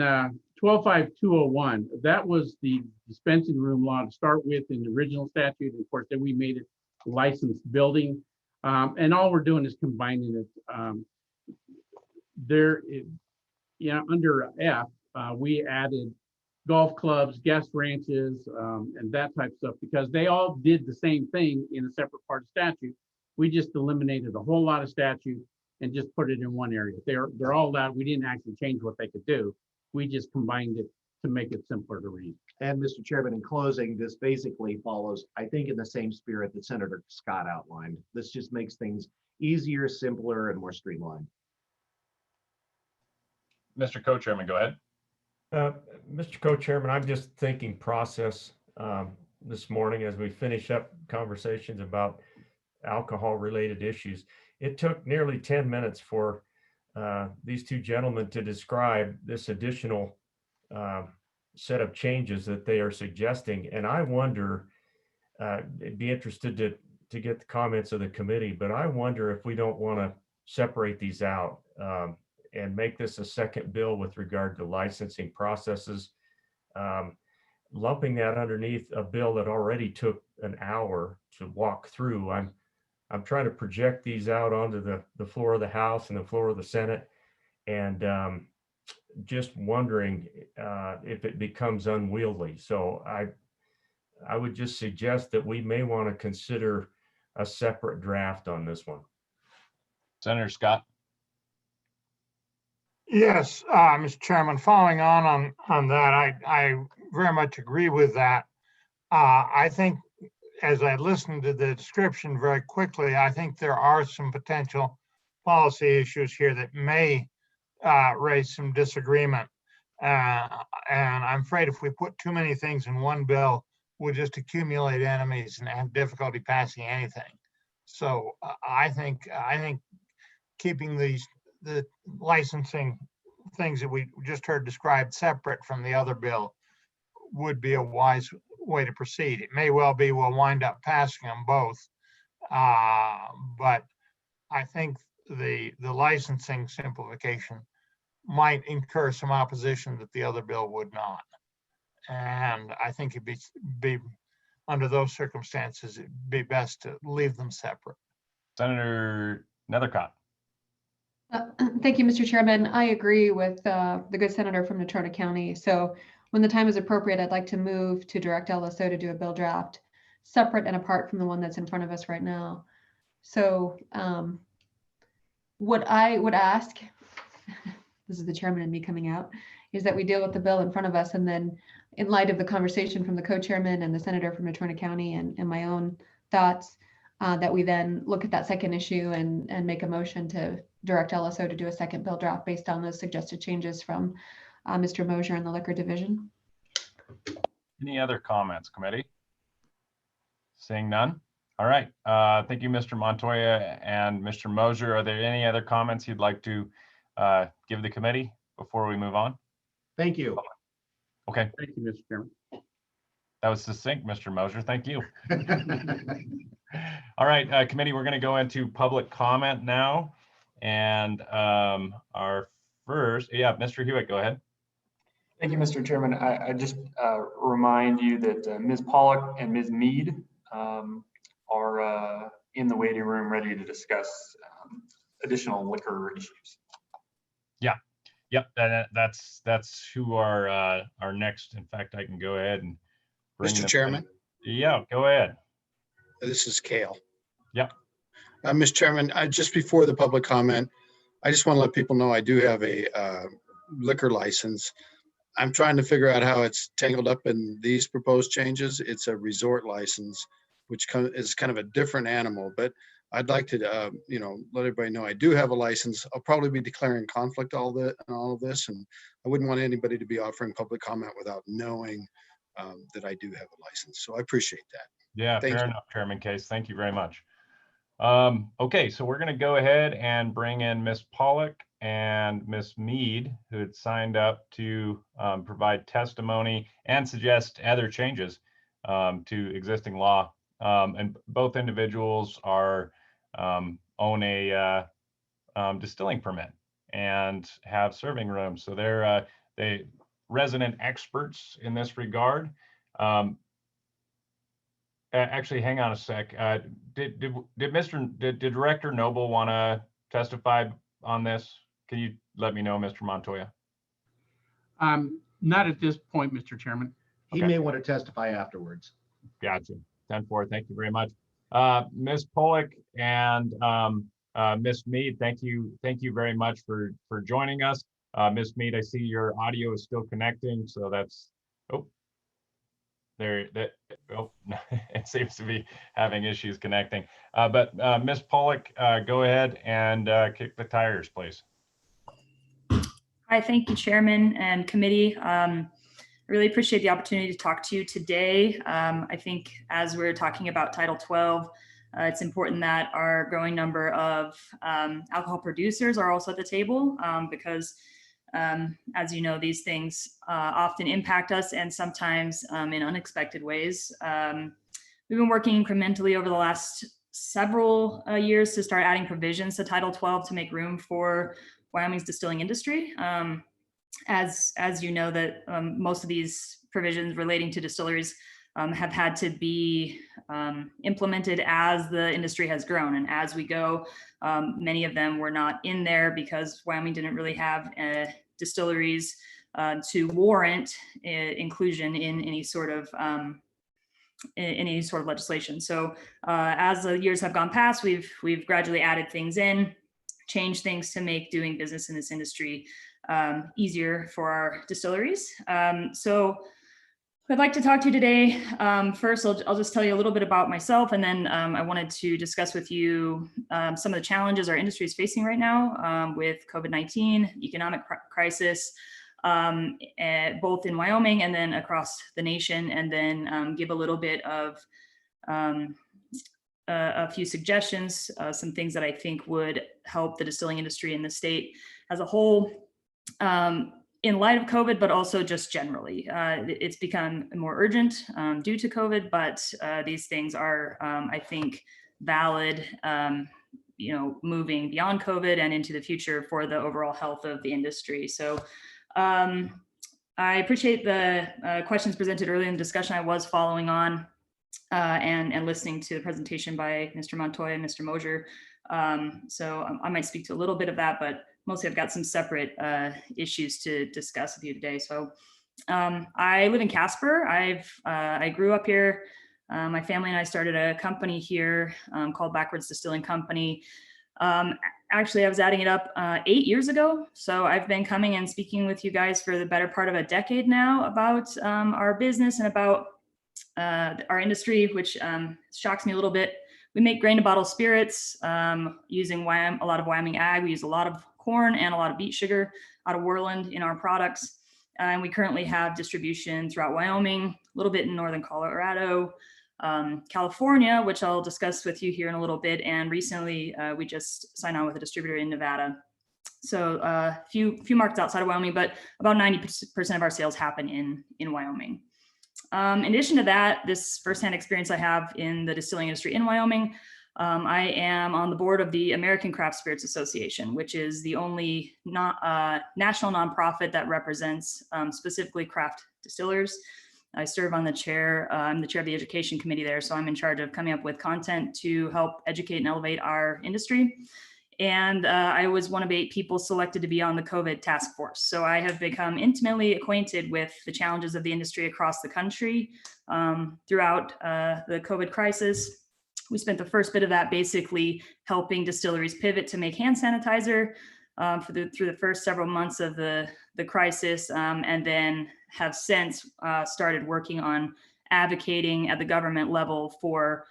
125201, that was the dispensing room law to start with in the original statute. Of course, then we made it licensed building. And all we're doing is combining it. Under F, we added golf clubs, guest ranches, and that type of stuff, because they all did the same thing in a separate part of statute. We just eliminated a whole lot of statute and just put it in one area. They're all that. We didn't actually change what they could do. We just combined it to make it simpler to read. And Mr. Chairman, in closing, this basically follows, I think, in the same spirit that Senator Scott outlined. This just makes things easier, simpler, and more streamlined. Mr. Co-Chairman, go ahead. Mr. Co-Chairman, I'm just thinking process this morning as we finish up conversations about alcohol-related issues. It took nearly 10 minutes for these two gentlemen to describe this additional set of changes that they are suggesting. And I wonder, I'd be interested to get the comments of the committee, but I wonder if we don't want to separate these out and make this a second bill with regard to licensing processes, lumping that underneath a bill that already took an hour to walk through. I'm trying to project these out onto the floor of the House and the floor of the Senate, and just wondering if it becomes unwieldy. So I would just suggest that we may want to consider a separate draft on this one. Senator Scott. Yes, Mr. Chairman, following on that, I very much agree with that. I think as I listened to the description very quickly, I think there are some potential policy issues here that may raise some disagreement. And I'm afraid if we put too many things in one bill, we'll just accumulate enemies and have difficulty passing anything. So I think keeping the licensing things that we just heard described separate from the other bill would be a wise way to proceed. It may well be we'll wind up passing them both, but I think the licensing simplification might incur some opposition that the other bill would not. And I think it'd be under those circumstances, it'd be best to leave them separate. Senator Nethercott. Thank you, Mr. Chairman. I agree with the good senator from Natrona County. So when the time is appropriate, I'd like to move to direct LSO to do a bill draft separate and apart from the one that's in front of us right now. So what I would ask, this is the chairman and me coming out, is that we deal with the bill in front of us, and then in light of the conversation from the co-chairman and the senator from Natrona County and my own thoughts, that we then look at that second issue and make a motion to direct LSO to do a second bill draft based on those suggested changes from Mr. Mosier and the Liquor Division. Any other comments, committee? Seeing none. All right. Thank you, Mr. Montoya and Mr. Mosier. Are there any other comments you'd like to give the committee before we move on? Thank you. Okay. Thank you, Mr. Chairman. That was succinct, Mr. Mosier. Thank you. All right, committee, we're going to go into public comment now. And our first, Mr. Hewitt, go ahead. Thank you, Mr. Chairman. I just remind you that Ms. Pollock and Ms. Mead are in the waiting room ready to discuss additional liquor issues. Yep, that's who our next. In fact, I can go ahead and bring Mr. Chairman. Yeah, go ahead. This is Kale. Yep. Mr. Chairman, just before the public comment, I just want to let people know I do have a liquor license. I'm trying to figure out how it's tangled up in these proposed changes. It's a resort license, which is kind of a different animal, but I'd like to, let everybody know I do have a license. I'll probably be declaring conflict all of this, and I wouldn't want anybody to be offering public comment without knowing that I do have a license. So I appreciate that. Yeah, Thank fair you. enough, Chairman Case. Thank you very much. Okay, so we're going to go ahead and bring in Ms. Pollock and Ms. Mead, who had signed up to provide testimony and suggest other changes to existing law. And both individuals own a distilling permit and have serving rooms. So they're resident experts in this regard. Actually, hang on a sec. Did Director Noble want to testify on this? Can you let me know, Mr. Montoya? Not at this point, Mr. Chairman. He may want to testify afterwards. Gotcha. 10-4. Thank you very much. Ms. Pollock and Ms. Mead, thank you very much for joining us. Ms. Mead, I see your audio is still connecting, so that's it seems to be having issues connecting. But Ms. Pollock, go ahead and kick the tires, please. Hi, thank you, Chairman and committee. I really appreciate the opportunity to talk to you today. I think as we're talking about Title 12, it's important that our growing number of alcohol producers are also at the table because as you know, these things often impact us and sometimes in unexpected ways. We've been working incrementally over the last several years to start adding provisions to Title 12 to make room for Wyoming's distilling industry. As you know, that most of these provisions relating to distilleries have had to be implemented as the industry has grown. And as we go, many of them were not in there because Wyoming didn't really have distilleries to warrant inclusion in any sort of legislation. So as the years have gone past, we've gradually added things in, changed things to make doing business in this industry easier for our distilleries. So I'd like to talk to you today. First, I'll just tell you a little bit about myself, and then I wanted to discuss with you some of the challenges our industry is facing right now with COVID-19, economic crisis, both in Wyoming and then across the nation, and then give a little bit of a few suggestions, some things that I think would help the distilling industry in the state as a whole. In light of COVID, but also just generally. It's become more urgent due to COVID, but these things are, I think, valid, moving beyond COVID and into the future for the overall health of the industry. So I appreciate the questions presented earlier in the discussion. I was following on and listening to the presentation by Mr. Montoya and Mr. Mosier. So I might speak to a little bit of that, but mostly I've got some separate issues to discuss with you today. So I live in Casper. I grew up here. My family and I started a company here called Backwards Distilling Company. Actually, I was adding it up 8 years ago. So I've been coming and speaking with you guys for the better part of a decade now about our business and about our industry, which shocks me a little bit. We make grain to bottle spirits using a lot of Wyoming ag. We use a lot of corn and a lot of beet sugar out of Worland in our products. And we currently have distribution throughout Wyoming, a little bit in northern Colorado, California, which I'll discuss with you here in a little bit. And recently we just signed on with a distributor in Nevada. So a few markets outside of Wyoming, but about 90% of our sales happen in Wyoming. In addition to that, this firsthand experience I have in the distilling industry in Wyoming, I am on the board of the American Craft Spirits Association, which is the only national nonprofit that represents specifically craft distillers. I serve on the chair, I'm the chair of the education committee there, so I'm in charge of coming up with content to help educate and elevate our industry. And I was one of 8 people selected to be on the COVID task force. So I have become intimately acquainted with the challenges of the industry across the country throughout the COVID crisis. We spent the first bit of that basically helping distilleries pivot to make hand sanitizer through the first several months of the crisis, and then have since started working on advocating at the government level for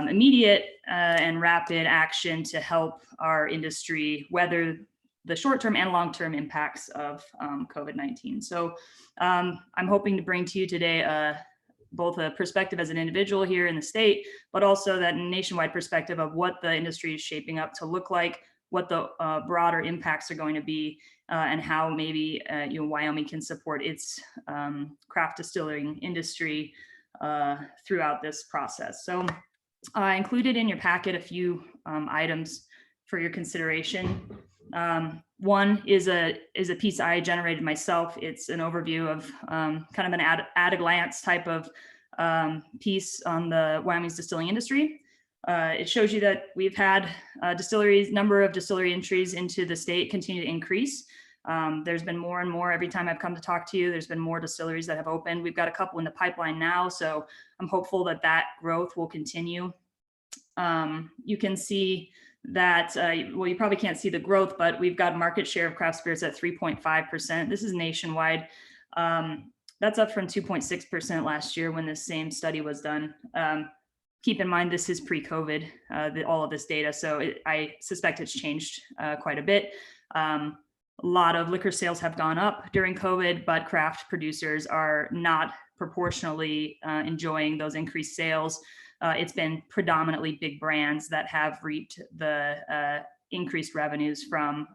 immediate and rapid action to help our industry weather the short-term and long-term impacts of COVID-19. So I'm hoping to bring to you today both a perspective as an individual here in the state, but also that nationwide perspective of what the industry is shaping up to look like, what the broader impacts are going to be, and how maybe Wyoming can support its craft distilling industry throughout this process. So I included in your packet a few items for your consideration. One is a piece I generated myself. It's an overview of kind of an at a glance type of piece on the Wyoming's distilling industry. It shows you that we've had number of distillery entries into the state continue to increase. There's been more and more every time I've come to talk to you. There's been more distilleries that have opened. We've got a couple in the pipeline now, so I'm hopeful that that growth will continue. You can see that, well, you probably can't see the growth, but we've got market share of craft spirits at 3.5%. This is nationwide. That's up from 2.6% last year when this same study was done. Keep in mind, this is pre-COVID, all of this data, so I suspect it's changed quite a bit. A lot of liquor sales have gone up during COVID, but craft producers are not proportionally enjoying those increased sales. It's been predominantly big brands that have reaped the increased revenues from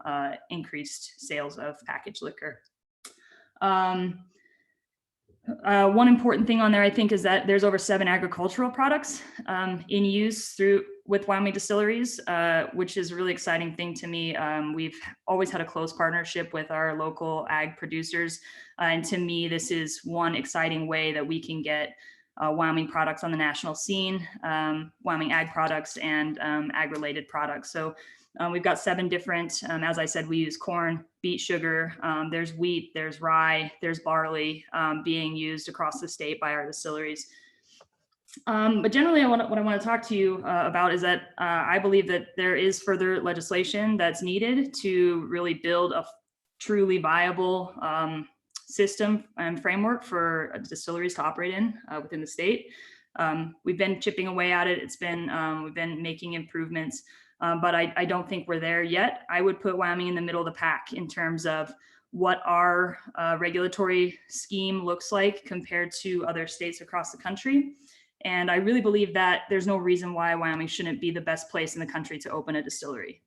increased sales of packaged liquor. One important thing on there, I think, is that there's over 7 agricultural products in use with Wyoming distilleries, which is a really exciting thing to me. We've always had a close partnership with our local ag producers. And to me, this is one exciting way that we can get Wyoming products on the national scene, Wyoming ag products and ag-related products. So we've got 7 different, as I said, we use corn, beet sugar, there's wheat, there's rye, there's barley being used across the state by our distilleries. But generally, what I want to talk to you about is that I believe that there is further legislation that's needed to really build a truly viable system and framework for distilleries to operate in within the state. We've been chipping away at it. We've been making improvements. But I don't think we're there yet. I would put Wyoming in the middle of the pack in terms of what our regulatory scheme looks like compared to other states across the country. And I really believe that there's no reason why Wyoming shouldn't be the best place in the country to open a distillery.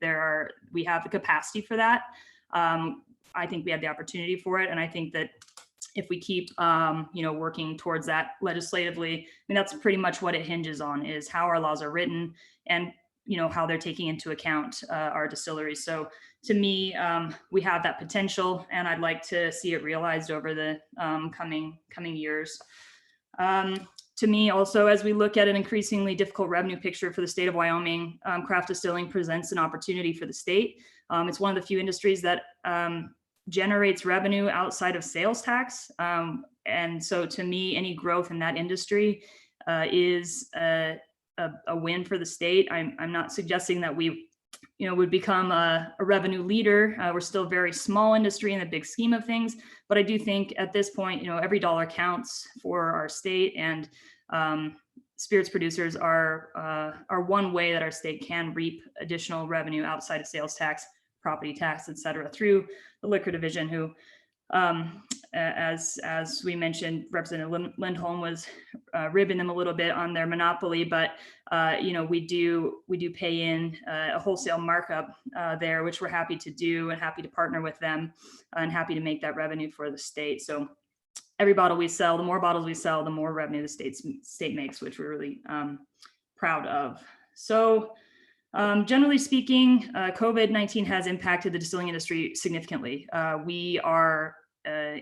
We have the capacity for that. I think we have the opportunity for it. And I think that if we keep working towards that legislatively, I mean, that's pretty much what it hinges on, is how our laws are written and how they're taking into account our distilleries. So to me, we have that potential, and I'd like to see it realized over the coming years. To me, also, as we look at an increasingly difficult revenue picture for the state of Wyoming, craft distilling presents an opportunity for the state. It's one of the few industries that generates revenue outside of sales tax. And so to me, any growth in that industry is a win for the state. I'm not suggesting that we would become a revenue leader. We're still a very small industry in the big scheme of things, but I do think at this point, every dollar counts for our state, and spirits producers are one way that our state can reap additional revenue outside of sales tax, property tax, et cetera, through the liquor division, who, as we mentioned, Representative Lindholm was ribbing them a little bit on their monopoly, but we do pay in a wholesale markup there, which we're happy to do and happy to partner with them and happy to make that revenue for the state. So every bottle we sell, the more bottles we sell, the more revenue the state makes, which we're really proud of. So generally speaking, COVID-19 has impacted the distilling industry significantly. We are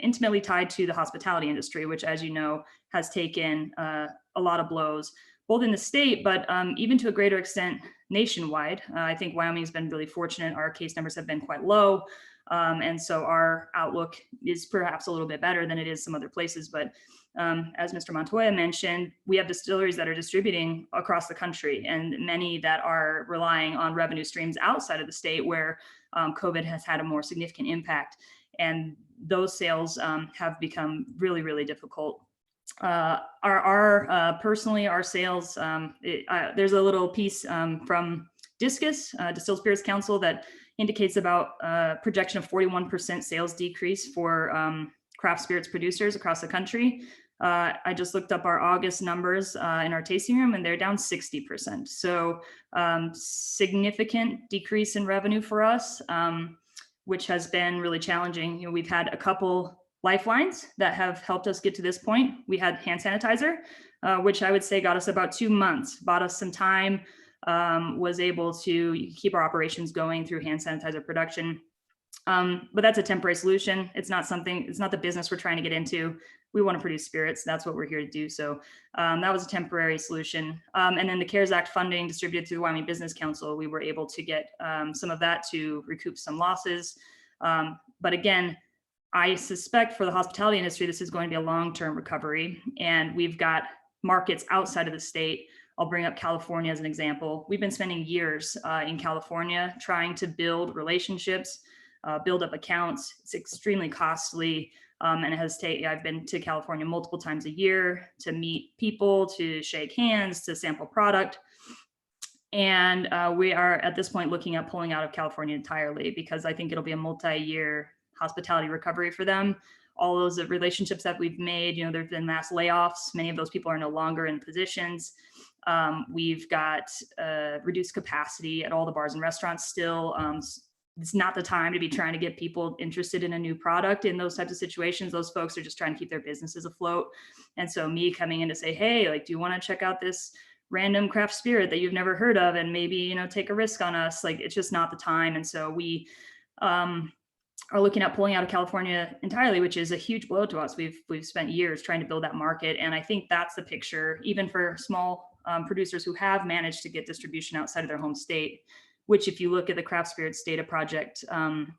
intimately tied to the hospitality industry, which, as you know, has taken a lot of blows, both in the state, but even to a greater extent nationwide. I think Wyoming has been really fortunate. Our case numbers have been quite low. And so our outlook is perhaps a little bit better than it is some other places. But as Mr. Montoya mentioned, we have distilleries that are distributing across the country, and many that are relying on revenue streams outside of the state where COVID has had a more significant impact. And those sales have become really, really difficult. Personally, our sales, there's a little piece from Discus, Distilled Spirits Council, that indicates about a projection of 41% sales decrease for craft spirits producers across the country. I just looked up our August numbers in our tasting room, and they're down 60%. So significant decrease in revenue for us, which has been really challenging. We've had a couple lifelines that have helped us get to this point. We had hand sanitizer, which I would say got us about 2 months, bought us some time, was able to keep our operations going through hand sanitizer production. But that's a temporary solution. It's not the business we're trying to get into. We want to produce spirits. That's what we're here to do. So that was a temporary solution. And then the CARES Act funding distributed through the Wyoming Business Council, we were able to get some of that to recoup some losses. But again, I suspect for the hospitality industry, this is going to be a long-term recovery. And we've got markets outside of the state. I'll bring up California as an example. We've been spending years in California trying to build relationships, build up accounts. It's extremely costly. And I've been to California multiple times a year to meet people, to shake hands, to sample product. And we are at this point looking at pulling out of California entirely, because I think it'll be a multi-year hospitality recovery for them. All those relationships that we've made, there's been mass layoffs. Many of those people are no longer in positions. We've got reduced capacity at all the bars and restaurants still. It's not the time to be trying to get people interested in a new product in those types of situations. Those folks are just trying to keep their businesses afloat. And so me coming in to say, hey, do you want to check out this random craft spirit that you've never heard of and maybe, take a risk on us? It's just not the time. And so we are looking at pulling out of California entirely, which is a huge blow to us. We've spent years trying to build that market. And I think that's the picture, even for small producers who have managed to get distribution outside of their home state, which if you look at the Craft Spirits Data Project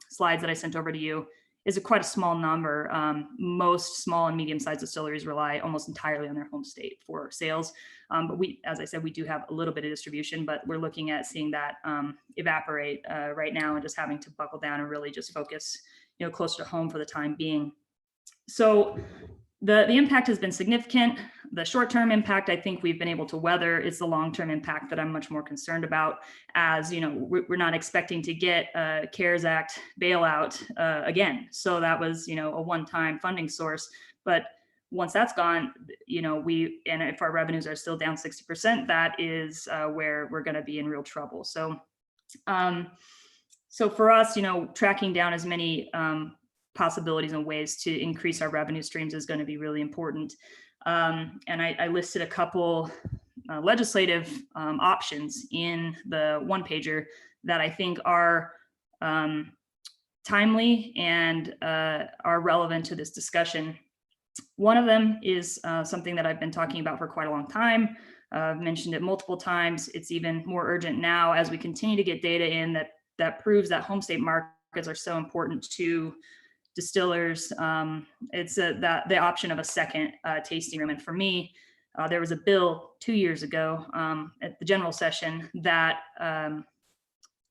slides that I sent over to you, is quite a small number. Most small and medium-sized distilleries rely almost entirely on their home state for sales. But as I said, we do have a little bit of distribution, but we're looking at seeing that evaporate right now and just having to buckle down and really just focus, closer to home for the time being. So the impact has been significant. The short-term impact, I think we've been able to weather. It's the long-term impact that I'm much more concerned about, as we're not expecting to get a CARES Act bailout again. So that was, a one-time funding source. But once that's gone, and if our revenues are still down 60%, that is where we're going to be in real trouble. So, so for us, tracking down as many possibilities and ways to increase our revenue streams is going to be really important. And I listed a couple legislative options in the one pager that I think are timely and are relevant to this discussion. One of them is something that I've been talking about for quite a long time. I've mentioned it multiple times. It's even more urgent now as we continue to get data in that proves that home state markets are so important to distillers. It's the option of a second tasting room. And for me, there was a bill 2 years ago at the general session that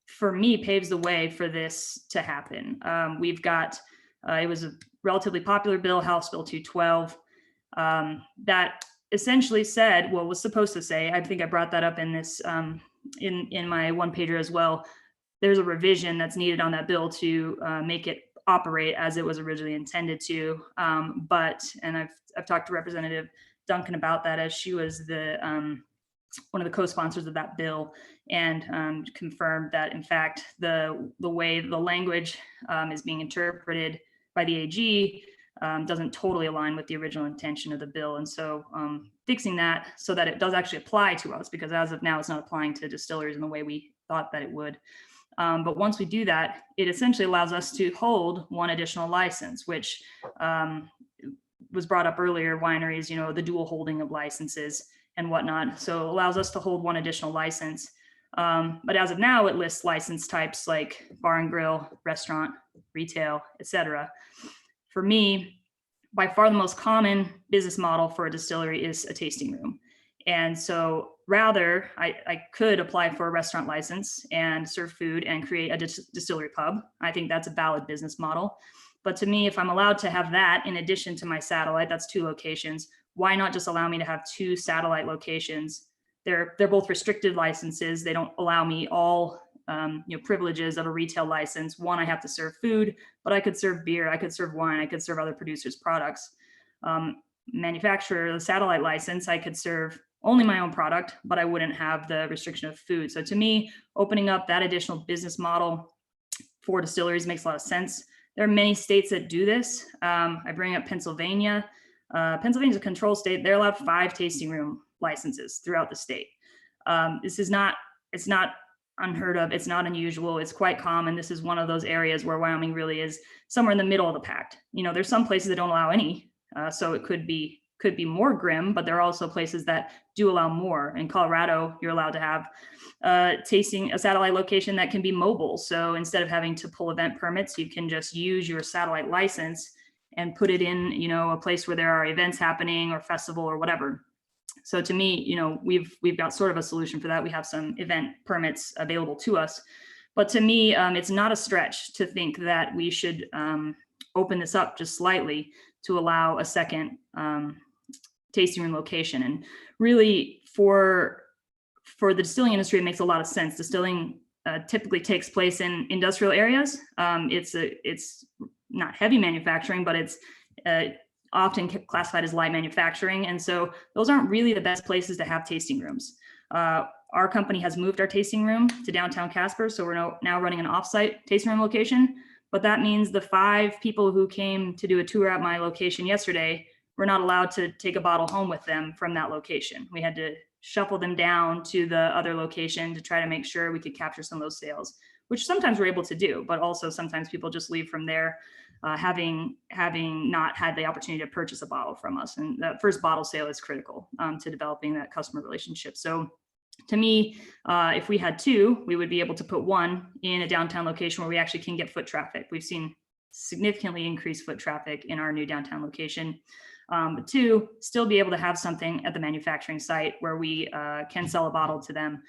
for me paves the way for this to happen. We've got, it was a relatively popular bill, House Bill 212, that essentially said, well, was supposed to say, I think I brought that up in this, in my one pager as well. There's a revision that's needed on that bill to make it operate as it was originally intended to. But I've talked to Representative Duncan about that, as she was the one of the co-sponsors of that bill, and confirmed that in fact the way the language is being interpreted by the AG doesn't totally align with the original intention of the bill. And so fixing that so that it does actually apply to us, because as of now it's not applying to distilleries in the way we thought that it would. But once we do that, it essentially allows us to hold one additional license, which was brought up earlier, wineries, the dual holding of licenses and whatnot. So it allows us to hold one additional license. But as of now, it lists license types like bar and grill, restaurant, retail, etc. For me, by far the most common business model for a distillery is a tasting room. And so rather, I could apply for a restaurant license and serve food and create a distillery pub. I think that's a valid business model. But to me, if I'm allowed to have that in addition to my satellite, that's 2 locations, why not just allow me to have 2 satellite locations? They're both restricted licenses. They don't allow me all privileges of a retail license. One, I have to serve food, but I could serve beer, I could serve wine, I could serve other producers' products. Manufacturer, the satellite license, I could serve only my own product, but I wouldn't have the restriction of food. So to me, opening up that additional business model for distilleries makes a lot of sense. There are many states that do this. I bring up Pennsylvania. Pennsylvania's a control state. They're allowed 5 tasting room licenses throughout the state. It's not unheard of. It's not unusual. It's quite common. This is one of those areas where Wyoming really is somewhere in the middle of the pack. There's some places that don't allow any. So it could be more grim, but there are also places that do allow more. In Colorado, you're allowed to have a satellite location that can be mobile. So instead of having to pull event permits, you can just use your satellite license and put it in, a place where there are events happening or festival or whatever. So to me, we've got sort of a solution for that. We have some event permits available to us. But to me, it's not a stretch to think that we should open this up just slightly to allow a second tasting room location. And really for the distilling industry, it makes a lot of sense. Distilling typically takes place in industrial areas. It's not heavy manufacturing, but it's often classified as light manufacturing. And so those aren't really the best places to have tasting rooms. Our company has moved our tasting room to downtown Casper. So we're now running an offsite tasting room location. But that means the 5 people who came to do a tour at my location yesterday were not allowed to take a bottle home with them from that location. We had to shuffle them down to the other location to try to make sure we could capture some of those sales, which sometimes we're able to do, but also sometimes people just leave from there having not had the opportunity to purchase a bottle from us. And that first bottle sale is critical to developing that customer relationship. So to me, if we had 2, we would be able to put 1 in a downtown location where we actually can get foot traffic. We've seen significantly increased foot traffic in our new downtown location. But 2, still be able to have something at the manufacturing site where we can sell a bottle to them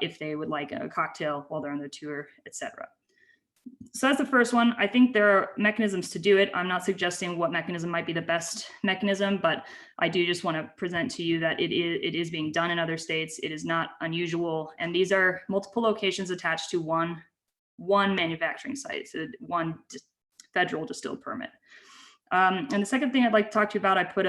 if they would like a cocktail while they're on their tour, etc. So that's the first one. I think there are mechanisms to do it. I'm not suggesting what mechanism might be the best mechanism, but I do just want to present to you that it is being done in other states. It is not unusual. And these are multiple locations attached to one manufacturing site, so one federal distilled permit. And the second thing I'd like to talk to you about, I put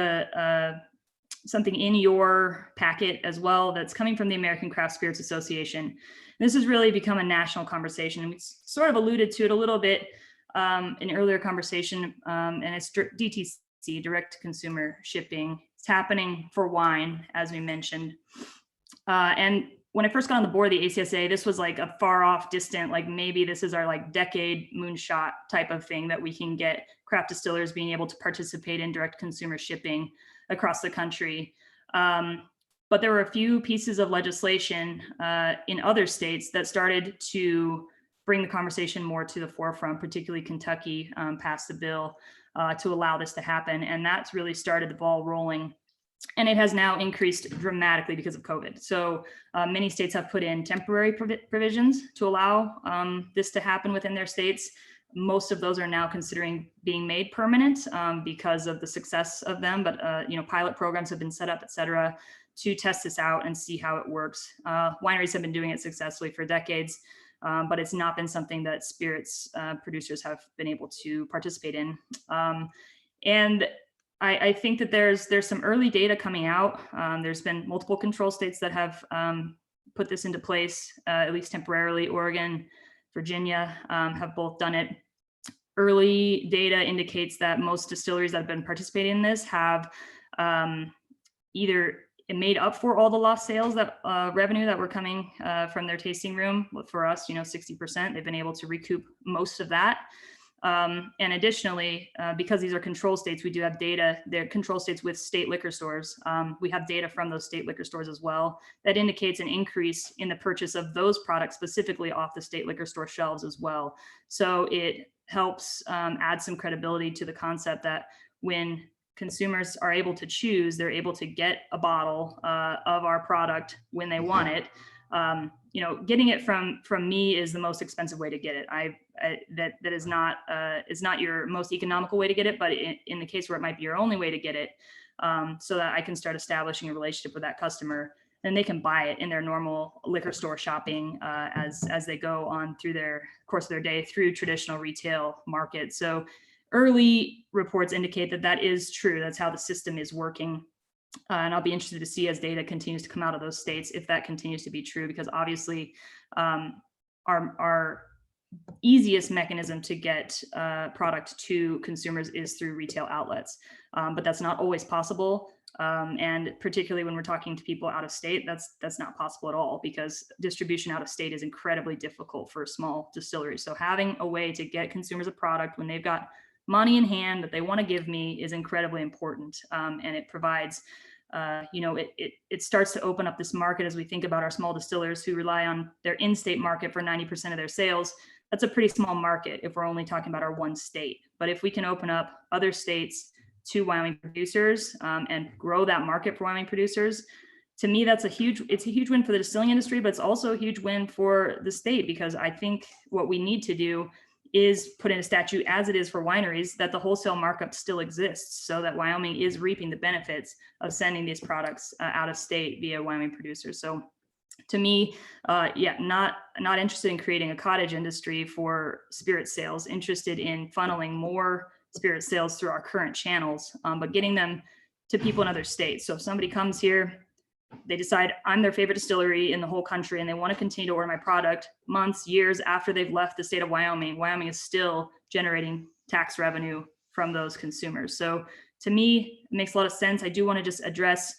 something in your packet as well that's coming from the American Craft Spirits Association. This has really become a national conversation, and we sort of alluded to it a little bit in earlier conversation, and it's DTC, direct to consumer shipping. It's happening for wine, as we mentioned. And when I first got on the board of the ACSA, this was like a far off distant, like maybe this is our like decade moonshot type of thing that we can get craft distillers being able to participate in direct consumer shipping across the country. But there were a few pieces of legislation in other states that started to bring the conversation more to the forefront, particularly Kentucky passed a bill to allow this to happen. And that's really started the ball rolling. And it has now increased dramatically because of COVID. So many states have put in temporary provisions to allow this to happen within their states. Most of those are now considering being made permanent because of the success of them. But pilot programs have been set up, et cetera, to test this out and see how it works. Wineries have been doing it successfully for decades, but it's not been something that spirits producers have been able to participate in. And I think that there's some early data coming out. There's been multiple control states that have put this into place, at least temporarily. Oregon, Virginia have both done it. Early data indicates that most distilleries that have been participating in this have either made up for all the lost sales that revenue that were coming from their tasting room. For us, 60%, they've been able to recoup most of that. And additionally, because these are control states, we do have data. They're control states with state liquor stores. We have data from those state liquor stores as well that indicates an increase in the purchase of those products specifically off the state liquor store shelves as well. So it helps add some credibility to the concept that when consumers are able to choose, they're able to get a bottle of our product when they want it. Getting it from me is the most expensive way to get it. That is not your most economical way to get it, but in the case where it might be your only way to get it, so that I can start establishing a relationship with that customer, then they can buy it in their normal liquor store shopping as they go on through their course of their day through traditional retail markets. So early reports indicate that that is true. That's how the system is working. And I'll be interested to see as data continues to come out of those states if that continues to be true, because obviously our easiest mechanism to get product to consumers is through retail outlets, but that's not always possible. And particularly when we're talking to people out of state, that's not possible at all, because distribution out of state is incredibly difficult for small distilleries. So having a way to get consumers a product when they've got money in hand that they want to give me is incredibly important. And it provides, it starts to open up this market as we think about our small distillers who rely on their in-state market for 90% of their sales. That's a pretty small market if we're only talking about our one state. But if we can open up other states to Wyoming producers and grow that market for Wyoming producers, to me, it's a huge win for the distilling industry, but it's also a huge win for the state, because I think what we need to do is put in a statute, as it is for wineries, that the wholesale markup still exists, so that Wyoming is reaping the benefits of sending these products out of state via Wyoming producers. So to me, not interested in creating a cottage industry for spirit sales, interested in funneling more spirit sales through our current channels, but getting them to people in other states. So if somebody comes here, they decide I'm their favorite distillery in the whole country and they want to continue to order my product months, years after they've left the state of Wyoming, Wyoming is still generating tax revenue from those consumers. So to me, it makes a lot of sense. I do want to just address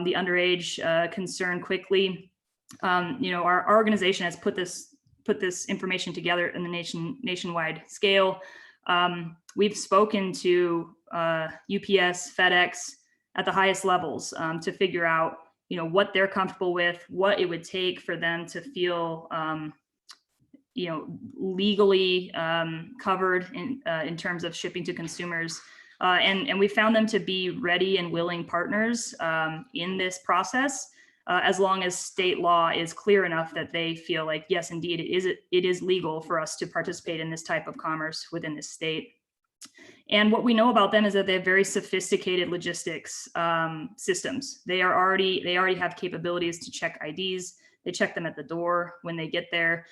the underage concern quickly. Our organization has put this information together in the nationwide scale. We've spoken to UPS, FedEx at the highest levels to figure out what they're comfortable with, what it would take for them to feel, legally covered in terms of shipping to consumers. And we found them to be ready and willing partners in this process, as long as state law is clear enough that they feel like, yes, indeed, it is legal for us to participate in this type of commerce within this state. And what we know about them is that they have very sophisticated logistics systems. They already have capabilities to check IDs. They check them at the door when they get there.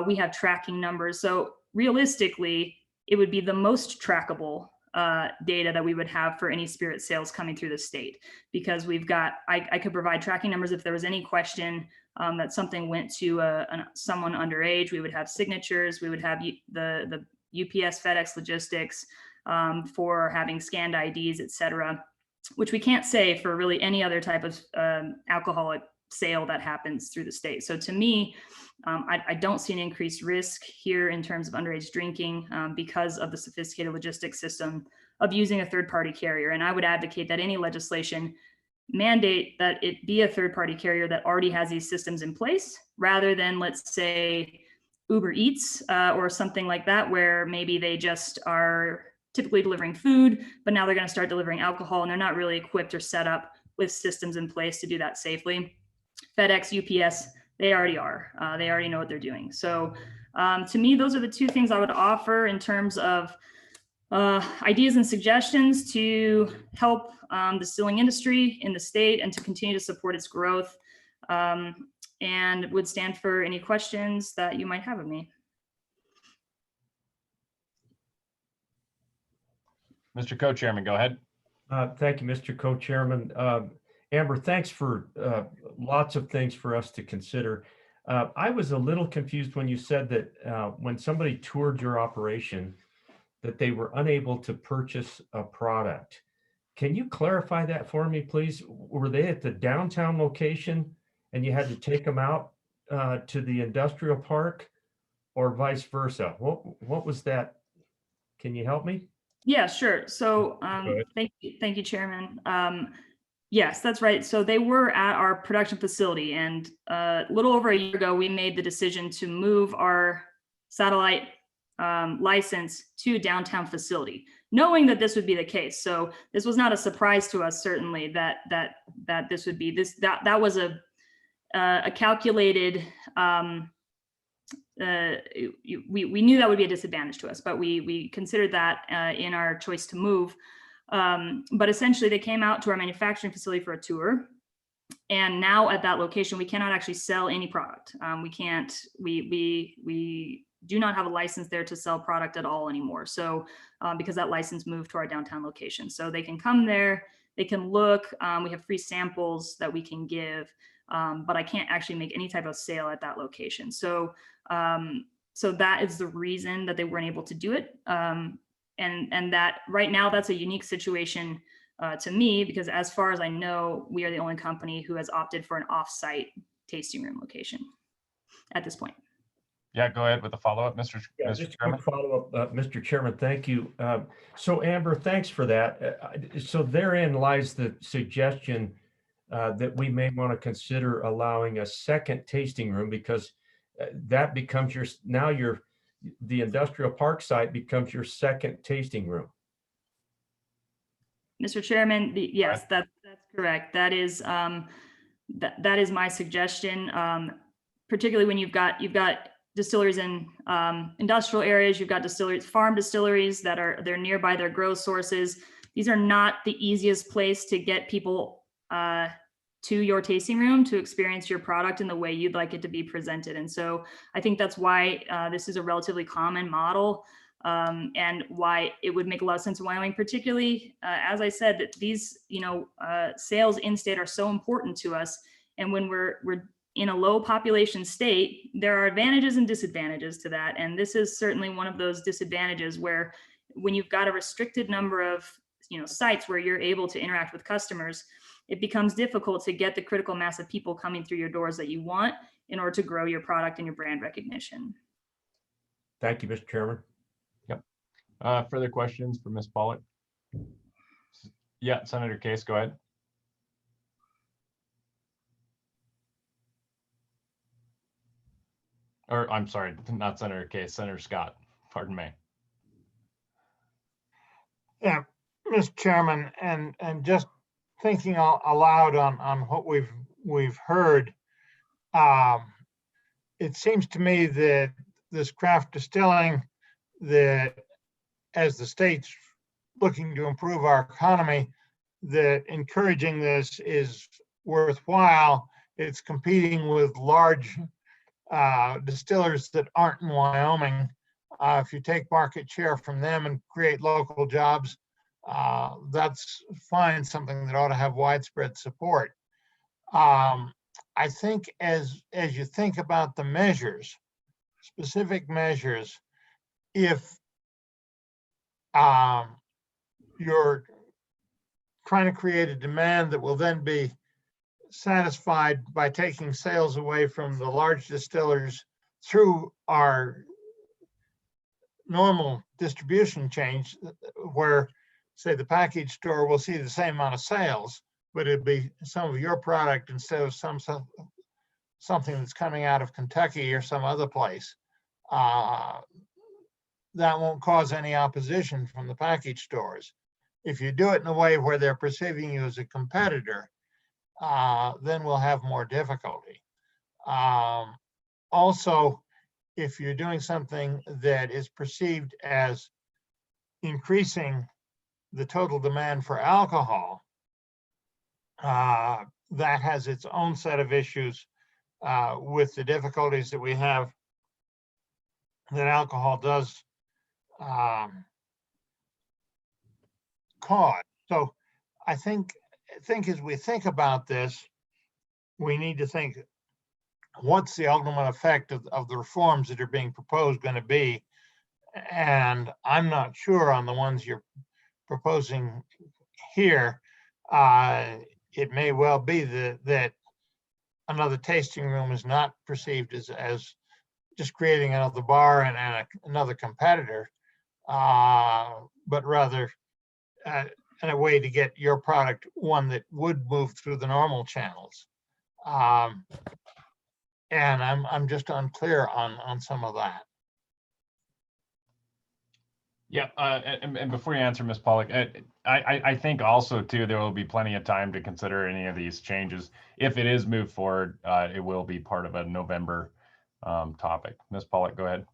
We have tracking numbers. So realistically, it would be the most trackable data that we would have for any spirit sales coming through the state, because I could provide tracking numbers if there was any question that something went to someone underage. We would have signatures. We would have the UPS, FedEx logistics for having scanned IDs, et cetera, which we can't say for really any other type of alcoholic sale that happens through the state. So to me, I don't see an increased risk here in terms of underage drinking because of the sophisticated logistics system of using a third-party carrier. And I would advocate that any legislation mandate that it be a third-party carrier that already has these systems in place, rather than, let's say, Uber Eats or something like that, where maybe they just are typically delivering food, but now they're going to start delivering alcohol and they're not really equipped or set up with systems in place to do that safely. FedEx, UPS, they already are. They already know what they're doing. So to me, those are the two things I would offer in terms of ideas and suggestions to help the distilling industry in the state and to continue to support its growth, and would stand for any questions that you might have of me. Mr. Co-Chairman, go ahead. Thank you, Mr. Co-Chairman. Amber, thanks for lots of things for us to consider. I was a little confused when you said that when somebody toured your operation, that they were unable to purchase a product. Can you clarify that for me, please? Were they at the downtown location and you had to take them out to the industrial park, or vice versa? What was that? Can you help me? Yeah, sure. So thank you, Chairman. Yes, that's right. So they were at our production facility, and a little over a year ago, we made the decision to move our satellite license to downtown facility, knowing that this would be the case. So this was not a surprise to us, certainly, that this would be this. That was a calculated. We knew that would be a disadvantage to us, but we considered that in our choice to move. But essentially, they came out to our manufacturing facility for a tour, and now at that location, we cannot actually sell any product. We can't. We do not have a license there to sell product at all anymore. So because that license moved to our downtown location, so they can come there, they can look. We have free samples that we can give. But I can't actually make any type of sale at that location. So that is the reason that they weren't able to do it. And that right now, that's a unique situation to me, because as far as I know, we are the only company who has opted for an off-site tasting room location at this point. Yeah, go ahead with the follow-up, Mr. Yeah, just a quick follow-up, Mr. Chairman, thank you. So Amber, thanks for that. So therein lies the suggestion that we may want to consider allowing a second tasting room, because that becomes the industrial park site becomes your second tasting room. Mr. Chairman, yes, that's correct. That is that is my suggestion. Particularly when you've got distilleries in industrial areas, you've got distilleries, farm distilleries they're nearby their grow sources. These are not the easiest place to get people to your tasting room to experience your product in the way you'd like it to be presented. And so I think that's why this is a relatively common model, and why it would make a lot of sense in Wyoming, particularly, as I said, that these, sales in state are so important to us. And when we're in a low population state, there are advantages and disadvantages to that. And this is certainly one of those disadvantages, where when you've got a restricted number of sites where you're able to interact with customers, it becomes difficult to get the critical mass of people coming through your doors that you want in order to grow your product and your brand recognition. Thank you, Mr. Chairman. Yep. Further questions for Ms. Pollock? Yeah, Senator Case, go ahead. Or I'm sorry, not Senator Case, Senator Scott, pardon me. Yeah, Mr. Chairman, and just thinking aloud on what we've heard, it seems to me that this craft distilling, that as the state's looking to improve our economy, that encouraging this is worthwhile. It's competing with large distillers that aren't in Wyoming. If you take market share from them and create local jobs, that's fine, something that ought to have widespread support. I think as you think about the measures, specific measures, if you're trying to create a demand that will then be satisfied by taking sales away from the large distillers through our normal distribution chains, where, say, the package store will see the same amount of sales, but it'd be some of your product instead of something that's coming out of Kentucky or some other place. That won't cause any opposition from the package stores. If you do it in a way where they're perceiving you as a competitor, then we'll have more difficulty. Also, if you're doing something that is perceived as increasing the total demand for alcohol, that has its own set of issues with the difficulties that we have that alcohol does cause. So I think as we think about this, we need to think, what's the ultimate effect of the reforms that are being proposed going to be? And I'm not sure on the ones you're proposing here. It may well be that another tasting room is not perceived as just creating another bar and another competitor, but rather in a way to get your product one that would move through the normal channels. And I'm just unclear on some of that. Yeah, and before you answer, Ms. Pollock, I think also too, there will be plenty of time to consider any of these changes. If it is moved forward, it will be part of a November topic. Ms. Pollock, go ahead.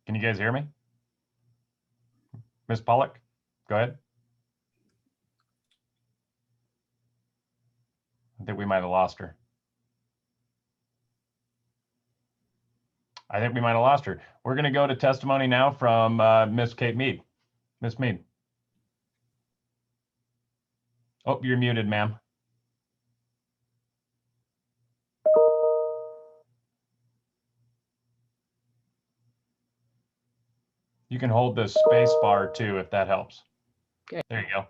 Can you guys hear me? Ms. Pollock, go ahead. I think we might have lost her. We're going to go to testimony now from Ms. Kate Mead. Ms. Mead. Oh, you're muted, ma'am. You can hold the space bar too, if that helps. Okay. There you go.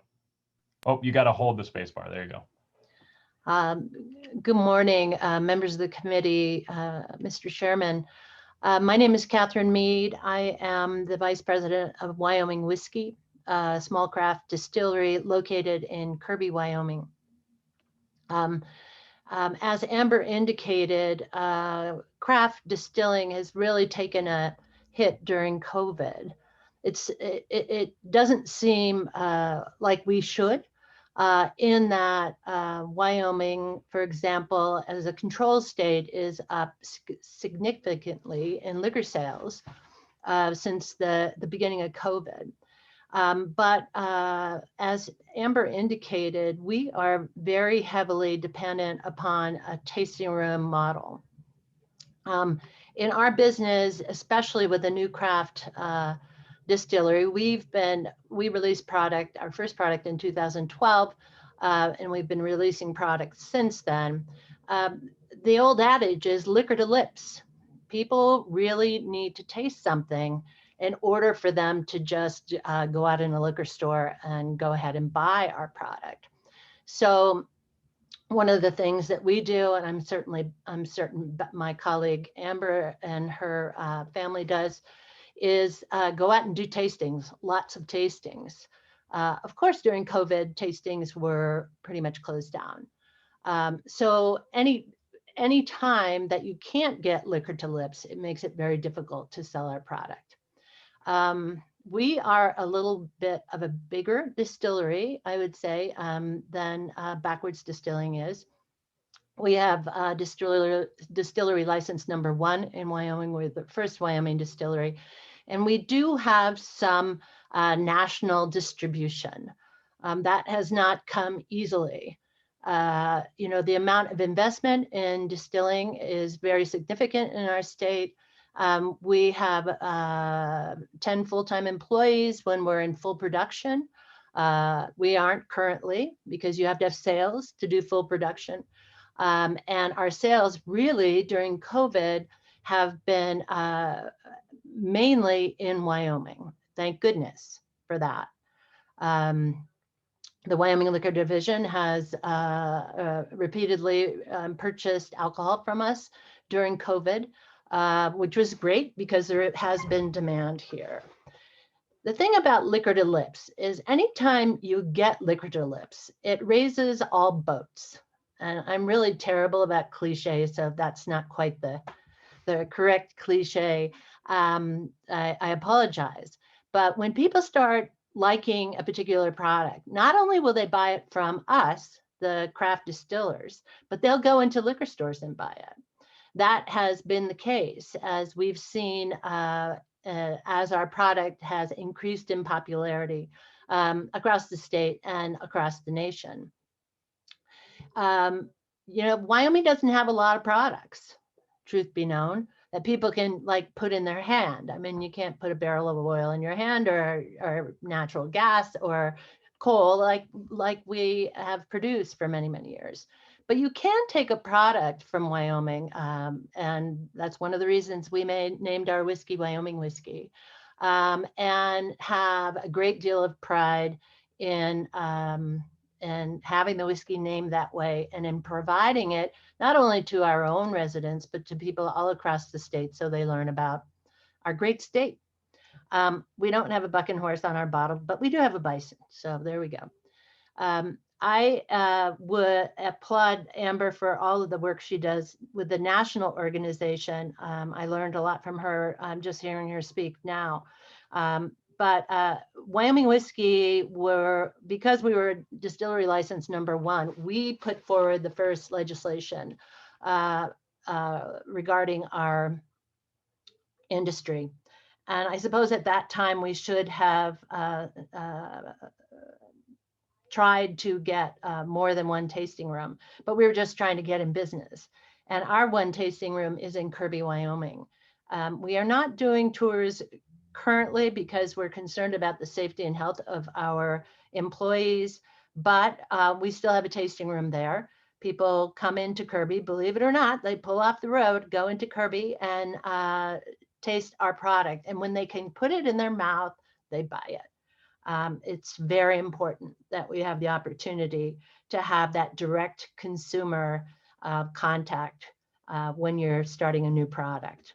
Oh, you got to hold the space bar. There you go. Good morning, members of the committee, Mr. Chairman. My name is Catherine Mead. I am the Vice President of Wyoming Whiskey, a small craft distillery located in Kirby, Wyoming. As Amber indicated, craft distilling has really taken a hit during COVID. It doesn't seem like we should, in that Wyoming, for example, as a control state, is up significantly in liquor sales since the beginning of COVID. But as Amber indicated, we are very heavily dependent upon a tasting room model. In our business, especially with the new craft distillery, we released our first product in 2012, and we've been releasing products since then. The old adage is liquor to lips. People really need to taste something in order for them to just go out in a liquor store and go ahead and buy our product. So one of the things that we do, and I'm certain my colleague Amber and her family does, is go out and do tastings, lots of tastings. Of course, during COVID, tastings were pretty much closed down. So any time that you can't get liquor to lips, it makes it very difficult to sell our product. We are a little bit of a bigger distillery, I would say, than Backwards Distilling is. We have distillery license number 1 in Wyoming. We're the first Wyoming distillery. And we do have some national distribution. That has not come easily. The amount of investment in distilling is very significant in our state. We have 10 full-time employees when we're in full production. We aren't currently, because you have to have sales to do full production. And our sales really during COVID have been mainly in Wyoming. Thank goodness for that. The Wyoming Liquor Division has repeatedly purchased alcohol from us during COVID, which was great because there has been demand here. The thing about liquor to lips is anytime you get liquor to lips, it raises all boats. And I'm really terrible about cliches, so that's not quite the correct cliche. I apologize. But when people start liking a particular product, not only will they buy it from us, the craft distillers, but they'll go into liquor stores and buy it. That has been the case as we've seen as our product has increased in popularity across the state and across the nation. You know, Wyoming doesn't have a lot of products, truth be known, that people can like put in their hand. I mean, you can't put a barrel of oil in your hand or natural gas or coal like we have produced for many, many years. But you can take a product from Wyoming, and that's one of the reasons we named our whiskey Wyoming whiskey, and have a great deal of pride in having the whiskey named that way and in providing it not only to our own residents, but to people all across the state so they learn about our great state. We don't have a bucking horse on our bottle, but we do have a bison. So there we go. I would applaud Amber for all of the work she does with the national organization. I learned a lot from her. I'm just hearing her speak now. But Wyoming Whiskey because we were distillery license #1, we put forward the first legislation regarding our industry. And I suppose at that time we should have tried to get more than one tasting room, but we were just trying to get in business. And our one tasting room is in Kirby, Wyoming. We are not doing tours currently because we're concerned about the safety and health of our employees, but we still have a tasting room there. People come into Kirby, believe it or not, they pull off the road, go into Kirby and taste our product. And when they can put it in their mouth, they buy it. It's very important that we have the opportunity to have that direct consumer contact when you're starting a new product.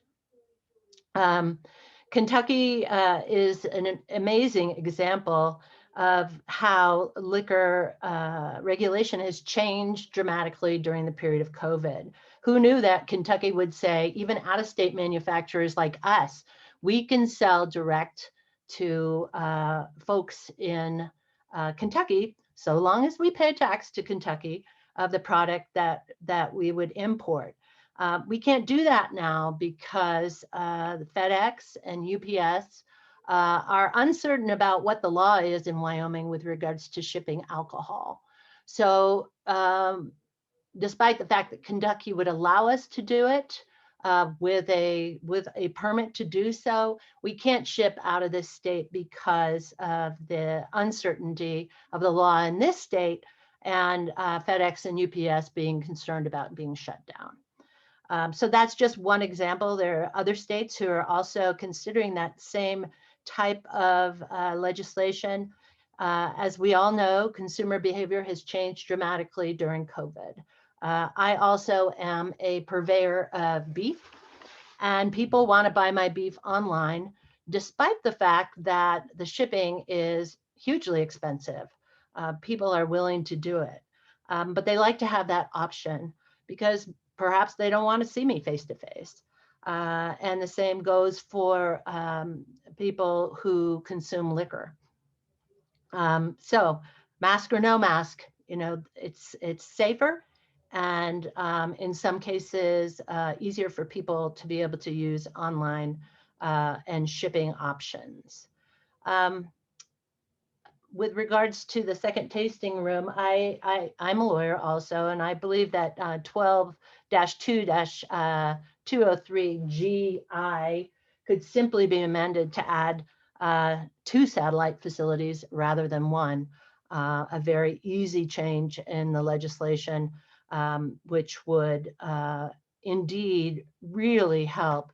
Kentucky is an amazing example of how liquor regulation has changed dramatically during the period of COVID. Who knew that Kentucky would say, even out-of-state manufacturers like us, we can sell direct to folks in Kentucky, so long as we pay tax to Kentucky of the product that we would import. We can't do that now because the FedEx and UPS are uncertain about what the law is in Wyoming with regards to shipping alcohol. So despite the fact that Kentucky would allow us to do it with a permit to do so, we can't ship out of this state because of the uncertainty of the law in this state and FedEx and UPS being concerned about being shut down. So that's just one example. There are other states who are also considering that same type of legislation. As we all know, consumer behavior has changed dramatically during COVID. I also am a purveyor of beef, and people want to buy my beef online, despite the fact that the shipping is hugely expensive. People are willing to do it, but they like to have that option because perhaps they don't want to see me face to face. And the same goes for people who consume liquor. So mask or no mask, you know, it's safer and in some cases easier for people to be able to use online and shipping options. With regards to the second tasting room, I'm a lawyer also, and I believe that 12-2-203GI could simply be amended to add 2 satellite facilities rather than 1. A very easy change in the legislation, which would indeed really help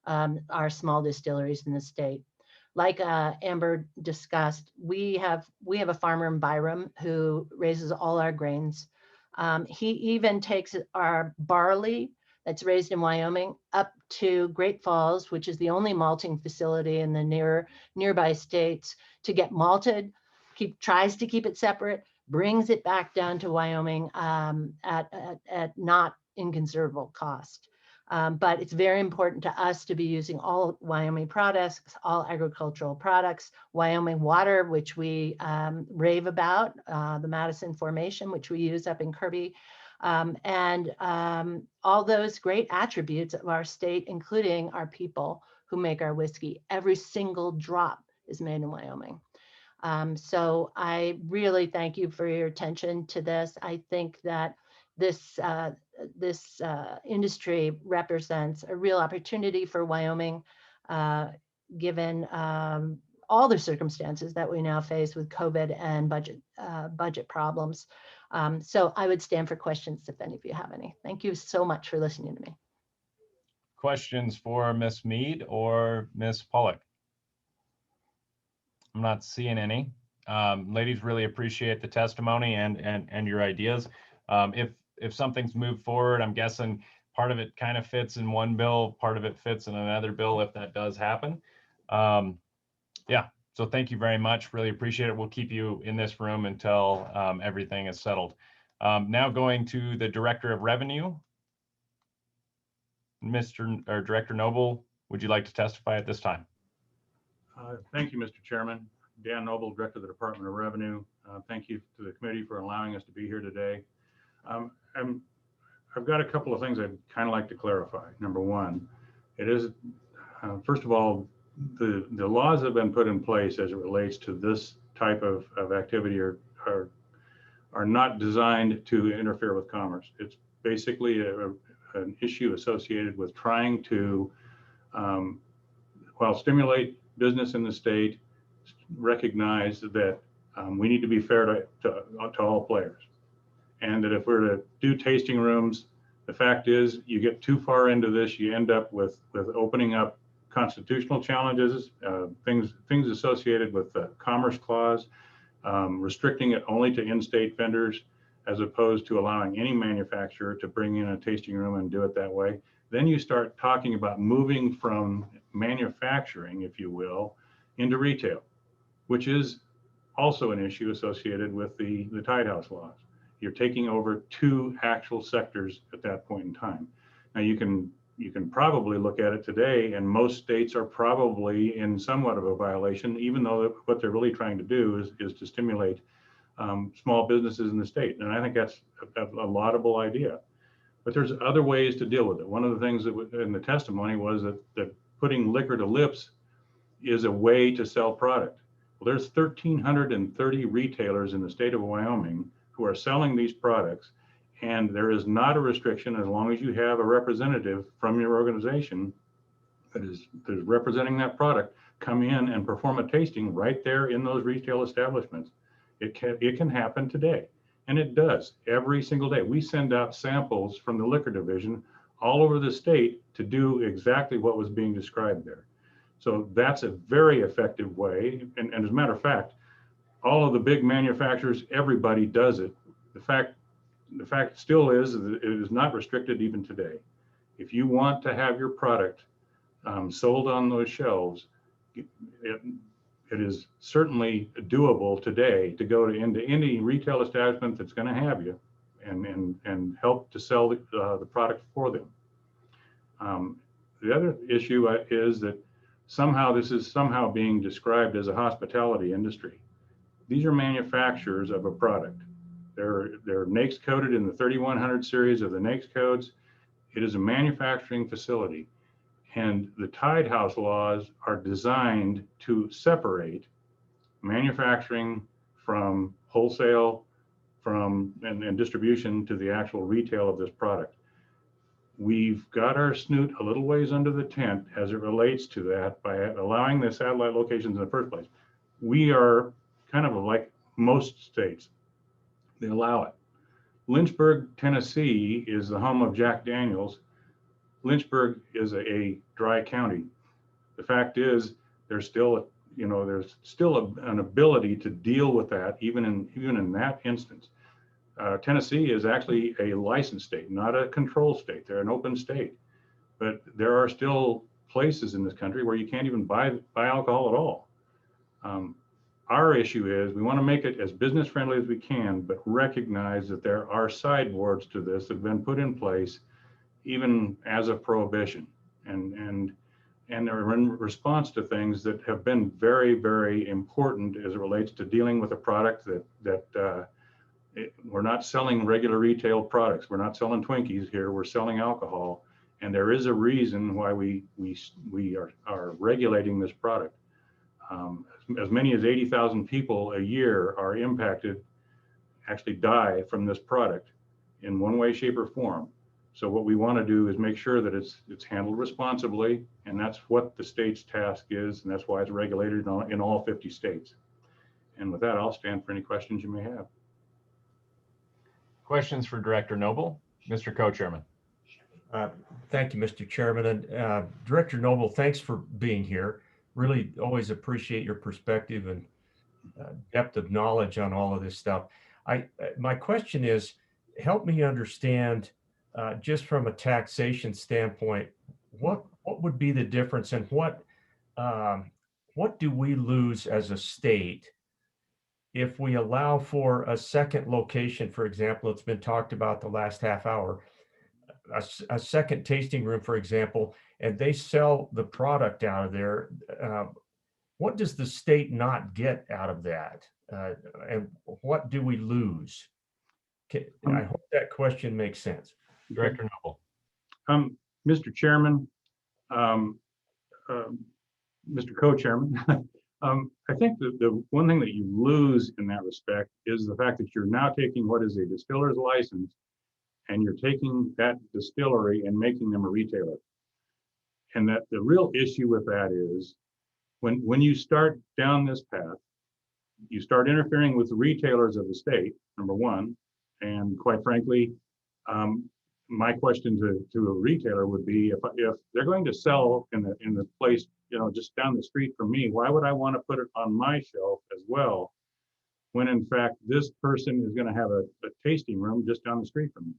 our small distilleries in the state. like Amber discussed, we have a farmer in Byram who raises all our grains. He even takes our barley that's raised in Wyoming up to Great Falls, which is the only malting facility in the nearby states, to get malted. Tries to keep it separate, brings it back down to Wyoming at not inconsiderable cost. But it's very important to us to be using all Wyoming products, all agricultural products, Wyoming water, which we rave about, the Madison Formation, which we use up in Kirby, and all those great attributes of our state, including our people who make our whiskey. Every single drop is made in Wyoming. So I really thank you for your attention to this. I think that this industry represents a real opportunity for Wyoming, given all the circumstances that we now face with COVID and budget problems. So I would stand for questions if any of you have any. Thank you so much for listening to me. Questions for Ms. Mead or Ms. Pollock? I'm not seeing any. Ladies, really appreciate the testimony and your ideas. If something's moved forward, I'm guessing part of it kind of fits in one bill, part of it fits in another bill if that does happen. Yeah, so thank you very much. Really appreciate it. We'll keep you in this room until everything is settled. Now going to the Director of Revenue. Director Noble, would you like to testify at this time? Thank you, Mr. Chairman. Dan Noble, Director of the Department of Revenue. Thank you to the committee for allowing us to be here today. I've got a couple of things I'd kind of like to clarify. Number one, it is, first of all, the laws that have been put in place as it relates to this type of activity are not designed to interfere with commerce. It's basically an issue associated with trying to, while stimulate business in the state, recognize that we need to be fair to all players. And that if we're to do tasting rooms, the fact is you get too far into this, you end up with opening up constitutional challenges, things associated with the Commerce Clause, restricting it only to in-state vendors, as opposed to allowing any manufacturer to bring in a tasting room and do it that way. Then you start talking about moving from manufacturing, if you will, into retail, which is also an issue associated with the Tide House laws. You're taking over two actual sectors at that point in time. Now you can probably look at it today, and most states are probably in somewhat of a violation, even though what they're really trying to do is to stimulate small businesses in the state. And I think that's a laudable idea. But there's other ways to deal with it. One of the things that in the testimony was that putting liquor to lips is a way to sell product. Well, there's 1,330 retailers in the state of Wyoming who are selling these products, and there is not a restriction as long as you have a representative from your organization that is representing that product come in and perform a tasting right there in those retail establishments. It can happen today, and it does every single day. We send out samples from the liquor division all over the state to do exactly what was being described there. So that's a very effective way. And as a matter of fact, all of the big manufacturers, everybody does it. The fact still is that it is not restricted even today. If you want to have your product sold on those shelves, it is certainly doable today to go into any retail establishment that's going to have you and help to sell the product for them. The other issue is that somehow this is somehow being described as a hospitality industry. These are manufacturers of a product. They're NAICS coded in the 3100 series of the NAICS codes. It is a manufacturing facility. And the Tide House laws are designed to separate manufacturing from wholesale, and distribution to the actual retail of this product. We've got our snoot a little ways under the tent as it relates to that by allowing the satellite locations in the first place. We are kind of like most states. They allow it. Lynchburg, Tennessee is the home of Jack Daniels. Lynchburg is a dry county. The fact is there's still there's still an ability to deal with that, even in that instance. Tennessee is actually a licensed state, not a control state. They're an open state, but there are still places in this country where you can't even buy alcohol at all. Our issue is we want to make it as business friendly as we can, but recognize that there are sideboards to this that have been put in place even as a prohibition, and they're in response to things that have been very, very important as it relates to dealing with a product that we're not selling regular retail products. We're not selling Twinkies here. We're selling alcohol, and there is a reason why we are regulating this product. As many as 80,000 people a year are impacted, actually die from this product in one way, shape, or form. So what we want to do is make sure that it's handled responsibly, and that's what the state's task is, and that's why it's regulated in all 50 states. And with that, I'll stand for any questions you may have. Questions for Director Noble? Mr. Co-Chairman. Thank you, Mr. Chairman. And Director Noble, thanks for being here. Really always appreciate your perspective and depth of knowledge on all of this stuff. My question is, help me understand, just from a taxation standpoint, what would be the difference, and what do we lose as a state if we allow for a second location? For example, it's been talked about the last half hour, a second tasting room, for example, and they sell the product out of there. What does the state not get out of that? And what do we lose? I hope that question makes sense. Director Noble. Mr. Chairman, Mr. Co-Chairman, I think the one thing that you lose in that respect is the fact that you're now taking what is a distiller's license, and you're taking that distillery and making them a retailer. And that the real issue with that is when you start down this path, you start interfering with the retailers of the state, number one. And quite frankly, my question to a retailer would be, if they're going to sell in the place, just down the street from me, why would I want to put it on my shelf as well, when in fact this person is going to have a tasting room just down the street from me?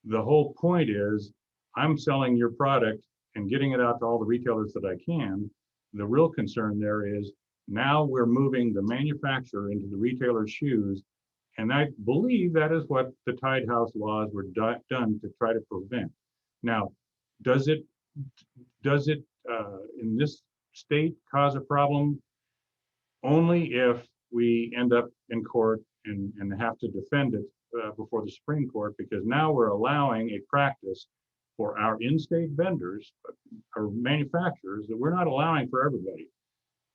The whole point is I'm selling your product and getting it out to all the retailers that I can. The real concern there is now we're moving the manufacturer into the retailer's shoes. And I believe that is what the Tied House laws were done to try to prevent. Now, does it in this state cause a problem? Only if we end up in court and have to defend it before the Supreme Court, because now we're allowing a practice for our in-state vendors or manufacturers that we're not allowing for everybody.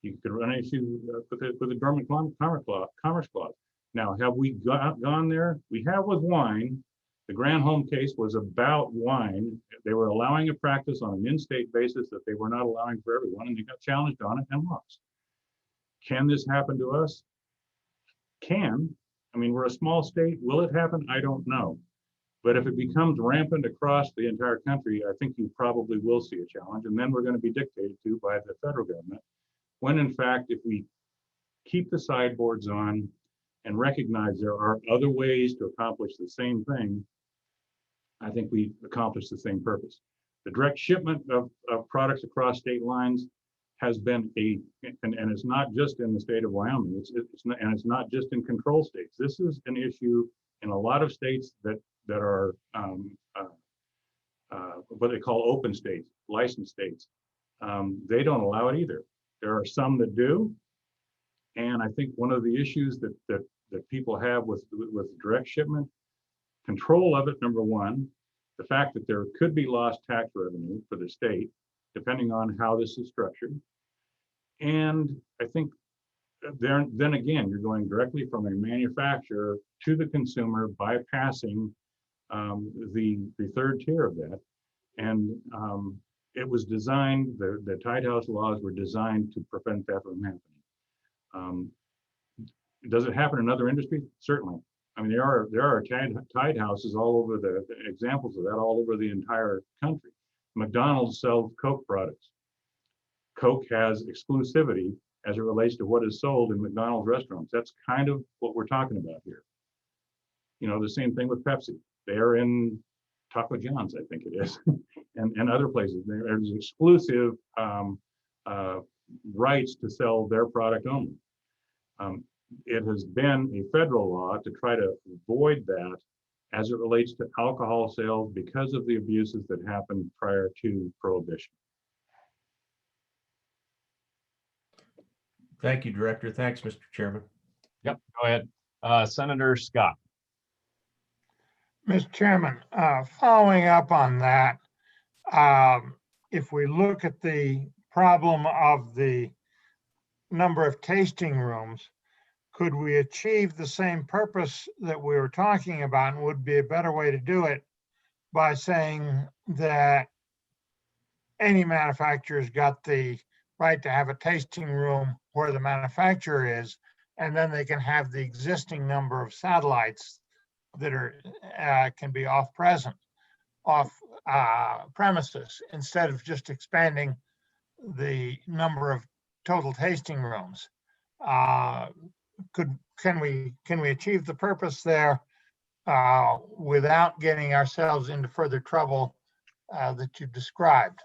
You could run issue with the Dormant Commerce Clause. Now, have we gone there? We have with wine. The Granholm case was about wine. They were allowing a practice on an in-state basis that they were not allowing for everyone, and they got challenged on it and lost. Can this happen to us? Can. I mean, we're a small state. Will it happen? I don't know. But if it becomes rampant across the entire country, I think you probably will see a challenge, and then we're going to be dictated to by the federal government. When in fact, if we keep the sideboards on and recognize there are other ways to accomplish the same thing, I think we accomplish the same purpose. The direct shipment of products across state lines has been and it's not just in the state of Wyoming, and it's not just in control states. This is an issue in a lot of states that are what they call open states, licensed states. They don't allow it either. There are some that do. And I think one of the issues that people have with direct shipment, control of it, number one, the fact that there could be lost tax revenue for the state, depending on how this is structured. And I think then again, you're going directly from a manufacturer to the consumer, bypassing the third tier of that. And it was designed, the Tied House laws were designed to prevent that from happening. Does it happen in other industries? Certainly. I mean, there are tied houses all over the examples of that all over the entire country. McDonald's sells Coke products. Coke has exclusivity as it relates to what is sold in McDonald's restaurants. That's kind of what we're talking about here. You know, the same thing with Pepsi. They're in Taco John's, I think it is, and other places. There's exclusive rights to sell their product only. It has been a federal law to try to avoid that as it relates to alcohol sales because of the abuses that happened prior to prohibition. Thank you, Director. Thanks, Mr. Chairman. Yep, go ahead. Senator Scott. Mr. Chairman, following up on that, if we look at the problem of the number of tasting rooms, could we achieve the same purpose that we were talking about, and would be a better way to do it by saying that any manufacturer's got the right to have a tasting room where the manufacturer is, and then they can have the existing number of satellites that are can be off premises, instead of just expanding the number of total tasting rooms. Can we achieve the purpose there without getting ourselves into further trouble that you described?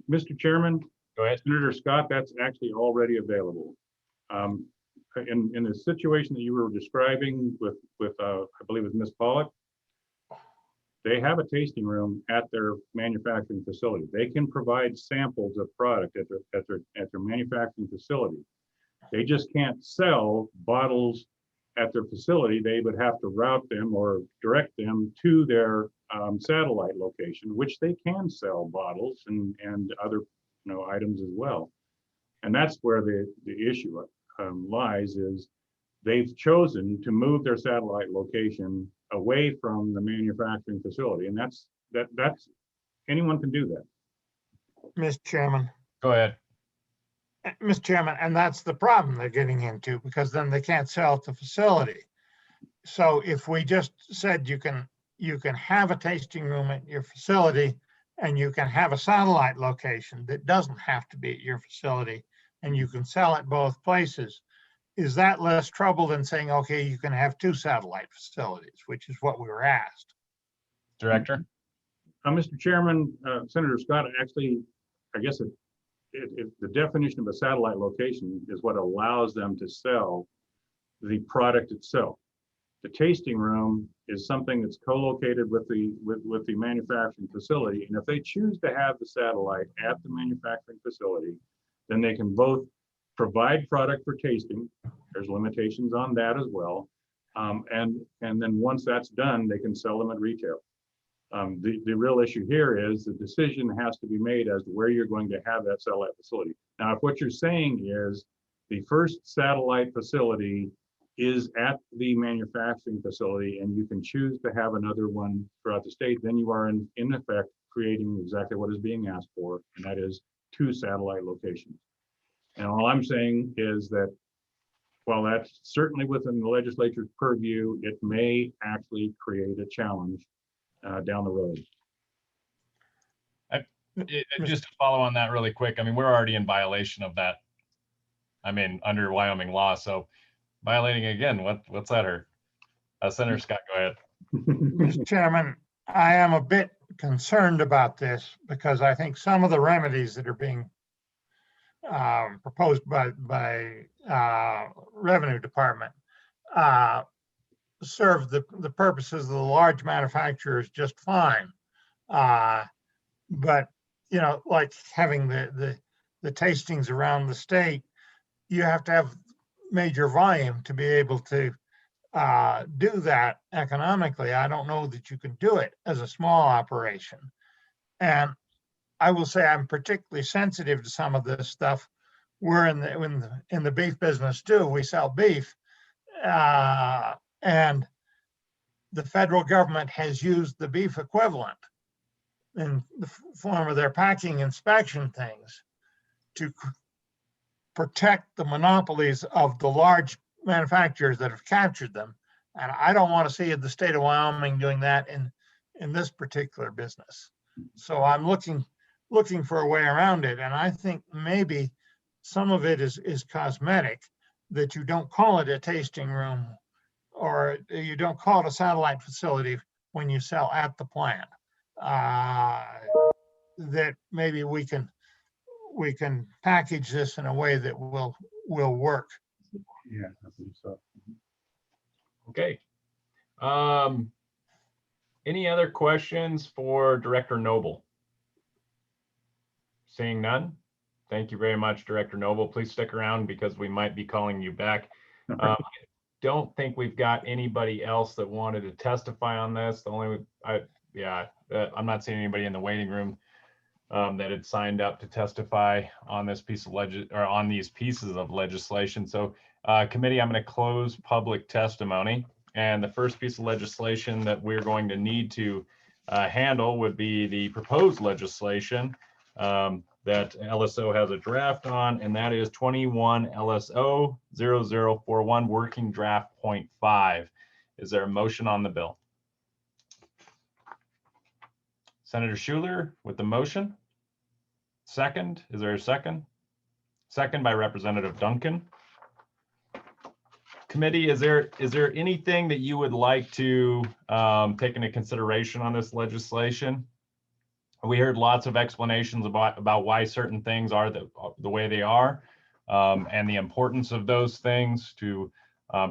Mr. Chairman, go ahead. Senator Scott, that's actually already available. In the situation that you were describing with I believe it was Ms. Pollock, they have a tasting room at their manufacturing facility. They can provide samples of product at their manufacturing facility. They just can't sell bottles at their facility. They would have to route them or direct them to their satellite location, which they can sell bottles and other items as well. And that's where the issue lies, is they've chosen to move their satellite location away from the manufacturing facility, and that's anyone can do that. Mr. Chairman. Go ahead. Mr. Chairman, and that's the problem they're getting into, because then they can't sell at the facility. So if we just said you can have a tasting room at your facility, and you can have a satellite location that doesn't have to be at your facility, and you can sell at both places, is that less trouble than saying, okay, you can have two satellite facilities, which is what we were asked? Director? Mr. Chairman, Senator Scott, actually, I guess the definition of a satellite location is what allows them to sell the product itself. The tasting room is something that's co-located with the manufacturing facility, and if they choose to have the satellite at the manufacturing facility, then they can both provide product for tasting. There's limitations on that as well, and then once that's done, they can sell them at retail. The real issue here is the decision has to be made as to where you're going to have that satellite facility. Now, if what you're saying is the first satellite facility is at the manufacturing facility and you can choose to have another one throughout the state, then you are in effect creating exactly what is being asked for, and that is two satellite locations. And all I'm saying is that while that's certainly within the legislature's purview, it may actually create a challenge down the road. Just to follow on that really quick, I mean, we're already in violation of that. I mean, under Wyoming law, so violating again, what's that hurt? Senator Scott, go ahead. Mr. Chairman, I am a bit concerned about this because I think some of the remedies that are being proposed by Revenue Department serve the purposes of the large manufacturers just fine. But, you know, like having the tastings around the state, you have to have major volume to be able to do that economically. I don't know that you can do it as a small operation. And I will say I'm particularly sensitive to some of this stuff. We're in the beef business too. We sell beef, and the federal government has used the beef equivalent in the form of their packing inspection things to protect the monopolies of the large manufacturers that have captured them. And I don't want to see the state of Wyoming doing that in this particular business. So I'm looking for a way around it. And I think maybe some of it is cosmetic, that you don't call it a tasting room or you don't call it a satellite facility when you sell at the plant. That maybe we can package this in a way that will work. Yeah, I think so. Okay. Any other questions for Director Noble? Seeing none. Thank you very much, Director Noble. Please stick around because we might be calling you back. I don't think we've got anybody else that wanted to testify on this. The only, I'm not seeing anybody in the waiting room that had signed up to testify on this piece of on these pieces of legislation. So committee, I'm going to close public testimony. And the first piece of legislation that we're going to need to handle would be the proposed legislation that LSO has a draft on, and that is 21 LSO 0041 working draft 0.5. Is there a motion on the bill? Senator Schuler with the motion. Second, is there a second? Second by Representative Duncan. Committee, is there anything that you would like to take into consideration on this legislation? We heard lots of explanations about why certain things are the way they are, and the importance of those things to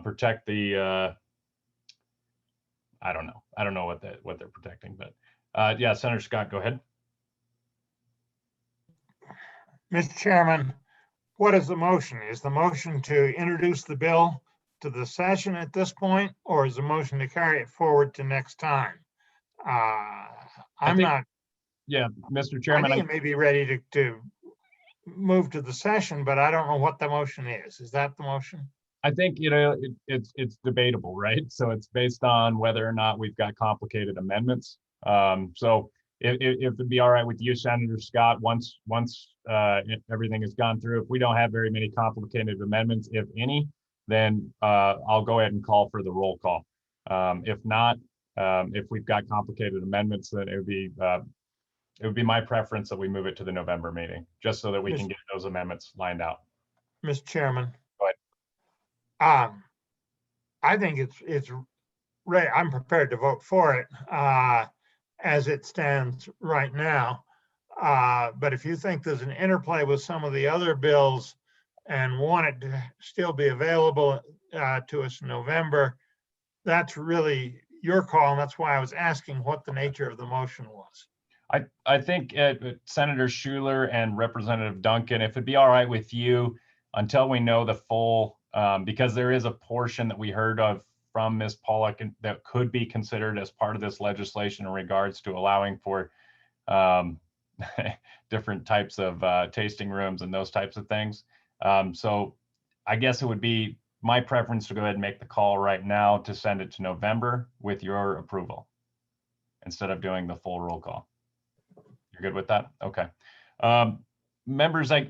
protect the. I don't know what they're protecting, but yeah, Senator Scott, go ahead. Mr. Chairman, what is the motion? Is the motion to introduce the bill to the session at this point, or is the motion to carry it forward to next time? Yeah, Mr. Chairman, I think it may be ready to move to the session, but I don't know what the motion is. Is that the motion? I think, it's debatable, right? So it's based on whether or not we've got complicated amendments. So if it'd be all right with you, Senator Scott, once everything has gone through, if we don't have very many complicated amendments, if any, then I'll go ahead and call for the roll call. If not, if we've got complicated amendments, then it would be my preference that we move it to the November meeting, just so that we can get those amendments lined out. Mr. Chairman. Go ahead. I think it's right. I'm prepared to vote for it as it stands right now. But if you think there's an interplay with some of the other bills and want it to still be available to us in November, that's really your call. And that's why I was asking what the nature of the motion was. I think Senator Schuler and Representative Duncan, if it'd be all right with you, until we know the full, because there is a portion that we heard of from Ms. Pollock that could be considered as part of this legislation in regards to allowing for different types of tasting rooms and those types of things. So I guess it would be my preference to go ahead and make the call right now to send it to November with your approval instead of doing the full roll call. You're good with that? Okay. Members, I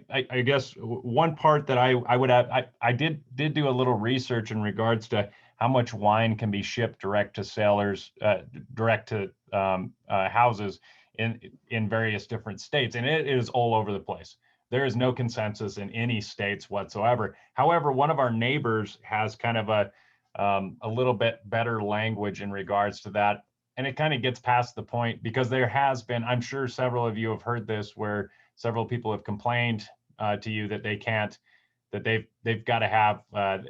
guess one part that I would add, I did do a little research in regards to how much wine can be shipped direct to sailors, direct to houses in various different states, and it is all over the place. There is no consensus in any states whatsoever. However, one of our neighbors has kind of a little bit better language in regards to that. And it kind of gets past the point, because there has been, I'm sure several of you have heard this, where several people have complained to you that they can't, that they've got to have,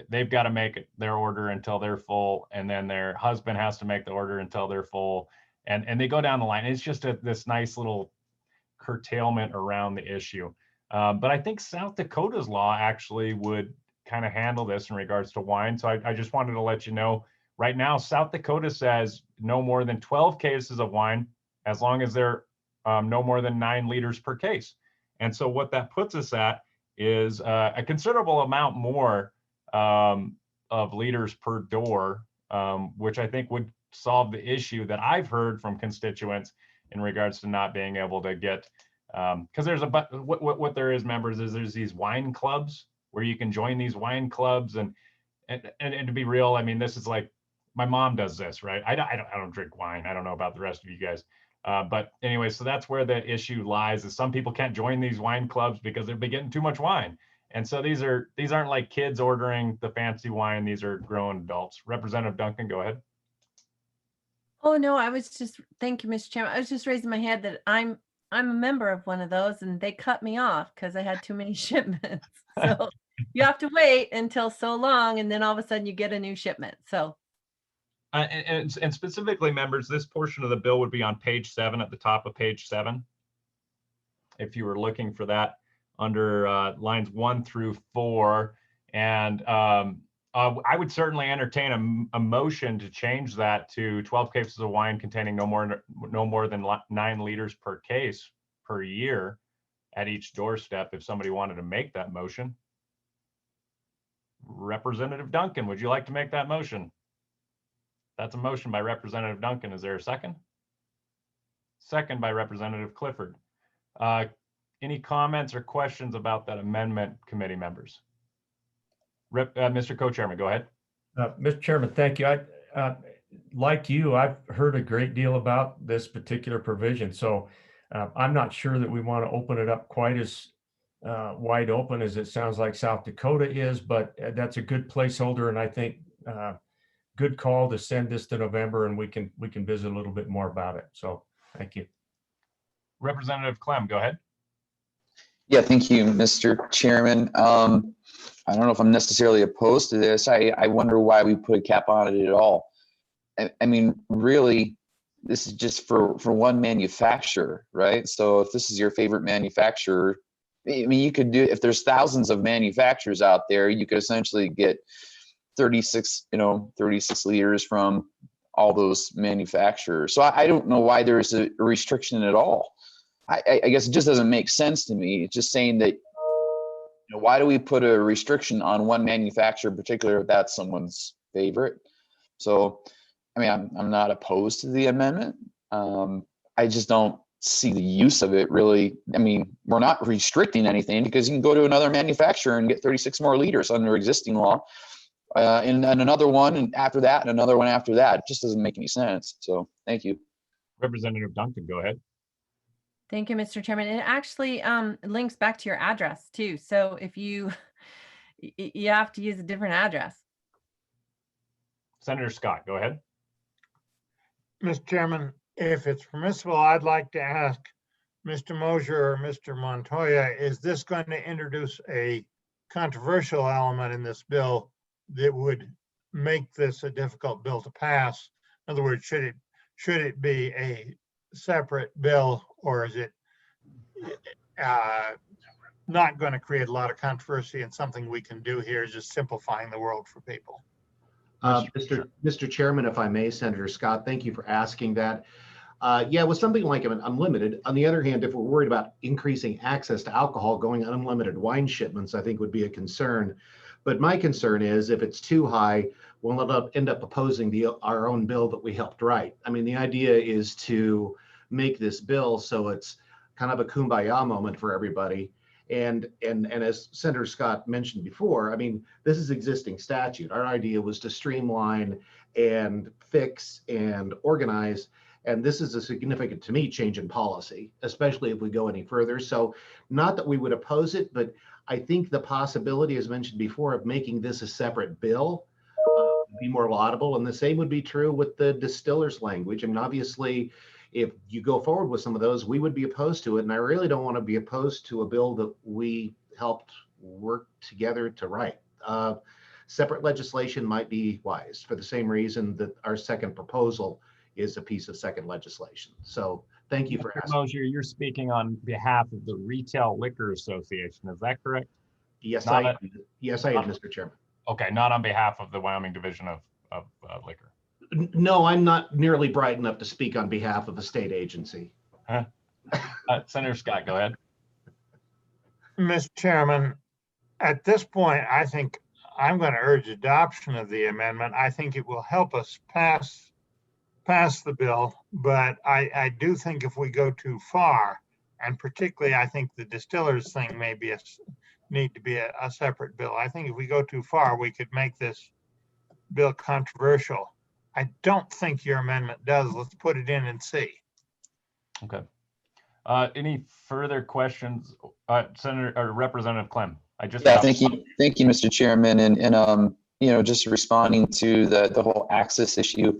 they've got to make their order until they're full, and then their husband has to make the order until they're full, and they go down the line. It's just this nice little curtailment around the issue. But I think South Dakota's law actually would kind of handle this in regards to wine. So I just wanted to let you know, right now, South Dakota says no more than 12 cases of wine, as long as they're no more than 9 liters per case. And so what that puts us at is a considerable amount more of liters per door, which I think would solve the issue that I've heard from constituents in regards to not being able to get, because there's what there is, members, is there's these wine clubs where you can join these wine clubs, and to be real, I mean, this is like, my mom does this, right? I don't drink wine. I don't know about the rest of you guys. But anyway, so that's where the issue lies, is some people can't join these wine clubs because they're getting too much wine. And so these aren't like kids ordering the fancy wine. These are grown adults. Representative Duncan, go ahead. Oh, no, I was just, thank you, Mr. Chairman. I was just raising my hand that I'm a member of one of those and they cut me off because I had too many shipments. So you have to wait until so long and then all of a sudden you get a new shipment. So. And specifically, members, this portion of the bill would be on page 7 at the top of page 7. If you were looking for that under lines 1 through 4. And I would certainly entertain a motion to change that to 12 cases of wine containing no more than 9 liters per case per year at each doorstep if somebody wanted to make that motion. Representative Duncan, would you like to make that motion? That's a motion by Representative Duncan. Is there a second? Second by Representative Clifford. Any comments or questions about that amendment, committee members? Mr. Co-Chairman, go ahead. Mr. Chairman, thank you. Like you, I've heard a great deal about this particular provision. So I'm not sure that we want to open it up quite as wide open as it sounds like South Dakota is, but that's a good placeholder. And I think good call to send this to November and we can visit a little bit more about it. So thank you. Representative Clem, go ahead. Yeah, thank you, Mr. Chairman. I don't know if I'm necessarily opposed to this. I wonder why we put a cap on it at all. I mean, really, this is just for one manufacturer, right? So if this is your favorite manufacturer, I mean, you could do, if there's thousands of manufacturers out there, you could essentially get 36 liters from all those manufacturers. So I don't know why there's a restriction at all. I guess it just doesn't make sense to me. It's just saying that, why do we put a restriction on one manufacturer in particular if that's someone's favorite? So, I mean, I'm not opposed to the amendment. I just don't see the use of it really. I mean, we're not restricting anything because you can go to another manufacturer and get 36 more liters under existing law. And another one, and after that, and another one after that. It just doesn't make any sense. So thank you. Representative Duncan, go ahead. Thank you, Mr. Chairman. It actually links back to your address too. So if you have to use a different address. Senator Scott, go ahead. Mr. Chairman, if it's permissible, I'd like to ask Mr. Mosier or Mr. Montoya, is this going to introduce a controversial element in this bill that would make this a difficult bill to pass? In other words, should it be a separate bill, or is it not going to create a lot of controversy and something we can do here is just simplifying the world for people? Mr. Chairman, if I may, Senator Scott, thank you for asking that. Yeah, with something like unlimited, on the other hand, if we're worried about increasing access to alcohol, going unlimited wine shipments, I think would be a concern. But my concern is if it's too high, we'll end up opposing our own bill that we helped write. I mean, the idea is to make this bill so it's kind of a kumbaya moment for everybody. And as Senator Scott mentioned before, I mean, this is existing statute. Our idea was to streamline and fix and organize. And this is a significant, to me, change in policy, especially if we go any further. So not that we would oppose it, but I think the possibility, as mentioned before, of making this a separate bill would be more laudable. And the same would be true with the distiller's language. I mean, obviously, if you go forward with some of those, we would be opposed to it. And I really don't want to be opposed to a bill that we helped work together to write. Separate legislation might be wise for the same reason that our second proposal is a piece of second legislation. So thank you for asking. Mosier, you're speaking on behalf of the Retail Liquor Association. Is that correct? Yes, I am, Mr. Chairman. Okay, not on behalf of the Wyoming Division of Liquor. No, I'm not nearly bright enough to speak on behalf of a state agency. Senator Scott, go ahead. Mr. Chairman, at this point, I think I'm going to urge adoption of the amendment. I think it will help us pass the bill, but I do think if we go too far, and particularly I think the distillers thing may be need to be a separate bill. I think if we go too far, we could make this bill controversial. I don't think your amendment does. Let's put it in and see. Okay. Any further questions? Senator or Representative Clem? I just Yeah, have thank you, Mr. Chairman, just responding to the whole access issue.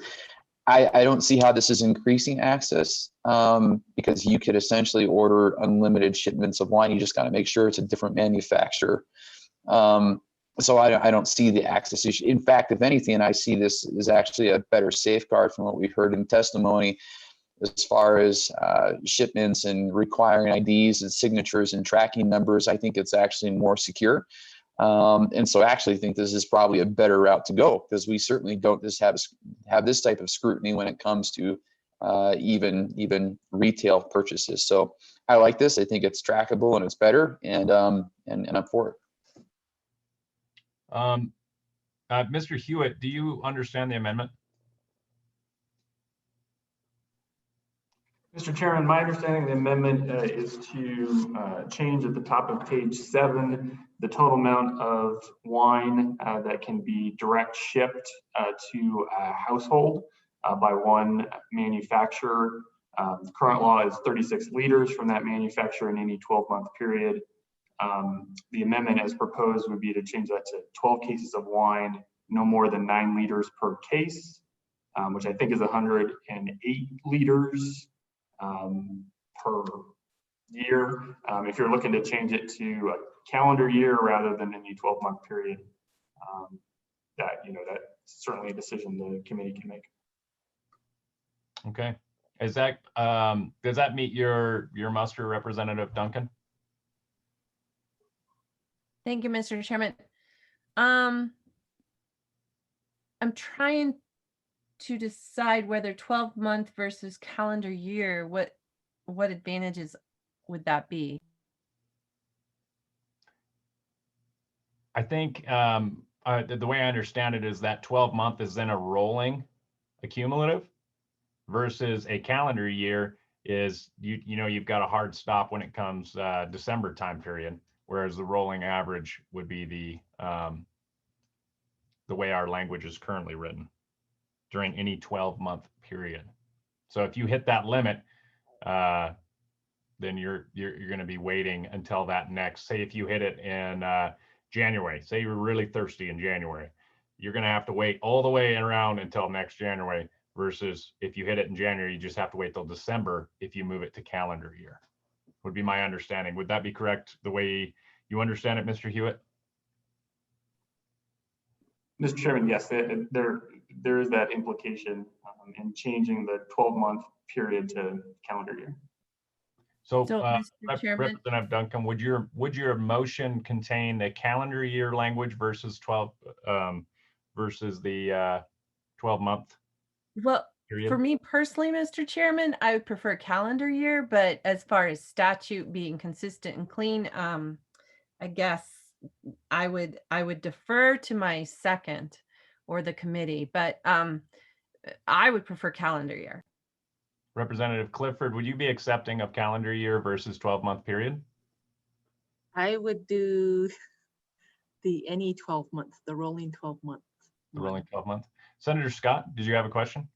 I don't see how this is increasing access, because you could essentially order unlimited shipments of wine. You just got to make sure it's a different manufacturer. So I don't see the access issue. In fact, if anything, I see this as actually a better safeguard from what we heard in testimony, as far as shipments and requiring IDs and signatures and tracking numbers. I think it's actually more secure. And so I actually think this is probably a better route to go, because we certainly don't just have this type of scrutiny when it comes to even retail purchases. So I like this. I think it's trackable and it's better, and I'm for it. Mr. Hewitt, do you understand the amendment? Mr. Chairman, my understanding of the amendment is to change at the top of page 7 the total amount of wine that can be direct shipped to a household by one manufacturer. The current law is 36 liters from that manufacturer in any 12-month period. The amendment as proposed would be to change that to 12 cases of wine, no more than 9 liters per case, which I think is 108 liters per year. If you're looking to change it to a calendar year rather than any 12-month period, that's certainly a decision the committee can make. Okay. Is that does that meet your muster, Representative Duncan? Thank you, Mr. Chairman. I'm trying to decide whether 12-month versus calendar year, what advantages would that be? I think the way I understand it is that 12-month is then a rolling accumulative, versus a calendar year is you've got a hard stop when it comes December time period, whereas the rolling average would be the way our language is currently written during any 12-month period. So if you hit that limit, then you're going to be waiting until that next. Say if you hit it in January, say you were really thirsty in January, you're going to have to wait all the way around until next January. Versus if you hit it in January, you just have to wait till December if you move it to calendar year. Would be my understanding. Would that be correct the way you understand it, Mr. Hewitt? Mr. Chairman, yes, there is that implication in changing the 12-month period to calendar year. So, Mr. Chairman, Representative Duncan, would your motion contain the calendar year language versus 12 versus the 12-month? well, period? for me personally, Mr. Chairman, I would prefer calendar year, but as far as statute being consistent and clean, I guess I would defer to my second or the committee, but I would prefer calendar year. Representative Clifford, would you be accepting of calendar year versus 12-month period? I would do any 12 months, the rolling 12 months. The rolling 12-month. Senator Scott, did you have a question?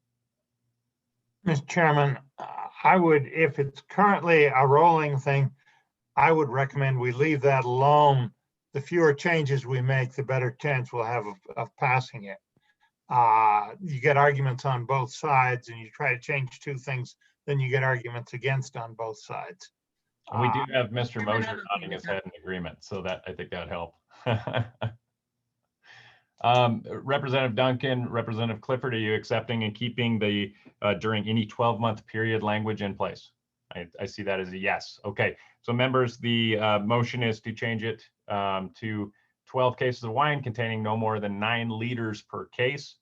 Mr. Chairman, I would, if it's currently a rolling thing, I would recommend we leave that alone. The fewer changes we make, the better chance we'll have of passing it. You get arguments on both sides, and you try to change two things, then you get arguments against on both sides. And we do have Mr. Mosher nodding his head in agreement, so that I think that helped. Representative Duncan, Representative Clifford, are you accepting and keeping the during any 12-month period language in place? I see that as a yes. Okay, so members, the motion is to change it to 12 cases of wine containing no more than 9 liters per case.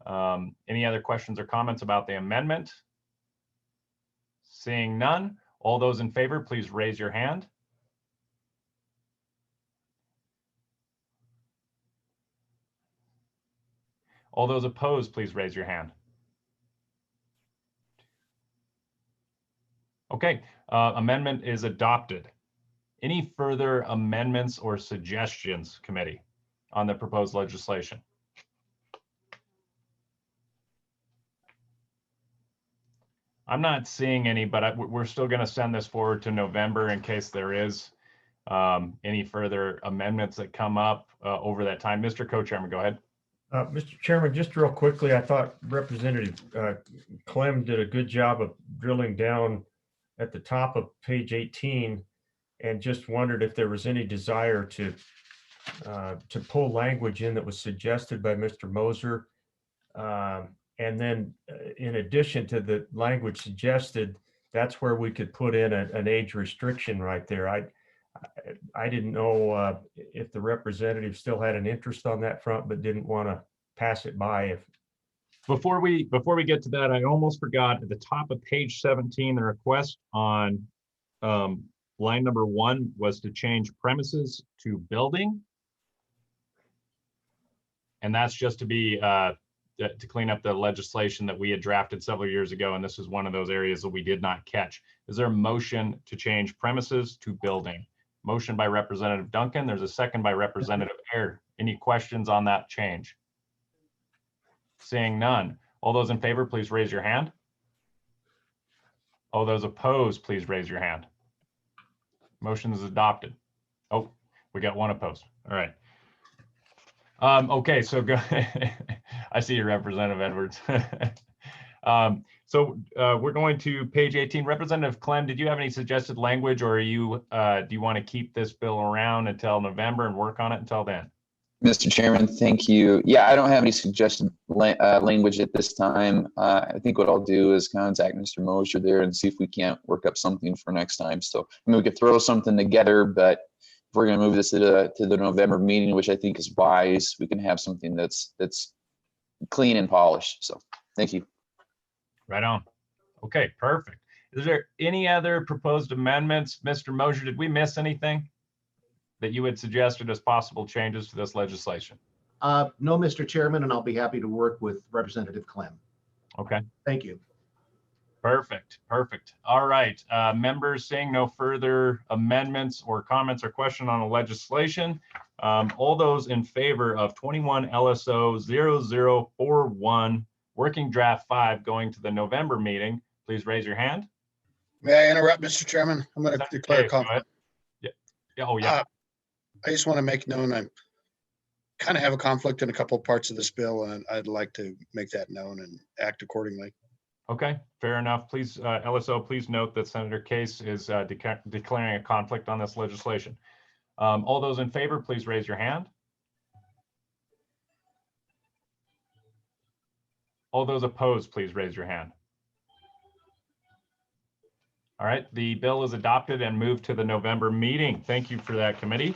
Any other questions or comments about the amendment? Seeing none, all those in favor, please raise your hand. All those opposed, please raise your hand. Okay, amendment is adopted. Any further amendments or suggestions, committee, on the proposed legislation? I'm not seeing any, but we're still going to send this forward to November in case there is any further amendments that come up over that time. Mr. Co-Chairman, go ahead. Mr. Chairman, just real quickly, I thought Representative Clem did a good job of drilling down at the top of page 18, and just wondered if there was any desire to pull language in that was suggested by Mr. Moser. And then in addition to the language suggested, that's where we could put in an age restriction right there. I didn't know if the representative still had an interest on that front, but didn't want to pass it by. Before we get to that, I almost forgot at the top of page 17, the request on line number 1 was to change premises to building. And that's just to be to clean up the legislation that we had drafted several years ago. And this is one of those areas that we did not catch. Is there a motion to change premises to building? Motion by Representative Duncan. There's a second by Representative Ayer. Any questions on that change? Seeing none. All those in favor, please raise your hand. All those opposed, please raise your hand. Motion is adopted. Oh, we got one opposed. All right. Okay, so go. I see you, Representative Edwards. So we're going to page 18. Representative Clem, did you have any suggested language, or are you do you want to keep this bill around until November and work on it until then? Mr. Chairman, thank you. Yeah, I don't have any suggested language at this time. I think what I'll do is contact Mr. Moser there and see if we can't work up something for next time. So I mean, we could throw something together, but if we're going to move this to the November meeting, which I think is wise, we can have something that's clean and polished. So thank you. Right on. Okay, perfect. Is there any other proposed amendments? Mr. Moser, did we miss anything that you had suggested as possible changes to this legislation? No, Mr. Chairman, and I'll be happy to work with Representative Clem. Okay. Thank you. Perfect. Perfect. All right. Members, seeing no further amendments or comments or question on the legislation, all those in favor of 21 LSO 0041 Working Draft 5 going to the November meeting, please raise your hand. May I interrupt, Mr. Chairman? I'm going to declare conflict. Yeah. Oh, yeah. I just want to make known I kind of have a conflict in a couple of parts of this bill, and I'd like to make that known and act accordingly. Okay, fair enough. Please, LSO, please note that Senator Case is declaring a conflict on this legislation. All those in favor, please raise your hand. All those opposed, please raise your hand. All right, the bill is adopted and moved to the November meeting. Thank you for that, committee.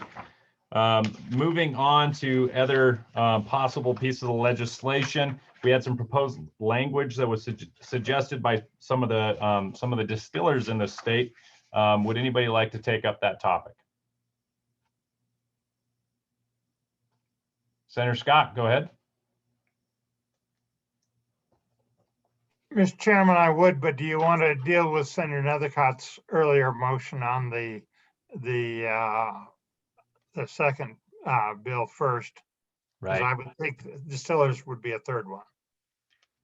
Moving on to other possible pieces of legislation, we had some proposed language that was suggested by some of the distillers in the state. Would anybody like to take up that topic? Senator Scott, go ahead. Mr. Chairman, I would, but do you want to deal with Senator Nethercott's earlier motion on the second bill first? Right. I would think distillers would be a third one.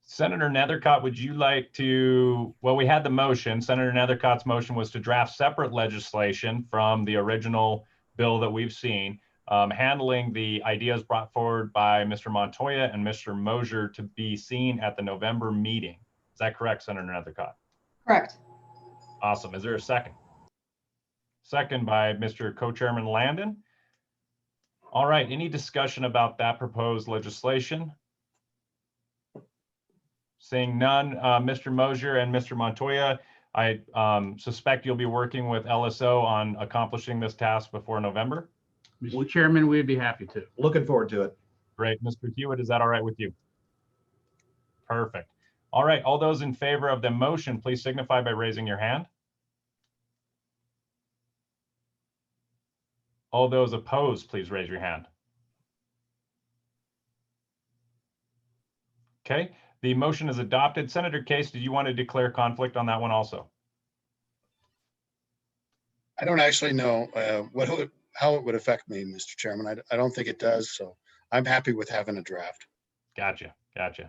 Senator Nethercott, would you like to, well, we had the motion. Senator Nethercott's motion was to draft separate legislation from the original bill that we've seen, handling the ideas brought forward by Mr. Montoya and Mr. Moser to be seen at the November meeting. Is that correct, Senator Nethercott? Correct. Awesome. Is there a second? Second by Mr. Co-Chairman Landon. All right, any discussion about that proposed legislation? Seeing none, Mr. Moser and Mr. Montoya, I suspect you'll be working with LSO on accomplishing this task before November. Mr. Chairman, we'd be happy to. Looking forward to it. Great. Mr. Hewitt, is that all right with you? Perfect. All right, all those in favor of the motion, please signify by raising your hand. All those opposed, please raise your hand. Okay, the motion is adopted. Senator Case, did you want to declare conflict on that one also? I don't actually know how it would affect me, Mr. Chairman. I don't think it does, so I'm happy with having a draft. Gotcha.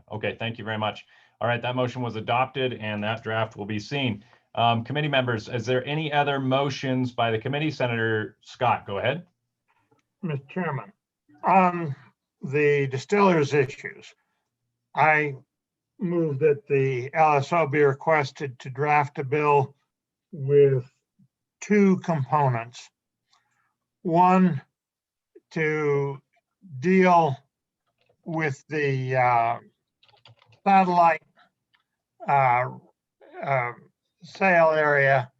Okay, thank you very much. All right, that motion was adopted and that draft will be seen. Committee members, is there any other motions by the committee? Senator Scott, go ahead. Mr. Chairman, on the distillers issues, I move that the LSO be requested to draft a bill with two components. One, to deal with the satellite sale area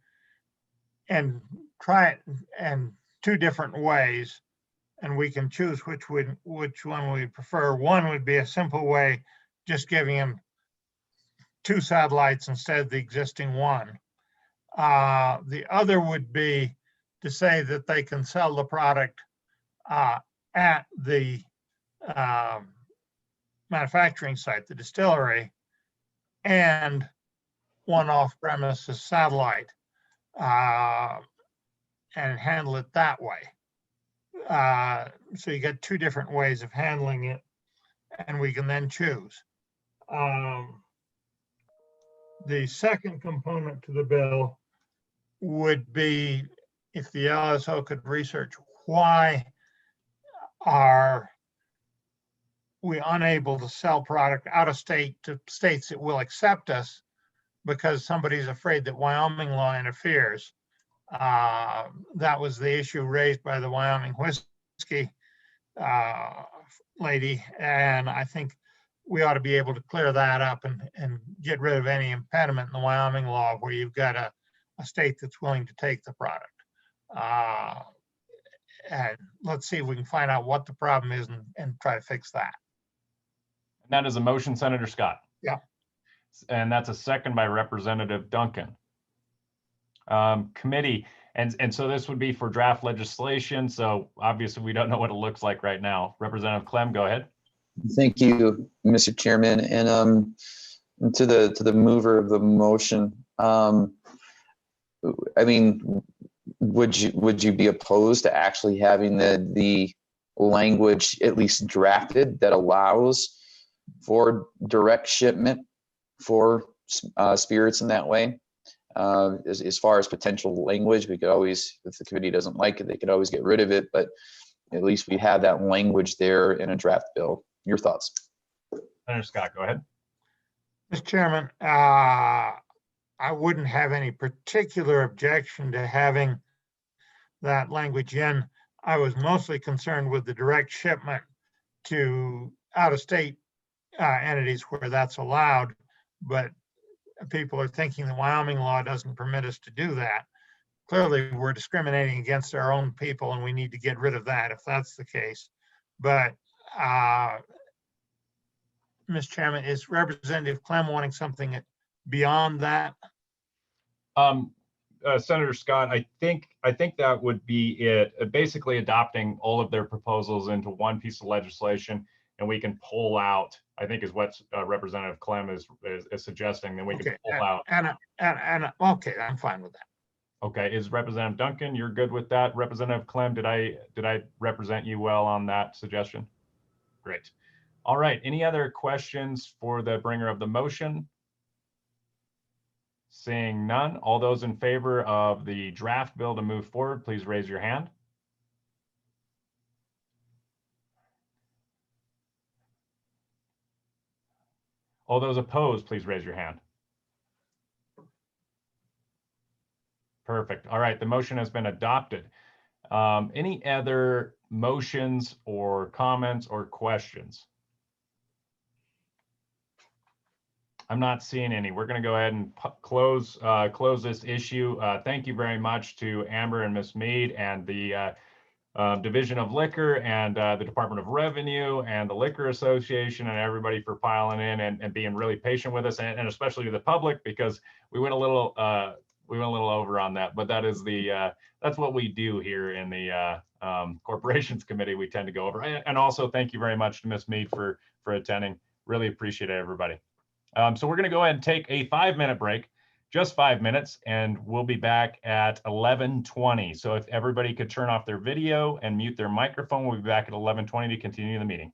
and try it in two different ways. And we can choose which one we prefer. One would be a simple way, just giving them two satellites instead of the existing one. The other would be to say that they can sell the product at the manufacturing site, the distillery, and one off-premises satellite, and handle it that way. So you get two different ways of handling it, and we can then choose. The second component to the bill would be if the LSO could research why are we unable to sell product out of state to states that will accept us because somebody's afraid that Wyoming law interferes. That was the issue raised by the Wyoming whiskey lady, and I think we ought to be able to clear that up and get rid of any impediment in the Wyoming law where you've got a state that's willing to take the product. And let's see if we can find out what the problem is and try to fix that. That is a motion, Senator Scott. Yeah. And that's a second by Representative Duncan. Committee, and so this would be for draft legislation. So obviously we don't know what it looks like right now. Representative Clem, go ahead. Thank you, Mr. Chairman, and to the mover of the motion. I mean, would you be opposed to actually having the language at least drafted that allows for direct shipment for spirits in that way? As far as potential language, we could always, if the committee doesn't like it, they could always get rid of it, but at least we have that language there in a draft bill. Your thoughts? Senator Scott, go ahead. Mr. Chairman, I wouldn't have any particular objection to having that language in. I was mostly concerned with the direct shipment to out-of-state entities where that's allowed, but people are thinking the Wyoming law doesn't permit us to do that. Clearly, we're discriminating against our own people, and we need to get rid of that if that's the case. But Mr. Chairman, is Representative Clem wanting something beyond that? Senator Scott, I think that would be it. Basically adopting all of their proposals into one piece of legislation, and we can pull out, I think is what Representative Clem is suggesting, that we can pull out. Okay, I'm fine with that. Okay, is Representative Duncan, you're good with that? Representative Clem, did I represent you well on that suggestion? Great. All right, any other questions for the bringer of the motion? Seeing none, all those in favor of the draft bill to move forward, please raise your hand. All those opposed, please raise your hand. Perfect. All right, the motion has been adopted. Any other motions or comments or questions? I'm not seeing any. We're going to go ahead and close this issue. Thank you very much to Amber and Ms. Mead and the Division of Liquor and the Department of Revenue and the Liquor Association and everybody for piling in and being really patient with us, and especially to the public, because we went a little over on that. But that is that's what we do here in the Corporations Committee. We tend to go over. And also thank you very much to Ms. Mead for attending. Really appreciate it, everybody. So we're going to go ahead and take a 5-minute break, just 5 minutes, and we'll be back at 11:20. So if everybody could turn off their video and mute their microphone, we'll be back at 11:20 to continue the meeting.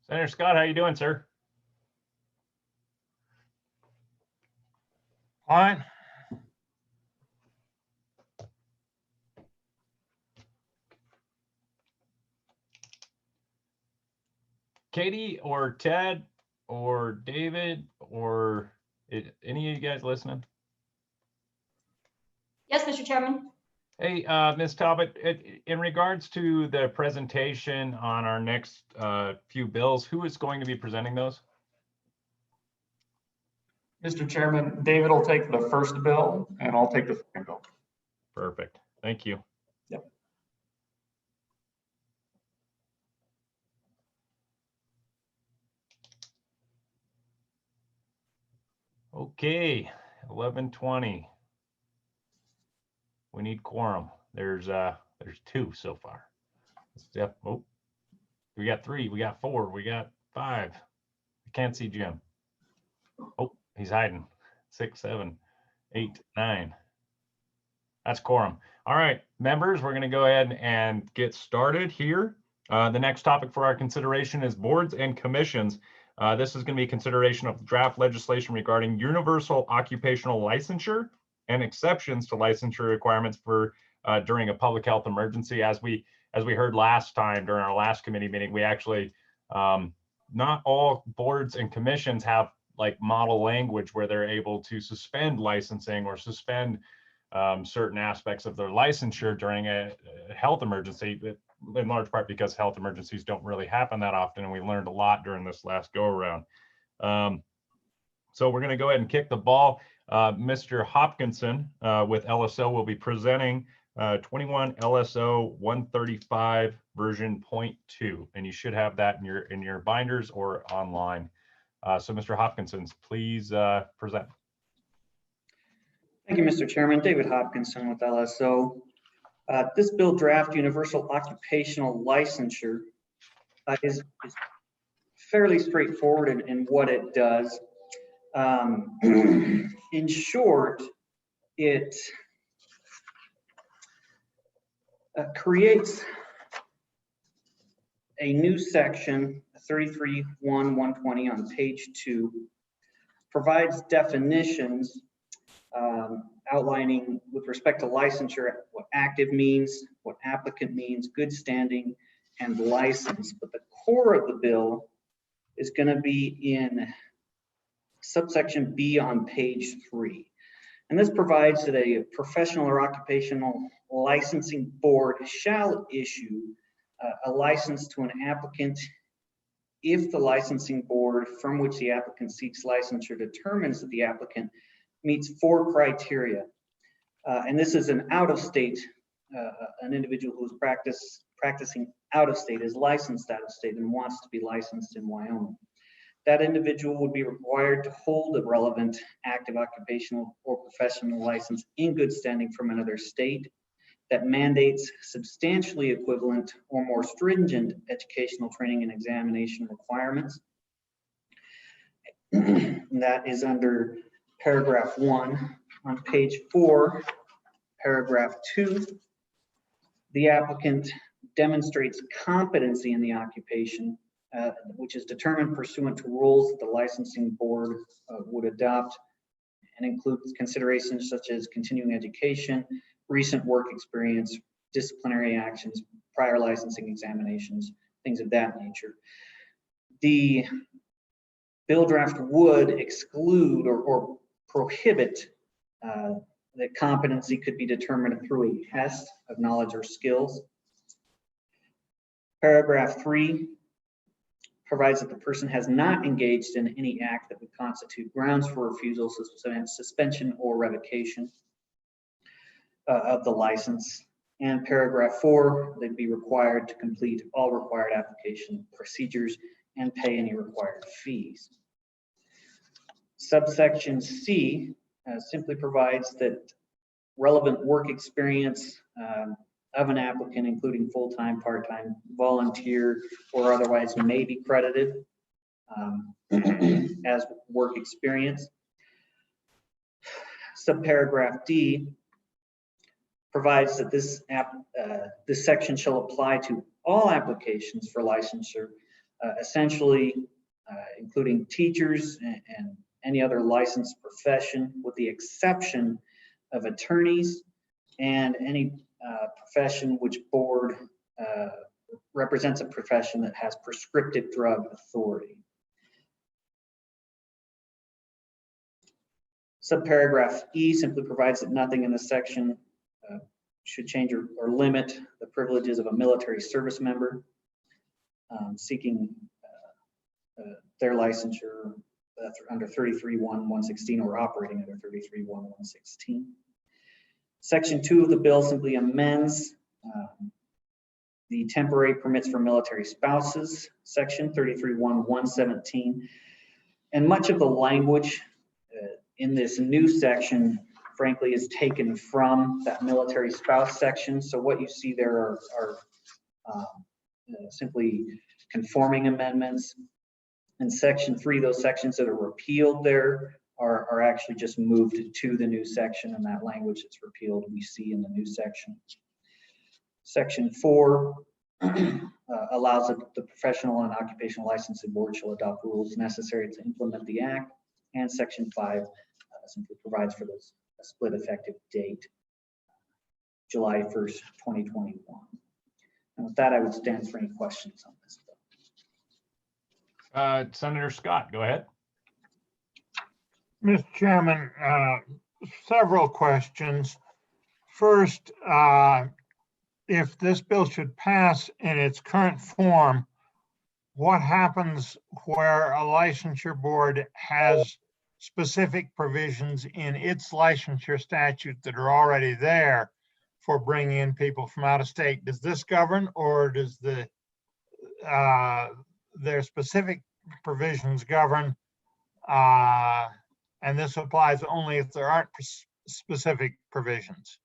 Senator Scott, how you doing, sir? Fine. Katie or Ted or David or any of you guys listening? Yes, Mr. Chairman. Hey, Ms. Talbot, in regards to the presentation on our next few bills, who is going to be presenting those? Mr. Chairman, David will take the first bill and I'll take the second bill. Perfect. Thank you. Yep. Okay, 11:20. We need quorum. There's 2 so far. Yep. Oh, we got 3, we got 4, we got 5. I can't see Jim. Oh, he's hiding. 6, 7, 8, 9. That's quorum. All right, members, we're going to go ahead and get started here. The next topic for our consideration is boards and commissions. This is going to be consideration of draft legislation regarding universal occupational licensure and exceptions to licensure requirements for during a public health emergency. As we heard last time during our last committee meeting, we actually not all boards and commissions have like model language where they're able to suspend licensing or suspend certain aspects of their licensure during a health emergency, in large part because health emergencies don't really happen that often, and we learned a lot during this last go around. So we're going to go ahead and kick the ball. Mr. Hopkinson with LSO will be presenting 21 LSO 135 version 0.2, and you should have that in your binders or online. So Mr. Hopkinson, please present. Thank you, Mr. Chairman. David Hopkinson with LSO. This bill draft universal occupational licensure is fairly straightforward in what it does. In short, it creates a new section 33.1.120 on page 2, provides definitions outlining with respect to licensure what active means, what applicant means, good standing, and license. But the core of the bill is going to be in subsection B on page 3. And this provides that a professional or occupational licensing board shall issue a license to an applicant if the licensing board from which the applicant seeks licensure determines that the applicant meets 4 criteria. And this is an out-of-state, an individual who's practicing out-of-state, is licensed out-of-state and wants to be licensed in Wyoming. That individual would be required to hold a relevant active occupational or professional license in good standing from another state that mandates substantially equivalent or more stringent educational training and examination requirements. That is under paragraph 1. On page 4, paragraph 2, the applicant demonstrates competency in the occupation, which is determined pursuant to rules that the licensing board would adopt, and includes considerations such as continuing education, recent work experience, disciplinary actions, prior licensing examinations, things of that nature. The bill draft would exclude or prohibit that competency could be determined through a test of knowledge or skills. Paragraph 3 provides that the person has not engaged in any act that would constitute grounds for refusal, suspension, or revocation of the license. And paragraph 4, they'd be required to complete all required application procedures and pay any required fees. Subsection C simply provides that relevant work experience of an applicant, including full-time, part-time, volunteer, or otherwise, may be credited as work experience. Subparagraph D provides that this section shall apply to all applications for licensure essentially including teachers and any other licensed profession, with the exception of attorneys and any profession which board represents a profession that has prescriptive drug authority. Subparagraph E simply provides that nothing in this section should change or limit the privileges of a military service member seeking their licensure under 33.1.116 or operating under 33.1.116. Section 2 of the bill simply amends the temporary permits for military spouses, section 33.1.117, and much of the language in this new section, frankly, is taken from that military spouse section. So what you see there are simply conforming amendments. In section 3, those sections that are repealed there are actually just moved to the new section, and that language that's repealed we see in the new section. Section 4 allows that the professional and occupational licensing board shall adopt rules necessary to implement the act, and section 5 simply provides for this split effective date, July 1st, 2021. And with that, I would stand for any questions on this bill. Senator Scott, go ahead. Mr. Chairman, several questions. First, if this bill should pass in its current form, what happens where a licensure board has specific provisions in its licensure statute that are already there for bringing in people from out of state? Does this govern, or does their specific provisions govern, and this applies only if there aren't specific provisions?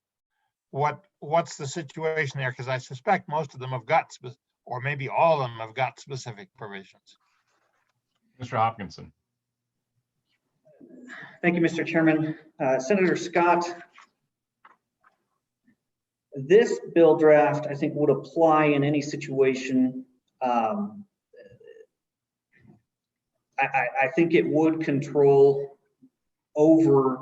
What's the situation there? Because I suspect most of them have got, or maybe all of them have got specific provisions. Mr. Hopkinson. Thank you, Mr. Chairman. Senator Scott, this bill draft, I think, would apply in any situation. I think it would control over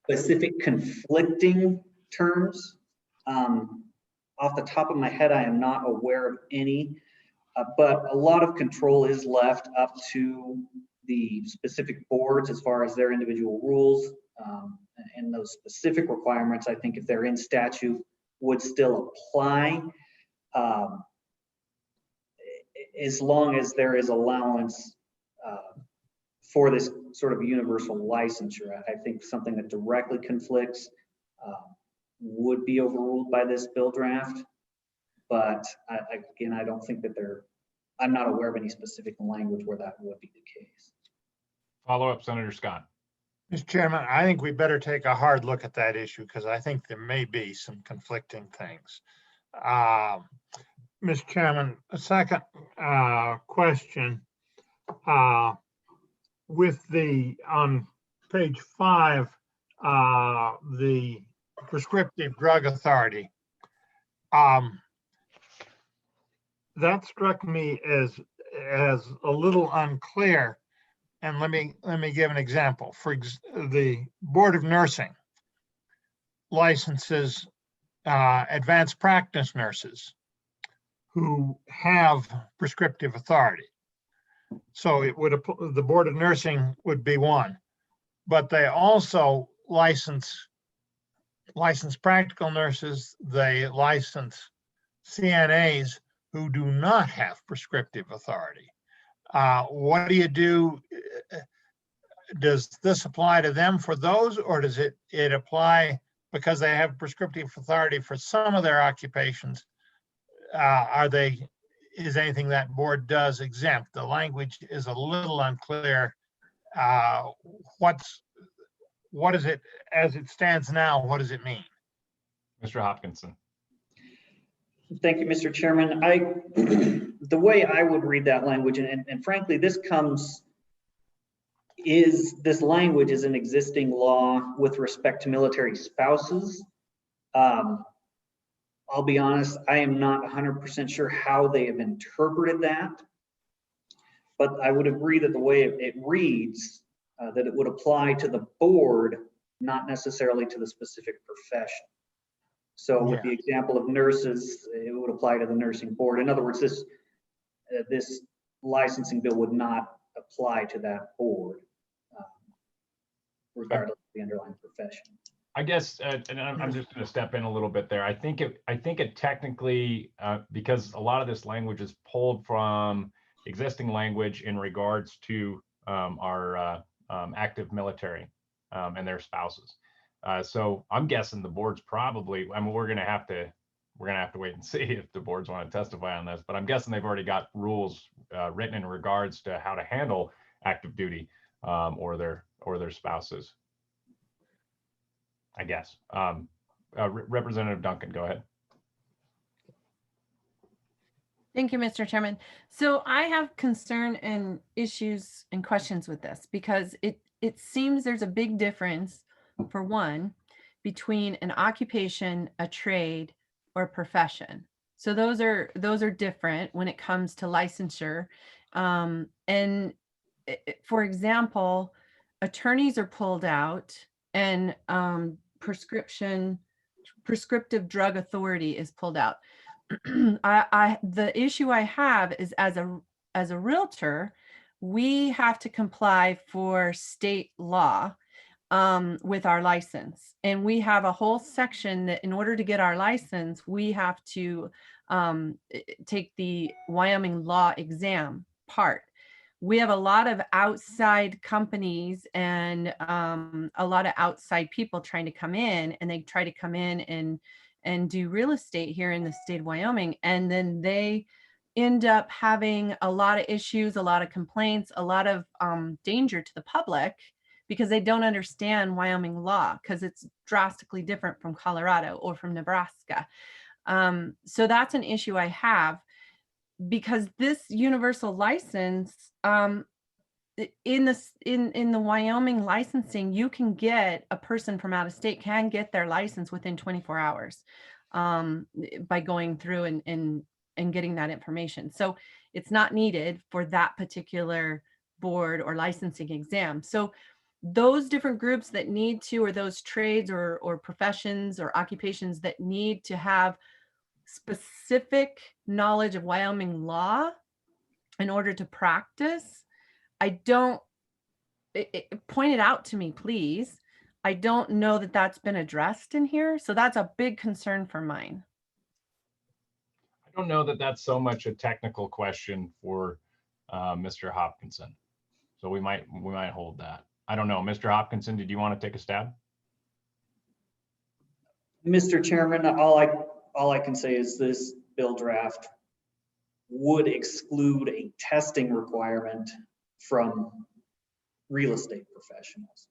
specific conflicting terms. Off the top of my head, I am not aware of any, but a lot of control is left up to the specific boards as far as their individual rules, and those specific requirements, I think if they're in statute, would still apply, as long as there is allowance for this sort of universal licensure. I think something that directly conflicts would be overruled by this bill draft, but again, I don't think that I'm not aware of any specific language where that would be the case. Follow up, Senator Scott. Mr. Chairman, I think we better take a hard look at that issue because I think there may be some conflicting things. Mr. Chairman, a second question. With on page 5, the prescriptive drug authority, that struck me as a little unclear. And let me give an example. The Board of Nursing licenses advanced practice nurses who have prescriptive authority. So the Board of Nursing would be one, but they also license practical nurses. They license CNAs who do not have prescriptive authority. What do you do? Does this apply to them for those, or does it apply because they have prescriptive authority for some of their occupations? Is anything that board does exempt? The language is a little unclear. What is it as it stands now? What does it mean? Mr. Hopkinson. Thank you, Mr. Chairman. The way I would read that language, and frankly, this language is an existing law with respect to military spouses. I'll be honest, I am not 100% sure how they have interpreted that. But I would agree that the way it reads, that it would apply to the board, not necessarily to the specific profession. So with the example of nurses, it would apply to the nursing board. In other words, this licensing bill would not apply to that board, regardless of the underlying profession. I guess, and I'm just going to step in a little bit there. I think it technically, because a lot of this language is pulled from existing language in regards to our active military and their spouses. So I'm guessing the board's probably, I mean, we're going to have to wait and see if the boards want to testify on this, but I'm guessing they've already got rules written in regards to how to handle active duty or their spouses. I guess. Representative Duncan, go ahead. Thank you, Mr. Chairman. So I have concern and issues and questions with this because it seems there's a big difference, for one, between an occupation, a trade, or a profession. So those are different when it comes to licensure. For example, attorneys are pulled out, and prescriptive drug authority is pulled out. The issue I have is as a realtor, we have to comply for state law with our license. And we have a whole section that in order to get our license, we have to take the Wyoming law exam part. We have a lot of outside companies and a lot of outside people trying to come in, and they try to come in and do real estate here in the state of Wyoming. And then they end up having a lot of issues, a lot of complaints, a lot of danger to the public because they don't understand Wyoming law because it's drastically different from Colorado or from Nebraska. So that's an issue I have. Because this universal license, in the Wyoming licensing, you can get a person from out of state can get their license within 24 hours by going through and getting that information. So it's not needed for that particular board or licensing exam. So those different groups that need to, or those trades or professions or occupations that need to have specific knowledge of Wyoming law in order to practice, point it out to me, please. I don't know that that's been addressed in here. So that's a big concern for mine. I don't know that that's so much a technical question for Mr. Hopkinson. So we might hold that. I don't know. Mr. Hopkinson, did you want to take a stab? Mr. Chairman, all I can say is this bill draft would exclude a testing requirement from real estate professionals.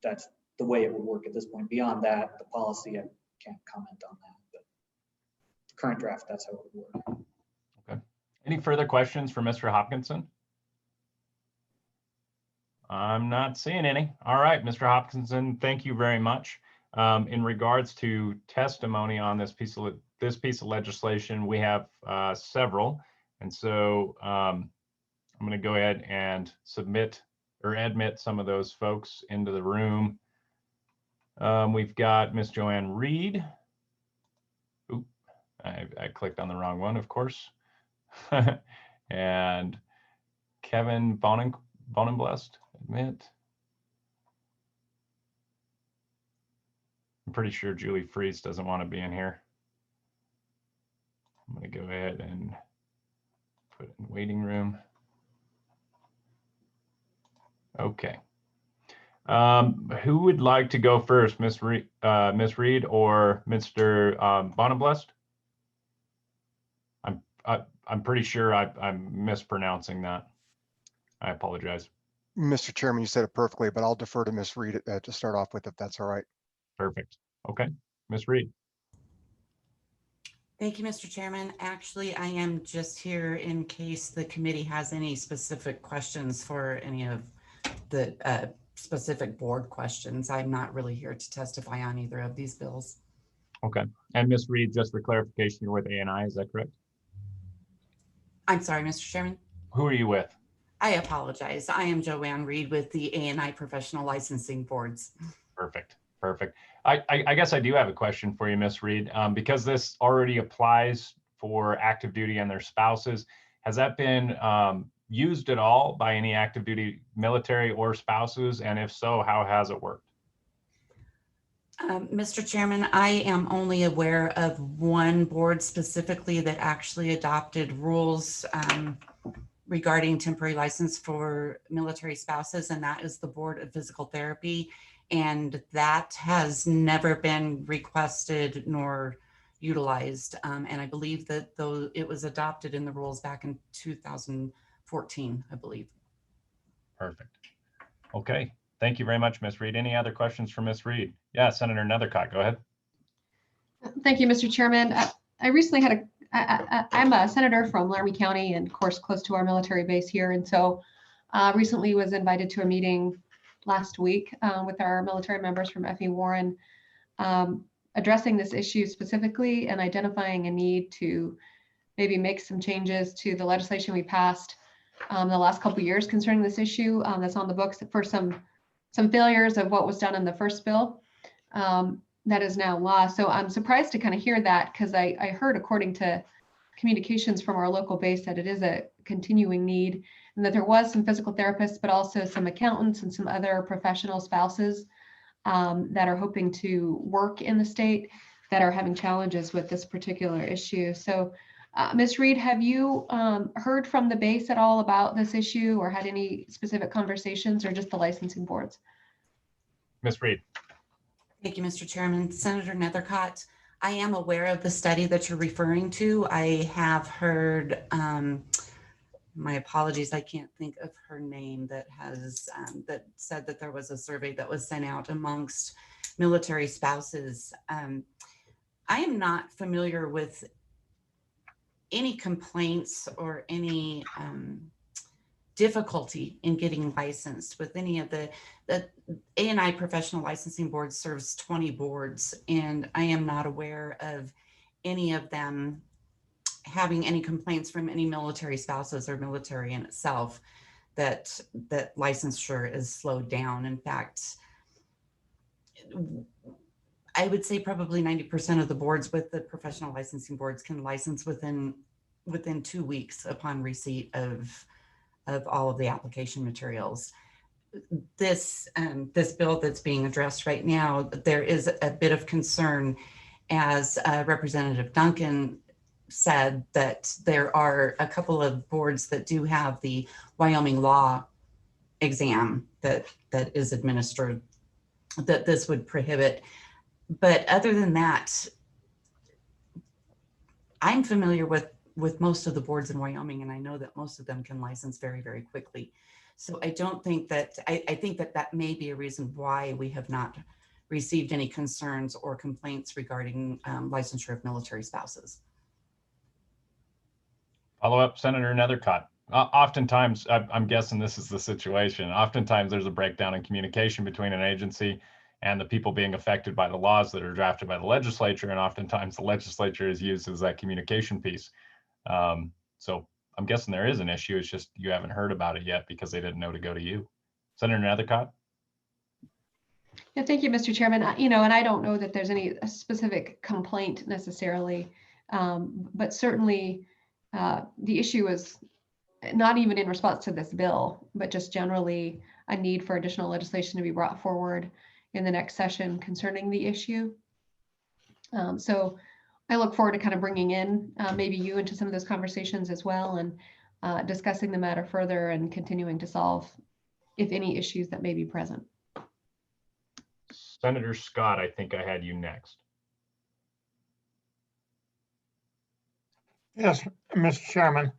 That's the way it would work at this point. Beyond that, the policy, I can't comment on that, but the current draft, that's how it would work. Okay. Any further questions for Mr. Hopkinson? I'm not seeing any. All right, Mr. Hopkinson, thank you very much. In regards to testimony on this piece of legislation, we have several, and so I'm going to go ahead and submit or admit some of those folks into the room. We've got Miss Joanne Reed. Oop, I clicked on the wrong one, of course. And Kevin Bonenblest, admit. I'm pretty sure Julie Fries doesn't want to be in here. I'm going to go ahead and put it in waiting room. Okay. Who would like to go first, Miss Reed or Mr. Bonenblest? I'm pretty sure I'm mispronouncing that. I apologize. Mr. Chairman, you said it perfectly, but I'll defer to Ms. Reed to start off with, if that's all right. Perfect. Okay, Ms. Reed. Thank you, Mr. Chairman. Actually, I am just here in case the committee has any specific questions for any of the specific board questions. I'm not really here to testify on either of these bills. Okay. And Ms. Reed, just for clarification, you're with ANI, is that correct? I'm sorry, Mr. Chairman. Who are you with? I apologize. I am Joanne Reed with the ANI Professional Licensing Boards. Perfect. Perfect. I guess I do have a question for you, Ms. Reed, because this already applies for active duty and their spouses. Has that been used at all by any active duty military or spouses? And if so, how has it worked? Mr. Chairman, I am only aware of one board specifically that actually adopted rules regarding temporary license for military spouses, and that is the Board of Physical Therapy. And that has never been requested nor utilized. And I believe that though it was adopted in the rules back in 2014, I believe. Perfect. Okay. Thank you very much, Ms. Reed. Any other questions for Ms. Reed? Yeah, Senator Nethercott, go ahead. Thank you, Mr. Chairman. I recently had I'm a senator from Laramie County and of course close to our military base here. And so recently was invited to a meeting last week with our military members from FE Warren, addressing this issue specifically and identifying a need to maybe make some changes to the legislation we passed the last couple of years concerning this issue that's on the books for some failures of what was done in the first bill that is now law. So I'm surprised to kind of hear that, because I heard, according to communications from our local base, that it is a continuing need and that there was some physical therapists, but also some accountants and some other professional spouses that are hoping to work in the state that are having challenges with this particular issue. So Ms. Reed, have you heard from the base at all about this issue or had any specific conversations, or just the licensing boards? Ms. Reed. Thank you, Mr. Chairman. Senator Nethercott, I am aware of the study that you're referring to. I have heard, my apologies, I can't think of her name, that has that said that there was a survey that was sent out amongst military spouses. I am not familiar with any complaints or any difficulty in getting licensed with any of the ANI Professional Licensing Board serves 20 boards, and I am not aware of any of them having any complaints from any military spouses or military in itself that licensure is slowed down. In fact, I would say probably 90% of the boards with the professional licensing boards can license within 2 weeks upon receipt of all of the application materials. This bill that's being addressed right now, there is a bit of concern, as Representative Duncan said, that there are a couple of boards that do have the Wyoming law exam that is administered, that this would prohibit. But other than that, I'm familiar with most of the boards in Wyoming, and I know that most of them can license very, very quickly. So I don't think that, I think that may be a reason why we have not received any concerns or complaints regarding licensure of military spouses. Follow up, Senator Nethercott. Oftentimes, I'm guessing this is the situation. Oftentimes there's a breakdown in communication between an agency and the people being affected by the laws that are drafted by the legislature. And oftentimes the legislature is used as that communication piece. So I'm guessing there is an issue. It's just you haven't heard about it yet because they didn't know to go to you. Senator Nethercott. Yeah, thank you, Mr. Chairman. And I don't know that there's any specific complaint necessarily, but certainly the issue is not even in response to this bill, but just generally a need for additional legislation to be brought forward in the next session concerning the issue. So I look forward to kind of bringing in maybe you into some of those conversations as well, and discussing the matter further and continuing to solve, if any, issues that may be present. Senator Scott, I think I had you next. Yes, Mr. Chairman.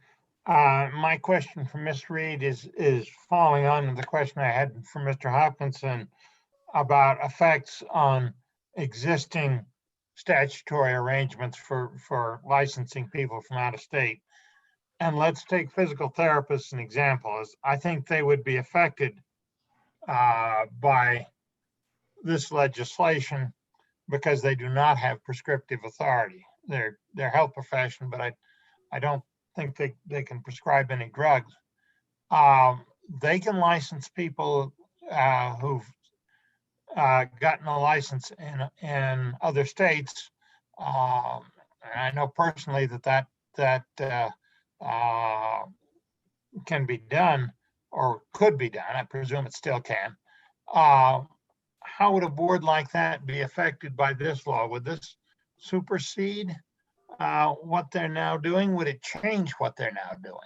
My question for Ms. Reed is following on to the question I had for Mr. Hopkinson about effects on existing statutory arrangements for licensing people from out of state. And let's take physical therapists as an example, as I think they would be affected by this legislation because they do not have prescriptive authority. They're health profession, but I don't think they can prescribe any drugs. They can license people who've gotten a license in other states. And I know personally that can be done or could be done. I presume it still can. How would a board like that be affected by this law? Would this supersede what they're now doing? Would it change what they're now doing?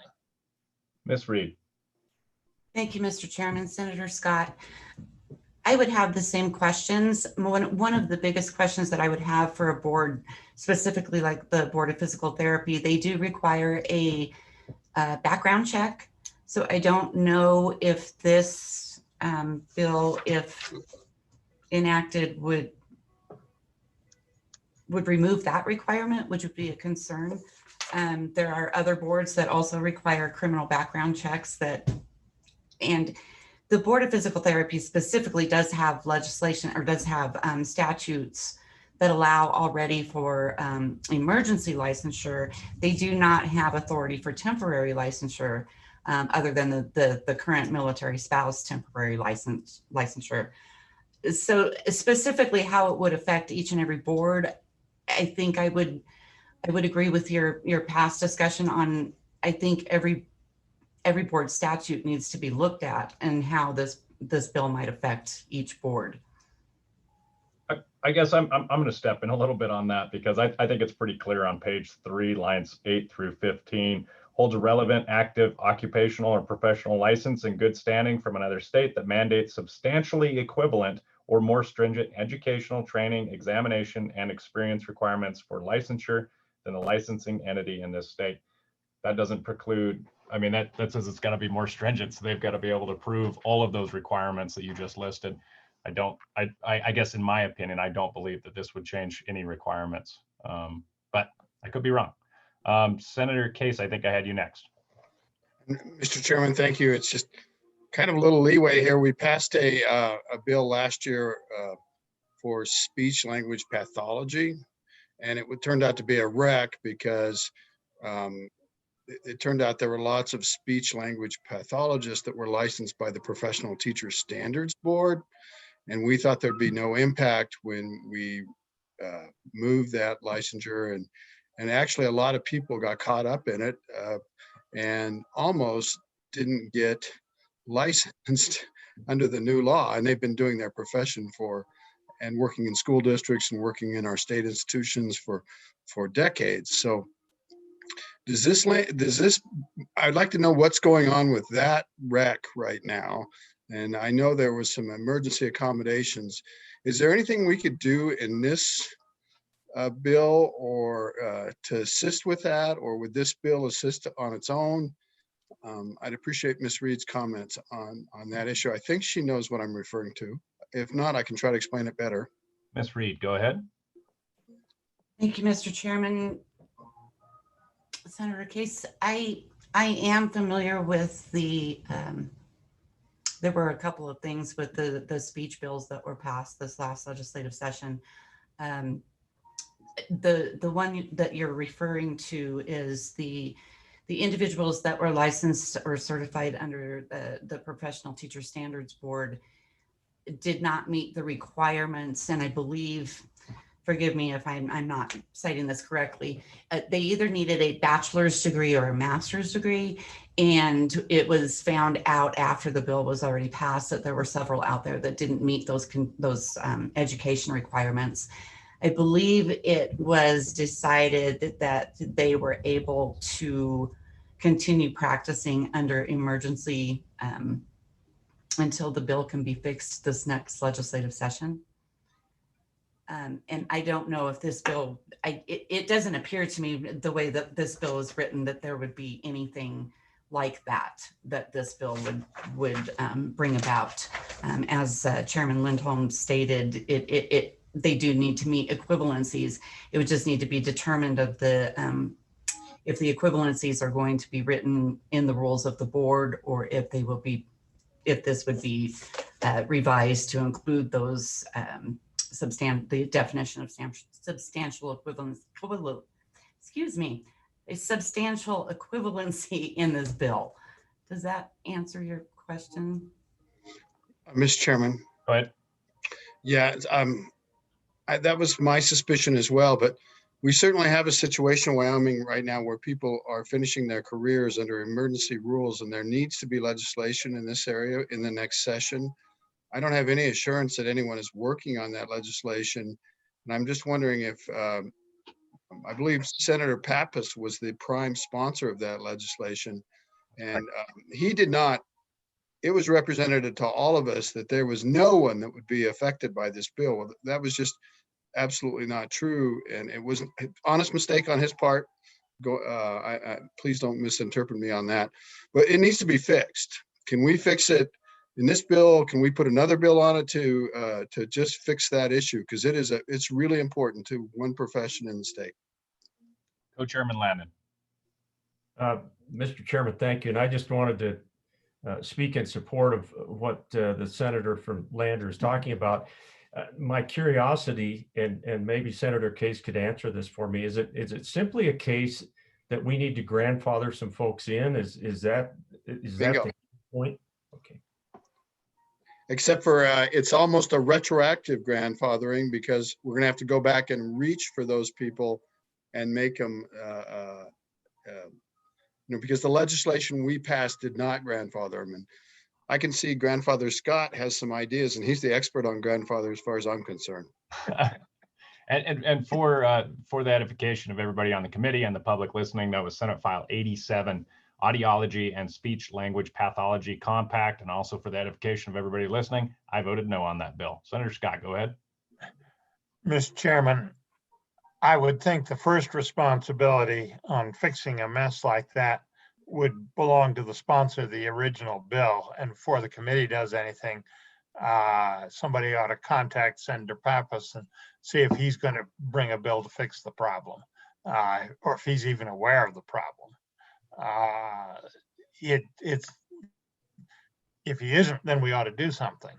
Ms. Reed. Thank you, Mr. Chairman. Senator Scott, I would have the same questions. One of the biggest questions that I would have for a board, specifically like the Board of Physical Therapy, they do require a background check. So I don't know if this bill, if enacted, would remove that requirement, which would be a concern. There are other boards that also require criminal background checks and the Board of Physical Therapy specifically does have legislation or does have statutes that allow already for emergency licensure. They do not have authority for temporary licensure other than the current military spouse temporary licensure. So specifically how it would affect each and every board, I think I would agree with your past discussion on, I think every board statute needs to be looked at and how this bill might affect each board. I guess I'm going to step in a little bit on that because I think it's pretty clear on page 3, lines 8 through 15. Holds a relevant, active, occupational or professional license in good standing from another state that mandates substantially equivalent or more stringent educational, training, examination, and experience requirements for licensure than the licensing entity in this state. That doesn't preclude, I mean, that says it's got to be more stringent. So they've got to be able to prove all of those requirements that you just listed. I guess in my opinion, I don't believe that this would change any requirements, but I could be wrong. Senator Case, I think I had you next. Mr. Chairman, thank you. It's just kind of a little leeway here. We passed a bill last year for speech language pathology, and it turned out to be a wreck because it turned out there were lots of speech language pathologists that were licensed by the Professional Teacher Standards Board. And we thought there'd be no impact when we moved that licensure. And actually a lot of people got caught up in it and almost didn't get licensed under the new law. And they've been doing their profession and working in school districts and working in our state institutions for decades. So I'd like to know what's going on with that rec right now. And I know there was some emergency accommodations. Is there anything we could do in this bill or to assist with that, or would this bill assist on its own? I'd appreciate Ms. Reed's comments on that issue. I think she knows what I'm referring to. If not, I can try to explain it better. Ms. Reed, go ahead. Thank you, Mr. Chairman. Senator Case, I am familiar with there were a couple of things with the speech bills that were passed this last legislative session. The one that you're referring to is the individuals that were licensed or certified under the Professional Teacher Standards Board did not meet the requirements, and I believe, forgive me if I'm not citing this correctly, they either needed a bachelor's degree or a master's degree, and it was found out after the bill was already passed that there were several out there that didn't meet those education requirements. I believe it was decided that they were able to continue practicing under emergency until the bill can be fixed this next legislative session. And I don't know if this bill, it doesn't appear to me the way that this bill is written that there would be anything like that this bill would bring about. As Chairman Lindholm stated, they do need to meet equivalencies. It would just need to be determined of if the equivalencies are going to be written in the rules of the board, or if this would be revised to include those the definition of substantial a substantial equivalency in this bill. Does that answer your question? Mr. Chairman. Go ahead. Yeah, that was my suspicion as well, but we certainly have a situation in Wyoming right now where people are finishing their careers under emergency rules, and there needs to be legislation in this area in the next session. I don't have any assurance that anyone is working on that legislation. And I'm just wondering if, I believe Senator Pappas was the prime sponsor of that legislation. And he did not, it was represented to all of us that there was no one that would be affected by this bill. Well, that was just absolutely not true. And it was an honest mistake on his part. Please don't misinterpret me on that, but it needs to be fixed. Can we fix it in this bill? Can we put another bill on it to just fix that issue? Because it's really important to one profession in the state. Co-Chairman Landon. Mr. Chairman, thank you. And I just wanted to speak in support of what the senator from Lander is talking about. My curiosity, and maybe Senator Case could answer this for me, is it simply a case that we need to grandfather some folks in? Is that the point? Okay. Except for it's almost a retroactive grandfathering, because we're going to have to go back and reach for those people and make them, because the legislation we passed did not grandfather them. And I can see Grandfather Scott has some ideas, and he's the expert on grandfather as far as I'm concerned. And for the edification of everybody on the committee and the public listening, that was Senate File 87, Audiology and Speech Language Pathology Compact. And also for the edification of everybody listening, I voted no on that bill. Senator Scott, go ahead. Mr. Chairman, I would think the first responsibility on fixing a mess like that would belong to the sponsor of the original bill. And before the committee does anything, somebody ought to contact Senator Pappas and see if he's going to bring a bill to fix the problem, or if he's even aware of the problem. If he isn't, then we ought to do something.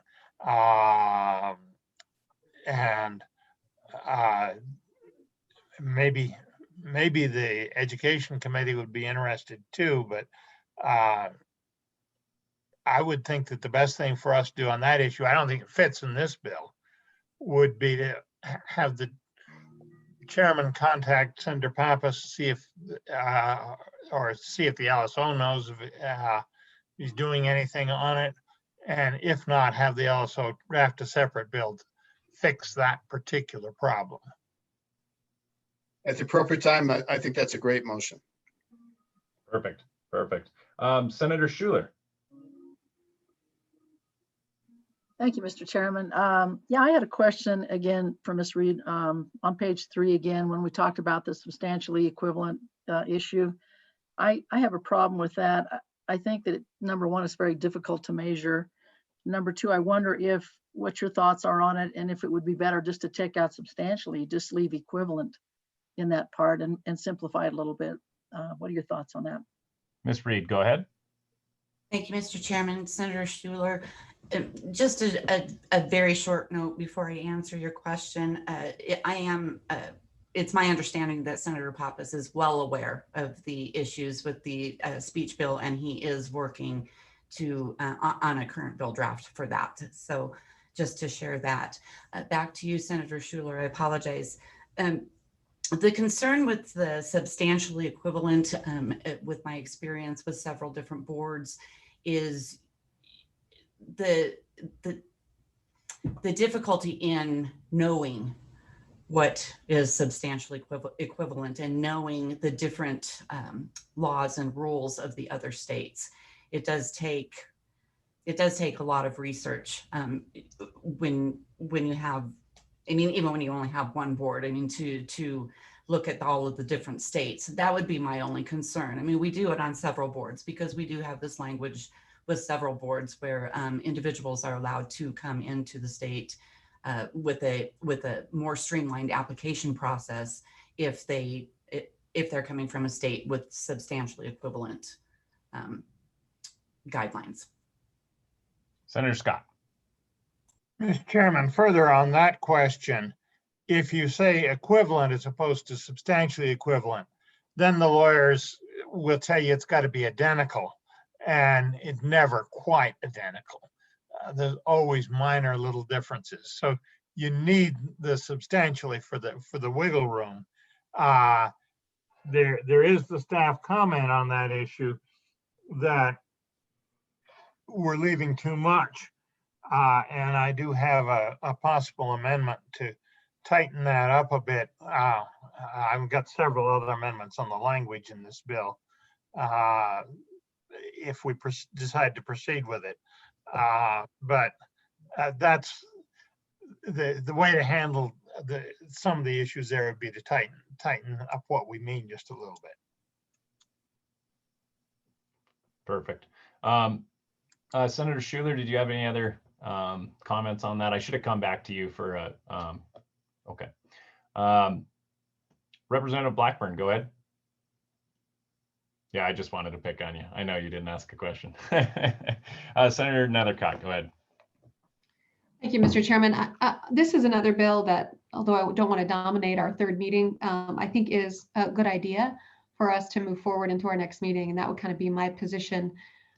Maybe the Education Committee would be interested too, but I would think that the best thing for us to do on that issue, I don't think it fits in this bill, would be to have the chairman contact Senator Pappas, see if the LSO knows if he's doing anything on it. And if not, have the LSO draft a separate bill to fix that particular problem. At the appropriate time, I think that's a great motion. Perfect. Senator Schuler. Thank you, Mr. Chairman. Yeah, I had a question again for Ms. Reed on page 3 again, when we talked about the substantially equivalent issue. I have a problem with that. I think that number one, it's very difficult to measure. Number two, I wonder what your thoughts are on it, and if it would be better just to take out substantially, just leave equivalent in that part and simplify it a little bit. What are your thoughts on that? Ms. Reed, go ahead. Thank you, Mr. Chairman. Senator Schuler, just a very short note before I answer your question. It's my understanding that Senator Pappas is well aware of the issues with the speech bill, and he is working on a current bill draft for that. So just to share that. Back to you, Senator Schuler. I apologize. The concern with the substantially equivalent, with my experience with several different boards, is the difficulty in knowing what is substantially equivalent and knowing the different laws and rules of the other states. It does take a lot of research when you have, even when you only have one board, to look at all of the different states. That would be my only concern. We do it on several boards because we do have this language with several boards where individuals are allowed to come into the state with a more streamlined application process if they're coming from a state with substantially equivalent guidelines. Senator Scott. Mr. Chairman, further on that question, if you say equivalent as opposed to substantially equivalent, then the lawyers will tell you it's got to be identical, and it's never quite identical. There's always minor little differences. So you need the substantially for the wiggle room. There is the staff comment on that issue that we're leaving too much. And I do have a possible amendment to tighten that up a bit. I've got several other amendments on the language in this bill, if we decide to proceed with it. But that's the way to handle some of the issues there would be to tighten up what we mean just a little bit. Perfect. Senator Schuler, did you have any other comments on that? I should have come back to you for okay. Representative Blackburn, go ahead. Yeah, I just wanted to pick on you. I know you didn't ask a question. Senator Nethercott, go ahead. Thank you, Mr. Chairman. This is another bill that, although I don't want to dominate our third meeting, I think is a good idea for us to move forward into our next meeting. And that would kind of be my position.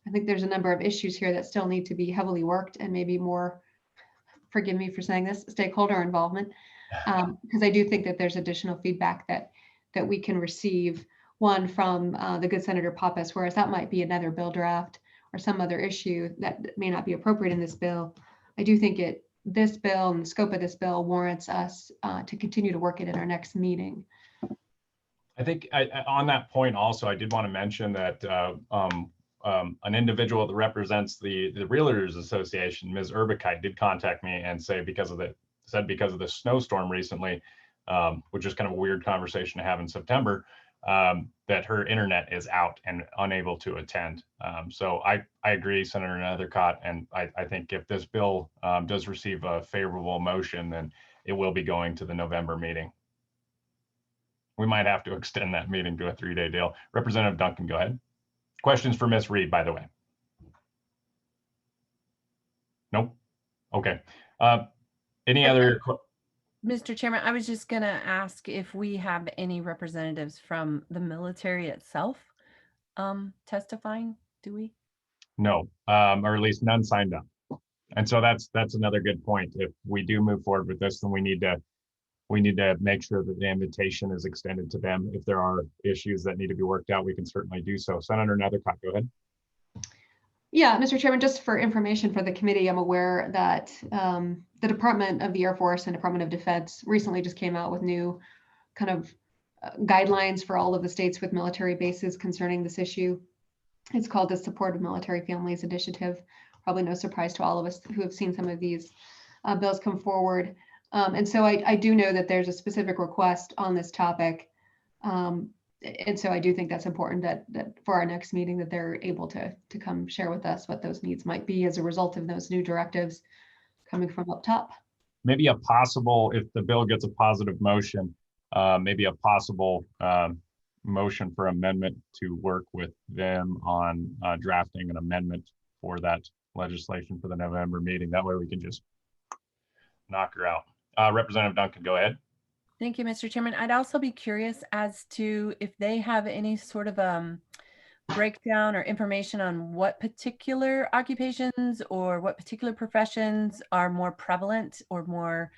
I think there's a number of issues here that still need to be heavily worked and maybe more, forgive me for saying this, stakeholder involvement. Because I do think that there's additional feedback that we can receive, one from the good Senator Pappas, whereas that might be another bill draft or some other issue that may not be appropriate in this bill. I do think this bill and the scope of this bill warrants us to continue to work it in our next meeting. I think on that point also, I did want to mention that an individual that represents the Realtors Association, Ms. Urbicite, did contact me and say because of the snowstorm recently, which is kind of a weird conversation to have in September, that her internet is out and unable to attend. So I agree, Senator Nethercott, and I think if this bill does receive a favorable motion, then it will be going to the November meeting. We might have to extend that meeting to a 3-day deal. Representative Duncan, go ahead. Questions for Ms. Reed, by the way? Nope. Okay. Any other? Mr. Chairman, I was just going to ask if we have any representatives from the military itself testifying. Do we? No, or at least none signed up. And so that's another good point. If we do move forward with this, then we need to make sure that the invitation is extended to them. If there are issues that need to be worked out, we can certainly do so. Senator Nethercott, go ahead. Yeah, Mr. Chairman, just for information for the committee, I'm aware that the Department of the Air Force and Department of Defense recently just came out with new kind of guidelines for all of the states with military bases concerning this issue. It's called the Support of Military Families Initiative. Probably no surprise to all of us who have seen some of these bills come forward. And so I do know that there's a specific request on this topic. And so I do think that's important that for our next meeting that they're able to come share with us what those needs might be as a result of those new directives coming from up top. Maybe a possible, if the bill gets a positive motion, maybe a possible motion for amendment to work with them on drafting an amendment for that legislation for the November meeting. That way we can just knock her out. Representative Duncan, go ahead. Thank you, Mr. Chairman. I'd also be curious as to if they have any sort of breakdown or information on what particular occupations or what particular professions are more prevalent or more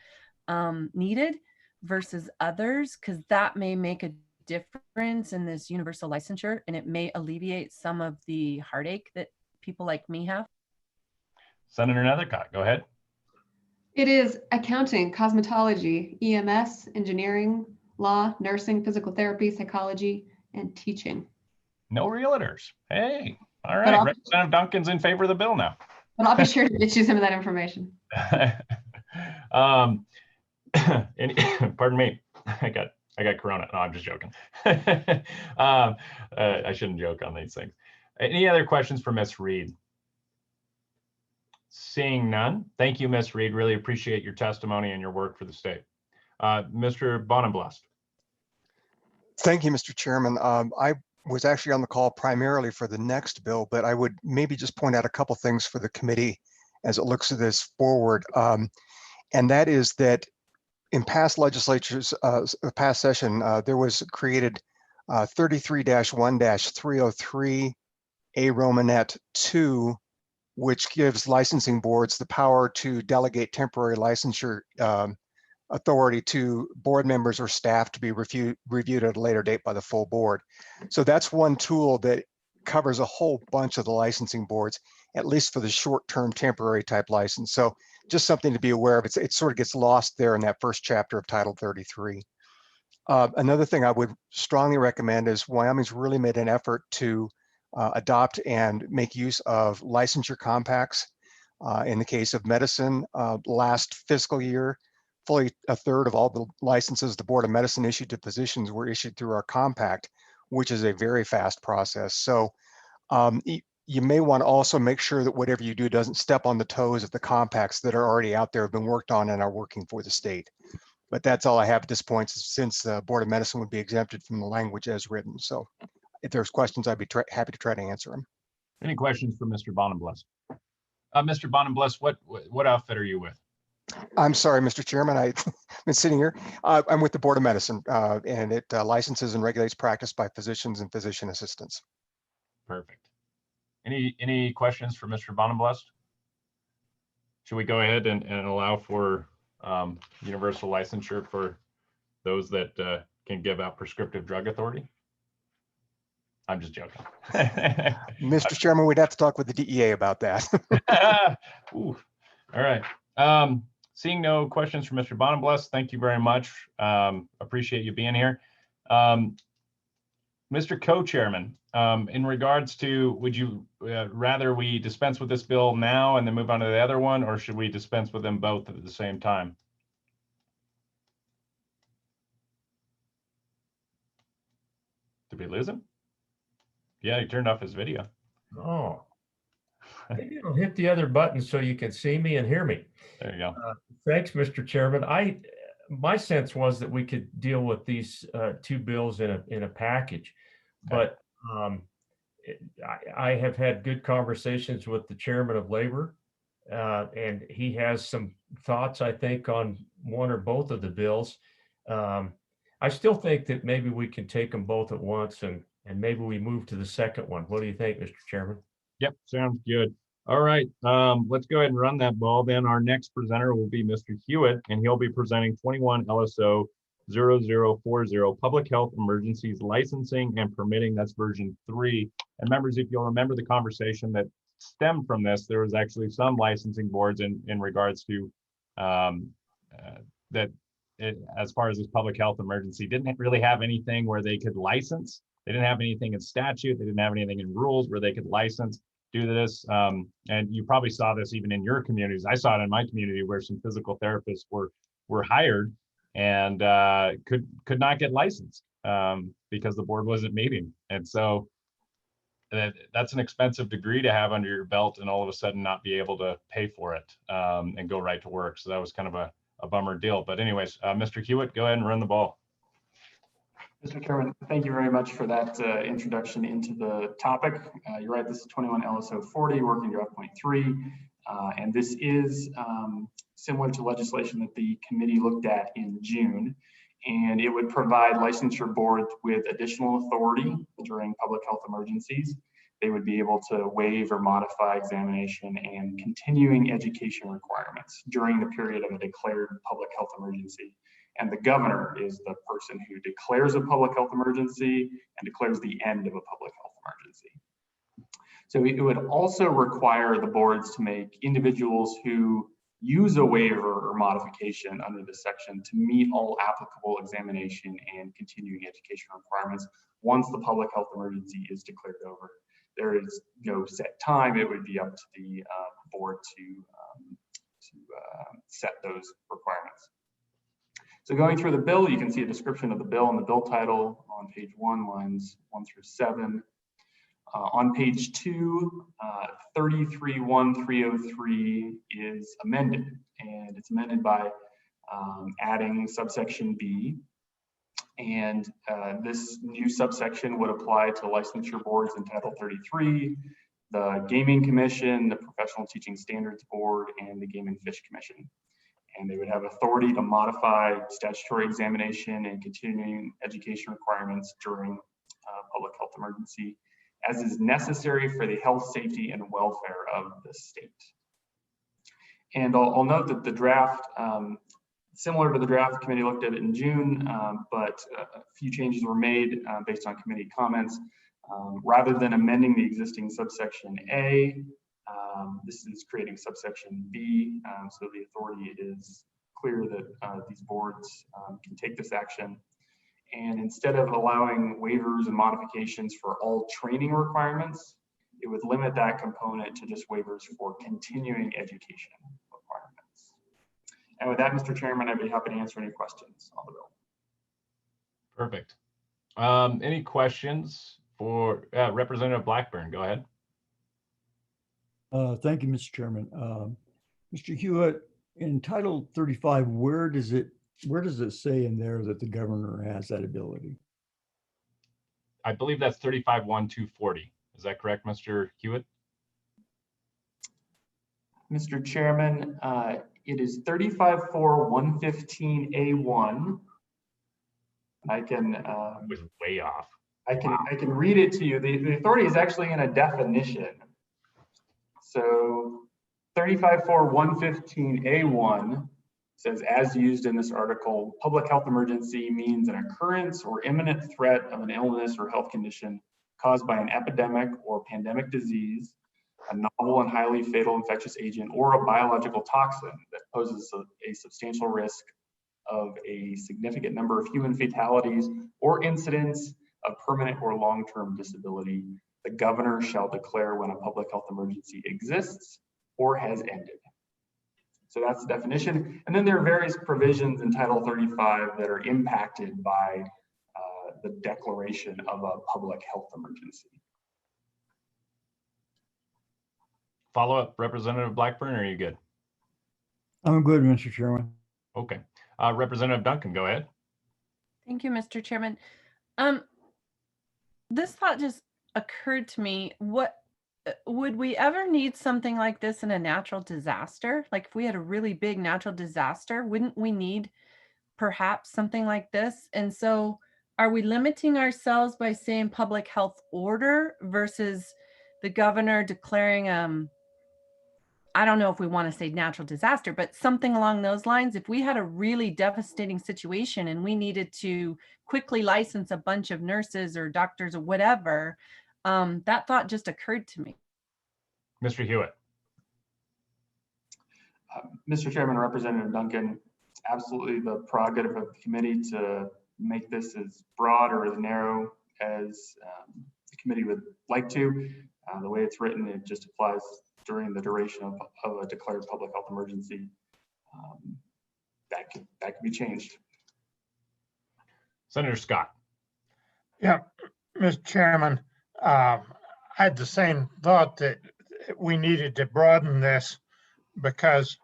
needed versus others, because that may make a difference in this universal licensure and it may alleviate some of the heartache that people like me have. Senator Nethercott, go ahead. It is accounting, cosmetology, EMS, engineering, law, nursing, physical therapy, psychology, and teaching. No realtors. Hey, all right. Representative Duncan's in favor of the bill now. But I'll be sure to get you some of that information. Pardon me. I got corona. No, I'm just joking. I shouldn't joke on these things. Any other questions for Ms. Reed? Seeing none. Thank you, Ms. Reed. Really appreciate your testimony and your work for the state. Mr. Bonenblast. Thank you, Mr. Chairman. I was actually on the call primarily for the next bill, but I would maybe just point out a couple things for the committee as it looks to this forward. And that is that in past legislatures, past session, there was created 33-1-303 A Romanet 2, which gives licensing boards the power to delegate temporary licensure authority to board members or staff to be reviewed at a later date by the full board. So that's one tool that covers a whole bunch of the licensing boards, at least for the short-term temporary type license. So just something to be aware of. It sort of gets lost there in that first chapter of Title 33. Another thing I would strongly recommend is Wyoming's really made an effort to adopt and make use of licensure compacts. In the case of medicine, last fiscal year, fully a third of all the licenses the Board of Medicine issued to physicians were issued through our compact, which is a very fast process. So you may want to also make sure that whatever you do doesn't step on the toes of the compacts that are already out there, have been worked on and are working for the state. But that's all I have at this point, since the Board of Medicine would be exempted from the language as written. So if there's questions, I'd be happy to try to answer them. Any questions for Mr. Bonenbless? Mr. Bonenbless, what outfit are you with? I'm sorry, Mr. Chairman, I've been sitting here. I'm with the Board of Medicine, and it licenses and regulates practice by physicians and physician assistants. Perfect. Any questions for Mr. Bonenbless? Should we go ahead and allow for universal licensure for those that can give out prescriptive drug authority? I'm just joking. Mr. Chairman, we'd have to talk with the DEA about that. Ooh. All right. Seeing no questions from Mr. Bonenbless, thank you very much. Appreciate you being here. Mr. Co-Chairman, in regards to, would you rather we dispense with this bill now and then move on to the other one, or should we dispense with them both at the same time? Did we lose him? Yeah, he turned off his video. Oh, maybe it'll hit the other button so you can see me and hear me. There you go. Thanks, Mr. Chairman. My sense was that we could deal with these two bills in a package, but I have had good conversations with the Chairman of Labor, and he has some thoughts, I think, on one or both of the bills. I still think that maybe we can take them both at once, and maybe we move to the second one. What do you think, Mr. Chairman? Yep, sounds good. All right, let's go ahead and run that ball. Then our next presenter will be Mr. Hewitt, and he'll be presenting 21 LSO 0040, Public Health Emergencies Licensing and Permitting. That's version 3. And members, if you'll remember the conversation that stemmed from this, there was actually some licensing boards in regards to as far as this public health emergency, didn't really have anything where they could license. They didn't have anything in statute. They didn't have anything in rules where they could license, do this. And you probably saw this even in your communities. I saw it in my community where some physical therapists were hired and could not get licensed because the board wasn't meeting. And so that's an expensive degree to have under your belt and all of a sudden not be able to pay for it and go right to work. So that was kind of a bummer deal. But anyways, Mr. Hewitt, go ahead and run the ball. Mr. Chairman, thank you very much for that introduction into the topic. You're right, this is 21 LSO 40, working draft point 3. And this is similar to legislation that the committee looked at in June. And it would provide licensure boards with additional authority during public health emergencies. They would be able to waive or modify examination and continuing education requirements during the period of a declared public health emergency. And the governor is the person who declares a public health emergency and declares the end of a public health emergency. So it would also require the boards to make individuals who use a waiver or modification under this section to meet all applicable examination and continuing education requirements once the public health emergency is declared over. There is no set time. It would be up to the board to set those requirements. So going through the bill, you can see a description of the bill and the bill title on page 1, lines 1 through 7. On page 2, 33-1303 is amended, and it's amended by adding subsection B. And this new subsection would apply to licensure boards in Title 33 the Gaming Commission, the Professional Teaching Standards Board, and the Game and Fish Commission. And they would have authority to modify statutory examination and continuing education requirements during public health emergency, as is necessary for the health, safety, and welfare of the state. And I'll note that the draft, similar to the draft, the committee looked at it in June, but a few changes were made based on committee comments. Rather than amending the existing subsection A, this is creating subsection B, so the authority is clear that these boards can take this action. And instead of allowing waivers and modifications for all training requirements, it would limit that component to just waivers for continuing education requirements. And with that, Mr. Chairman, I'd be happy to answer any questions on the bill. Perfect. Any questions for Representative Blackburn? Go ahead. Thank you, Mr. Chairman. Mr. Hewitt, in Title 35, where does it say in there that the governor has that ability? I believe that's 35.1.240. Is that correct, Mr. Hewitt? Mr. Chairman, it is 35.4.115A1. I can was way off. I can read it to you. The authority is actually in a definition. So 35.4.115A1 says, as used in this article, public health emergency means an occurrence or imminent threat of an illness or health condition caused by an epidemic or pandemic disease, a novel and highly fatal infectious agent, or a biological toxin that poses a substantial risk of a significant number of human fatalities or incidents of permanent or long-term disability. The governor shall declare when a public health emergency exists or has ended. So that's the definition. And then there are various provisions in Title 35 that are impacted by the declaration of a public health emergency. Follow up, Representative Blackburn, or are you good? I'm good, Mr. Chairman. Okay. Representative Duncan, go ahead. Thank you, Mr. Chairman. This thought just occurred to me. What would we ever need something like this in a natural disaster? Like if we had a really big natural disaster, wouldn't we need perhaps something like this? And so are we limiting ourselves by saying public health order versus the governor declaring, I don't know if we want to say natural disaster, but something along those lines? If we had a really devastating situation and we needed to quickly license a bunch of nurses or doctors or whatever, that thought just occurred to me. Mr. Hewitt. Mr. Chairman, Representative Duncan, it's absolutely the prerogative of the committee to make this as broad or as narrow as the committee would like to. The way it's written, it just applies during the duration of a declared public health emergency. That could be changed. Senator Scott. Yeah, Mr. Chairman, I had the same thought that we needed to broaden this because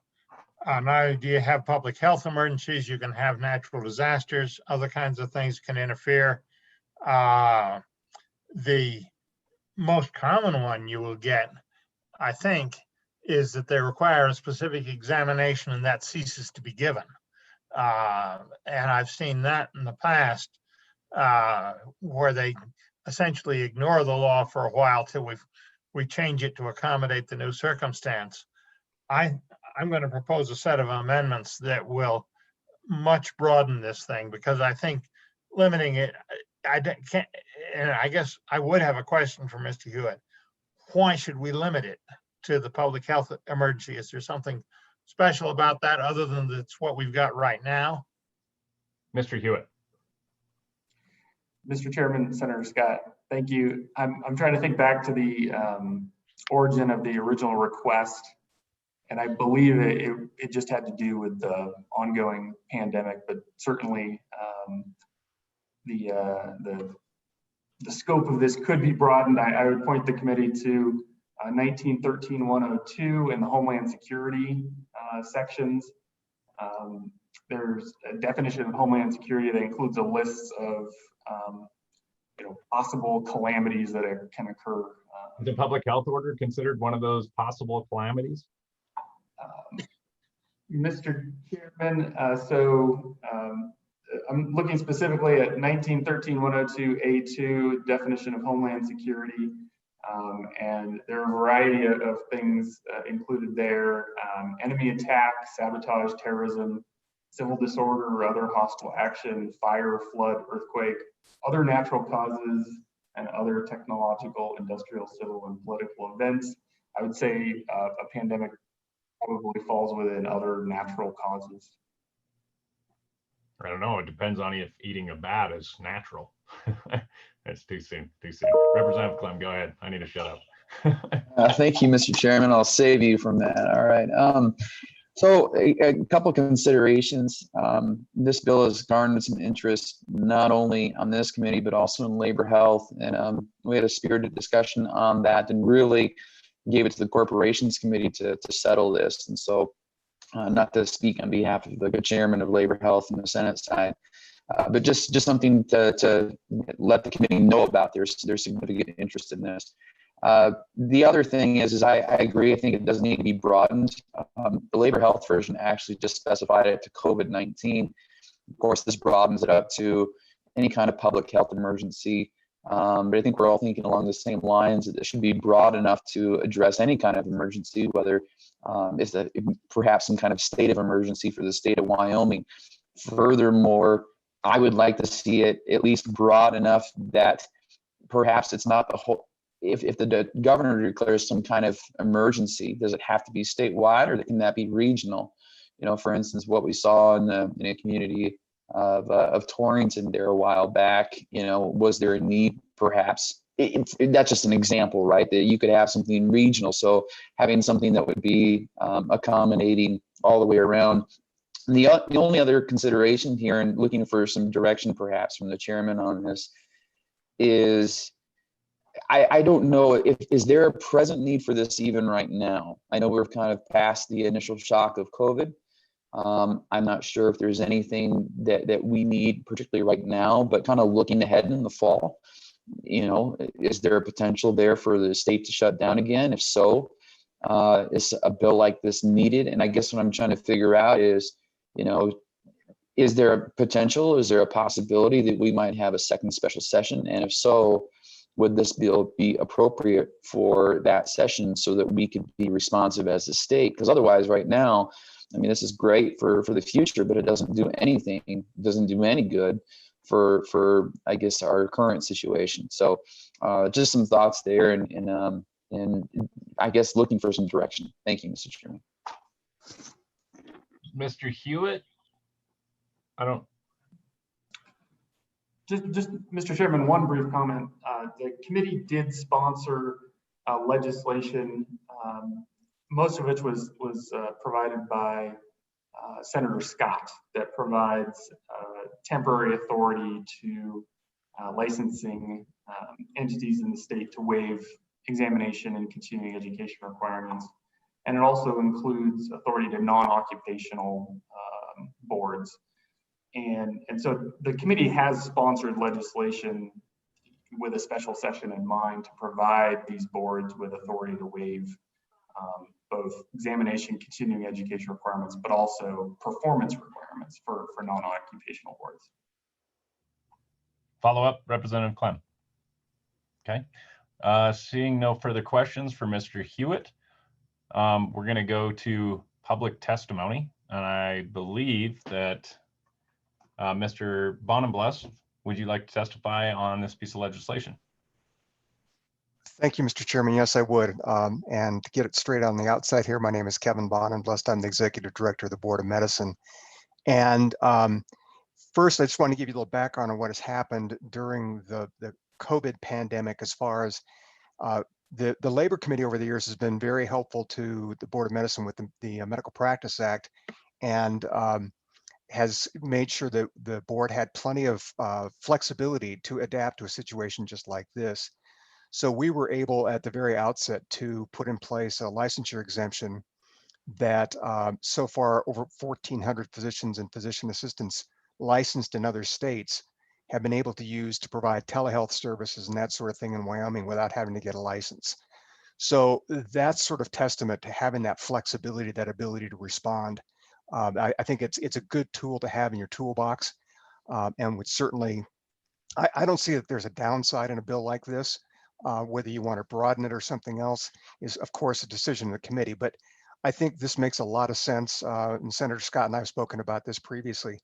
not only do you have public health emergencies, you can have natural disasters, other kinds of things can interfere. The most common one you will get, I think, is that they require a specific examination and that ceases to be given. And I've seen that in the past where they essentially ignore the law for a while till we change it to accommodate the new circumstance. I'm going to propose a set of amendments that will much broaden this thing, because I think limiting it, I can't, and I guess I would have a question for Mr. Hewitt. Why should we limit it to the public health emergency? Is there something special about that other than that's what we've got right now? Mr. Hewitt. Mr. Chairman, Senator Scott, thank you. I'm trying to think back to the origin of the original request, and I believe it just had to do with the ongoing pandemic, but certainly the scope of this could be broadened. I would point the committee to 1913-102 in the Homeland Security sections. There's a definition of Homeland Security that includes a list of possible calamities that can occur Is the public health order considered one of those possible calamities? Mr. Chairman, I'm looking specifically at 1913-102A2 definition of homeland security. And there are a variety of things included there. Enemy attack, sabotage, terrorism, civil disorder or other hostile action, fire, flood, earthquake, other natural causes, and other technological, industrial, civil, and political events. I would say a pandemic probably falls within other natural causes. I don't know. It depends on if eating a bat is natural. That's too soon. Too soon. Representative Clem, go ahead. I need to shut up. Thank you, Mr. Chairman. I'll save you from that. All right. So a couple considerations. This bill has garnered some interest, not only on this committee, but also in labor health. And we had a spirited discussion on that and really gave it to the corporations committee to settle this. And so not to speak on behalf of the good chairman of labor health and the Senate side, but just something to let the committee know about. There's significant interest in this. The other thing is I agree. I think it does need to be broadened. The labor health version actually just specified it to COVID-19. Of course, this broadens it up to any kind of public health emergency. But I think we're all thinking along the same lines that it should be broad enough to address any kind of emergency, whether it's perhaps some kind of state of emergency for the state of Wyoming. Furthermore, I would like to see it at least broad enough that perhaps it's not the whole. If the governor declares some kind of emergency, does it have to be statewide, or can that be regional? You know, for instance, what we saw in a community of Torrington there a while back, you know, was there a need perhaps? That's just an example, right? That you could have something regional. So having something that would be accommodating all the way around. The only other consideration here, and looking for some direction perhaps from the chairman on this, is I don't know is there a present need for this even right now? I know we're kind of past the initial shock of COVID. I'm not sure if there's anything that we need particularly right now, but kind of looking ahead in the fall, you know, is there a potential there for the state to shut down again? If so, is a bill like this needed? And I guess what I'm trying to figure out is, you know, is there a potential, is there a possibility that we might have a second special session? And if so, would this bill be appropriate for that session so that we could be responsive as a state? Because otherwise right now, I mean, this is great for the future, but it doesn't do anything, it doesn't do any good for I guess our current situation. So just some thoughts there and I guess looking for some direction. Thank you, Mr. Chairman. Mr. Hewitt? Just Mr. Chairman, one brief comment. The committee did sponsor legislation, most of which was provided by Senator Scott, that provides temporary authority to licensing entities in the state to waive examination and continuing education requirements. And it also includes authority to non-occupational boards. And so the committee has sponsored legislation with a special session in mind to provide these boards with authority to waive both examination, continuing education requirements, but also performance requirements for non-occupational boards. Follow up, Representative Clem. Okay. Seeing no further questions for Mr. Hewitt, we're going to go to public testimony. And I believe that Mr. Bonenbless, would you like to testify on this piece of legislation? Thank you, Mr. Chairman. Yes, I would. And to get it straight on the outside here, my name is Kevin Bonenbless. I'm the Executive Director of the Board of Medicine. And first, I just want to give you a little background on what has happened during the COVID pandemic as far as the Labor Committee over the years has been very helpful to the Board of Medicine with the Medical Practice Act, and has made sure that the board had plenty of flexibility to adapt to a situation just like this. So we were able at the very outset to put in place a licensure exemption that so far over 1,400 physicians and physician assistants licensed in other states have been able to use to provide telehealth services and that sort of thing in Wyoming without having to get a license. So that's sort of testament to having that flexibility, that ability to respond. I think it's a good tool to have in your toolbox, and would certainly, I don't see that there's a downside in a bill like this. Whether you want to broaden it or something else is, of course, a decision of the committee. But I think this makes a lot of sense. And Senator Scott and I have spoken about this previously.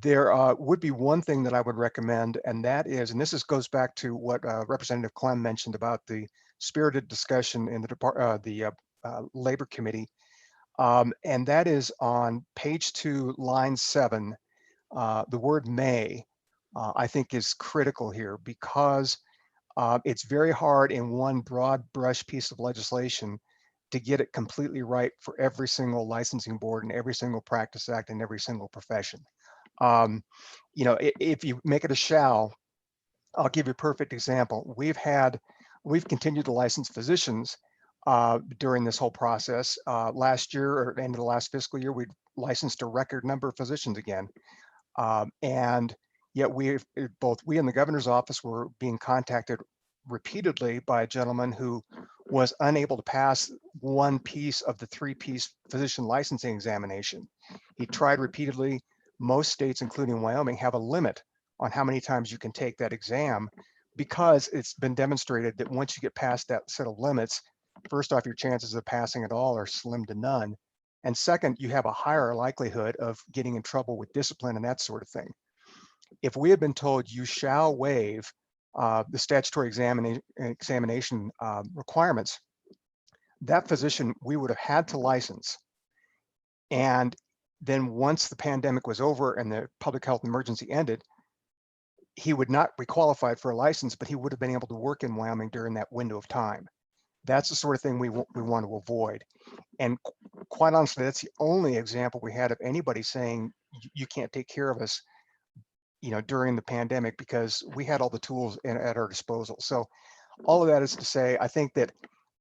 There would be one thing that I would recommend, and that is, and goes back to what Representative Clem mentioned about the spirited discussion in the Labor Committee, and that is on page 2, line 7. The word may, I think, is critical here, because it's very hard in one broad brush piece of legislation to get it completely right for every single licensing board and every single practice act and every single profession. You know, if you make it a shall, I'll give you a perfect example. We've continued to license physicians during this whole process. Last year, or end of the last fiscal year, we licensed a record number of physicians again. And yet both we and the governor's office were being contacted repeatedly by a gentleman who was unable to pass one piece of the 3-piece physician licensing examination. He tried repeatedly. Most states, including Wyoming, have a limit on how many times you can take that exam, because it's been demonstrated that once you get past that set of limits, first off, your chances of passing at all are slim to none. And second, you have a higher likelihood of getting in trouble with discipline and that sort of thing. If we had been told you shall waive the statutory examination requirements, that physician we would have had to license. And then once the pandemic was over and the public health emergency ended, he would not be qualified for a license, but he would have been able to work in Wyoming during that window of time. That's the sort of thing we want to avoid. And quite honestly, that's the only example we had of anybody saying you can't take care of us, you know, during the pandemic, because we had all the tools at our disposal. So all of that is to say, I think that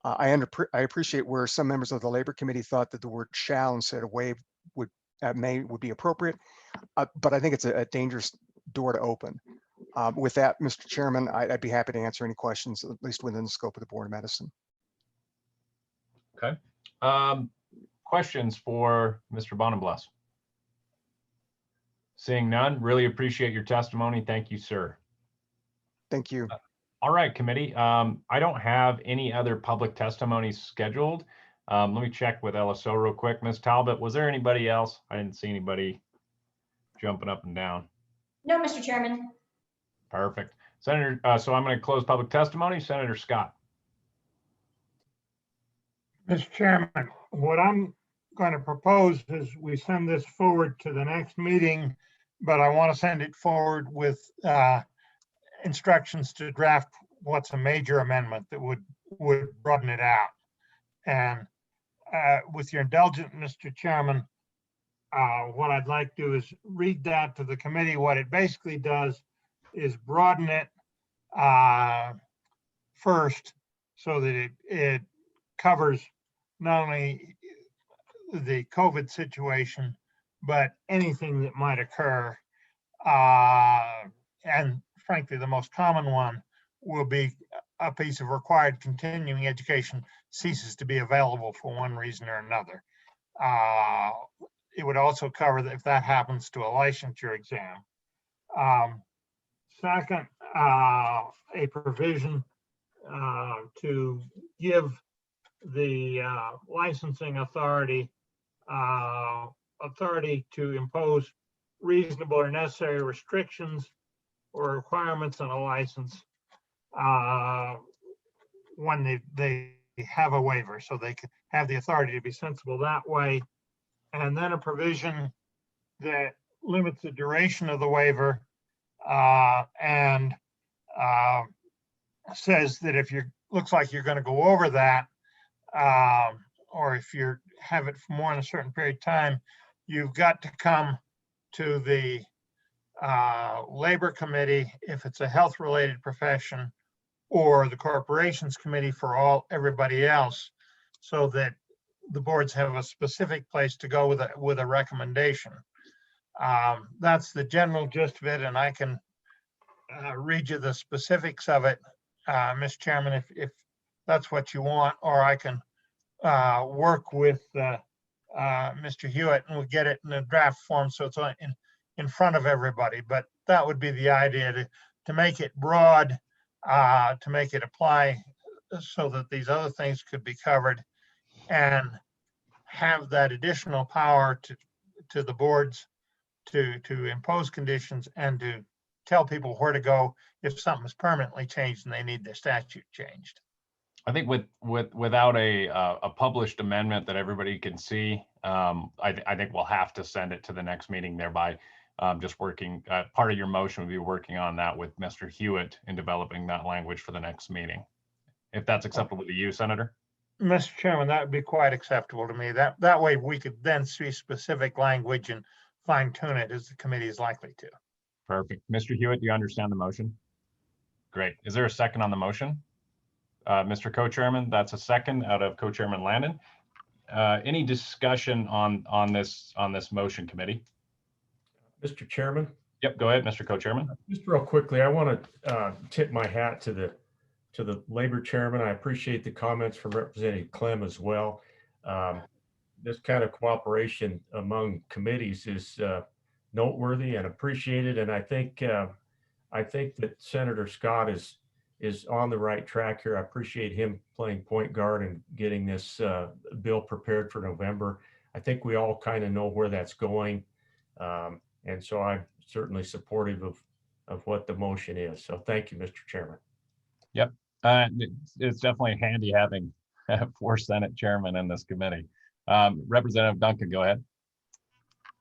I appreciate where some members of the Labor Committee thought that the word shall instead of waive would be appropriate, but I think it's a dangerous door to open. With that, Mr. Chairman, I'd be happy to answer any questions, at least within the scope of the Board of Medicine. Okay. Questions for Mr. Bonenbless? Seeing none, really appreciate your testimony. Thank you, sir. Thank you. All right, committee. I don't have any other public testimonies scheduled. Let me check with LSO real quick. Ms. Talbot, was there anybody else? I didn't see anybody jumping up and down. No, Mr. Chairman. Perfect. Senator, so I'm going to close public testimony. Senator Scott. Mr. Chairman, what I'm going to propose is we send this forward to the next meeting, but I want to send it forward with instructions to draft what's a major amendment that would broaden it out. And with your indulgence, Mr. Chairman, what I'd like to do is read that to the committee. What it basically does is broaden it first, so that it covers not only the COVID situation, but anything that might occur. And frankly, the most common one will be a piece of required continuing education ceases to be available for one reason or another. It would also cover that if that happens to a licensure exam. Second, a provision to give the licensing authority authority to impose reasonable or necessary restrictions or requirements on a license when they have a waiver, so they can have the authority to be sensible that way. And then a provision that limits the duration of the waiver and says that if you looks like you're going to go over that, or if you have it for more than a certain period of time, you've got to come to the Labor Committee if it's a health-related profession, or the Corporations Committee for everybody else, so that the boards have a specific place to go with a recommendation. That's the general gist of it, and I can read you the specifics of it, Mr. Chairman, if that's what you want, or I can work with Mr. Hewitt and we'll get it in a draft form so it's in front of everybody. But that would be the idea, to make it broad, to make it apply so that these other things could be covered, and have that additional power to the boards to impose conditions and to tell people where to go if something's permanently changed and they need their statute changed. I think without a published amendment that everybody can see, I think we'll have to send it to the next meeting, thereby just working, part of your motion would be working on that with Mr. Hewitt in developing that language for the next meeting. If that's acceptable to you, Senator? Mr. Chairman, that would be quite acceptable to me. That way we could then see specific language and fine tune it as the committee is likely to. Perfect. Mr. Hewitt, do you understand the motion? Great. Is there a second on the motion? Mr. Co-Chairman, that's a second out of Co-Chairman Landon. Any discussion on this motion, committee? Mr. Chairman? Yep, go ahead, Mr. Co-Chairman. Just real quickly, I want to tip my hat to the Labor Chairman. I appreciate the comments from Representative Clem as well. This kind of cooperation among committees is noteworthy and appreciated, and I think that Senator Scott is on the right track here. I appreciate him playing point guard and getting this bill prepared for November. I think we all kind of know where that's going, and so I'm certainly supportive of what the motion is. So thank you, Mr. Chairman. Yep, it's definitely handy having 4 Senate chairmen in this committee. Representative Duncan, go ahead.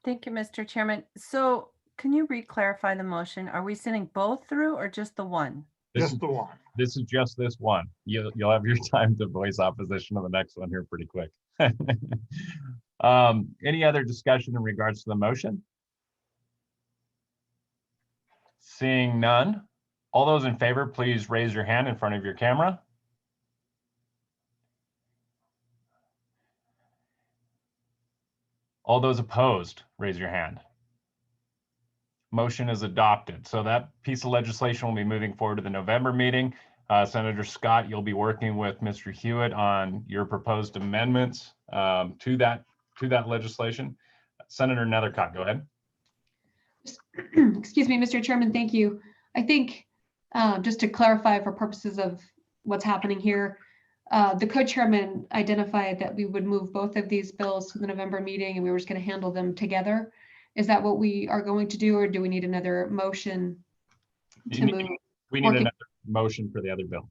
Thank you, Mr. Chairman. So can you re-clarify the motion? Are we sending both through or just the one? Just the one. This is just this one. You'll have your time to voice opposition to the next one here pretty quick. Any other discussion in regards to the motion? Seeing none. All those in favor, please raise your hand in front of your camera. All those opposed, raise your hand. Motion is adopted. So that piece of legislation will be moving forward to the November meeting. Senator Scott, you'll be working with Mr. Hewitt on your proposed amendments to that legislation. Senator Nethercott, go ahead. Excuse me, Mr. Chairman, thank you. I think just to clarify for purposes of what's happening here, the co-chairman identified that we would move both of these bills to the November meeting and we were just going to handle them together. Is that what we are going to do, or do we need another motion to move? We need another motion for the other bill.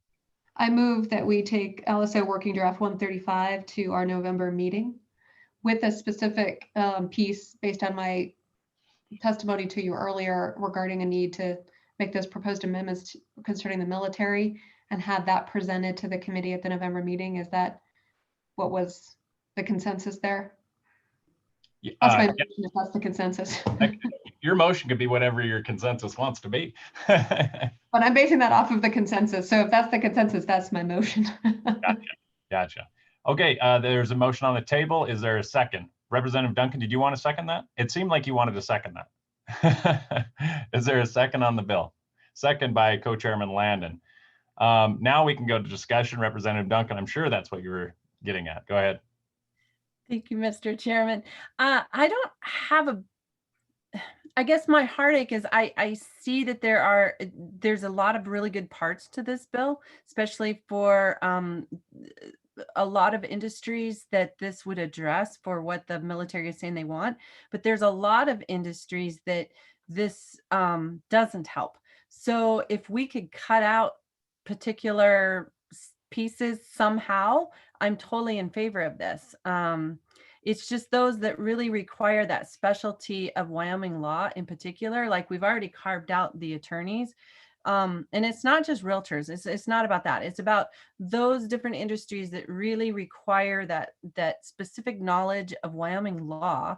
I move that we take LSO Working Draft 135 to our November meeting with a specific piece based on my testimony to you earlier regarding a need to make those proposed amendments concerning the military and have that presented to the committee at the November meeting. Is that what was the consensus there? That's my motion, if that's the consensus. Your motion could be whatever your consensus wants to be. But I'm basing that off of the consensus. So if that's the consensus, that's my motion. Gotcha. Okay, there's a motion on the table. Is there a second? Representative Duncan, did you want to second that? It seemed like you wanted to second that. Is there a second on the bill? Second by Co-Chairman Landon. Now we can go to discussion. Representative Duncan, I'm sure that's what you were getting at. Go ahead. Thank you, Mr. Chairman. I don't have I guess my heartache is I see that there's a lot of really good parts to this bill, especially for a lot of industries that this would address for what the military is saying they want. But there's a lot of industries that this doesn't help. So if we could cut out particular pieces somehow, I'm totally in favor of this. It's just those that really require that specialty of Wyoming law in particular, like we've already carved out the attorneys. And it's not just realtors. It's not about that. It's about those different industries that really require that specific knowledge of Wyoming law.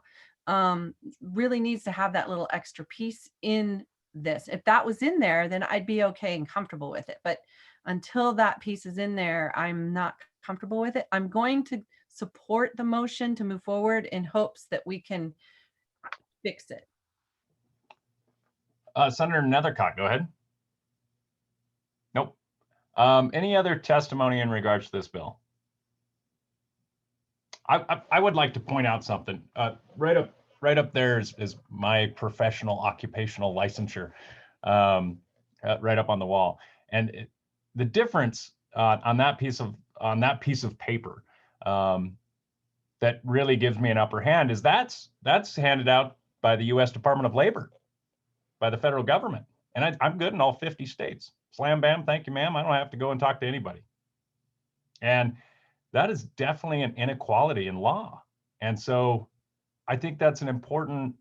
Really needs to have that little extra piece in this. If that was in there, then I'd be okay and comfortable with it. But until that piece is in there, I'm not comfortable with it. I'm going to support the motion to move forward in hopes that we can fix it. Senator Nethercott, go ahead. Any other testimony in regards to this bill? I would like to point out something. Right up there is my professional occupational licensure, right up on the wall. And the difference on that piece of paper that really gives me an upper hand is that's handed out by the U.S. Department of Labor, by the federal government. And I'm good in all 50 states. Slam bam, thank you, ma'am. I don't have to go and talk to anybody. And that is definitely an inequality in law. And so I think that's an important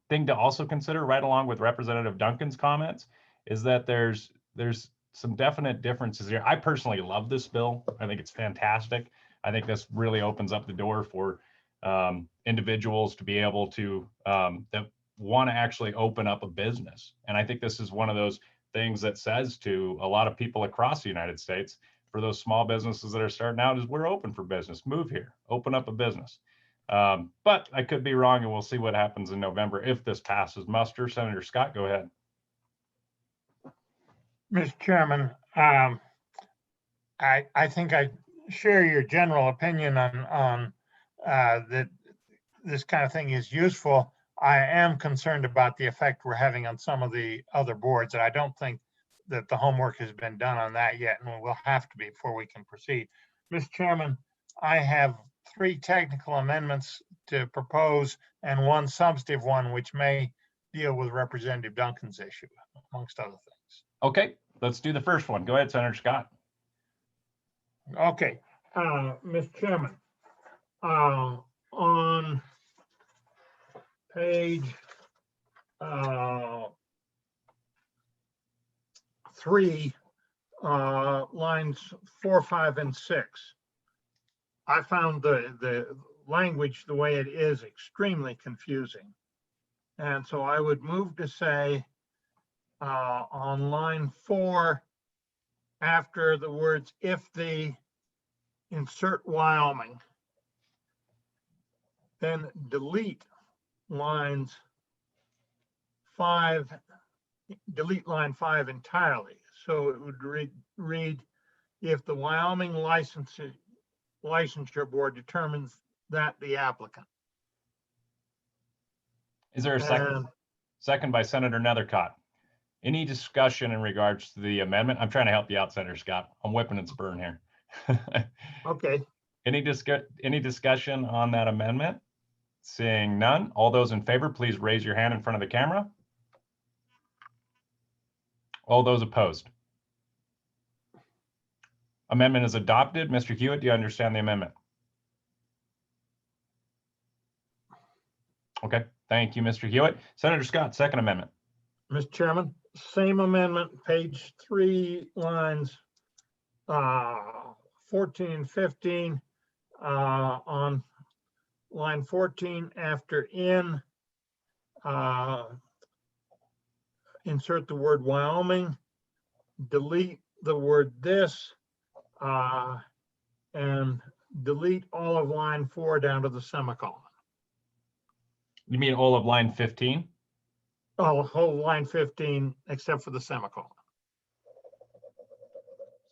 thing to also consider, right along with Representative Duncan's comments, is that there's some definite differences here. I personally love this bill. I think it's fantastic. I think this really opens up the door for individuals to be able to that want to actually open up a business. And I think this is one of those things that says to a lot of people across the United States, for those small businesses that are starting out, is we're open for business. Move here, open up a business. But I could be wrong, and we'll see what happens in November if this passes muster. Senator Scott, go ahead. Mr. Chairman, I think I share your general opinion on that this kind of thing is useful. I am concerned about the effect we're having on some of the other boards, and I don't think that the homework has been done on that yet, and will have to be before we can proceed. Mr. Chairman, I have 3 technical amendments to propose and 1 substantive one, which may deal with Representative Duncan's issue, amongst other things. Okay, let's do the first one. Go ahead, Senator Scott. Okay, Mr. Chairman, on page 3, lines 4, 5, and 6, I found the language the way it is extremely confusing. And so I would move to say on line 4, after the words "if the," insert Wyoming, then delete lines 5, delete line 5 entirely. So it would read, if the Wyoming licensure board determines that the applicant. Is there a second? Second by Senator Nethercott. Any discussion in regards to the amendment? I'm trying to help you out, Senator Scott. I'm whipping and spurring here. Okay. Any discussion on that amendment? Seeing none, all those in favor, please raise your hand in front of the camera. All those opposed? Amendment is adopted. Mr. Hewitt, do you understand the amendment? Okay, thank you, Mr. Hewitt. Senator Scott, second amendment. Mr. Chairman, same amendment, page 3, lines 14 and 15, on line 14, after "in," insert the word Wyoming, delete the word "this," and delete all of line 4 down to the semicolon. You mean all of line 15? Oh, whole line 15, except for the semicolon.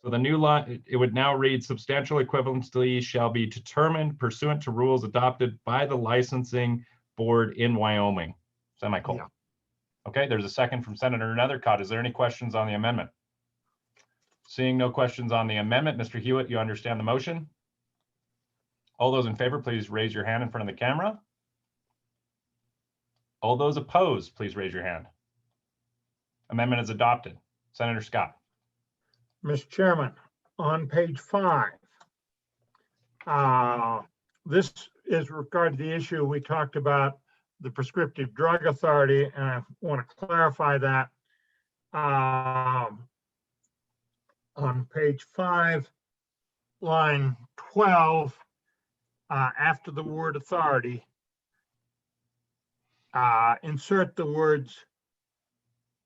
So the new line, it would now read, substantial equivalency shall be determined pursuant to rules adopted by the licensing board in Wyoming, semicolon. Yeah. Okay, there's a second from Senator Nethercott. Is there any questions on the amendment? Seeing no questions on the amendment, Mr. Hewitt, you understand the motion? All those in favor, please raise your hand in front of the camera. All those opposed, please raise your hand. Amendment is adopted. Senator Scott. Mr. Chairman, on page 5, this is regarding the issue we talked about, the prescriptive drug authority, and I want to clarify that. On page 5, line 12, after the word authority, insert the words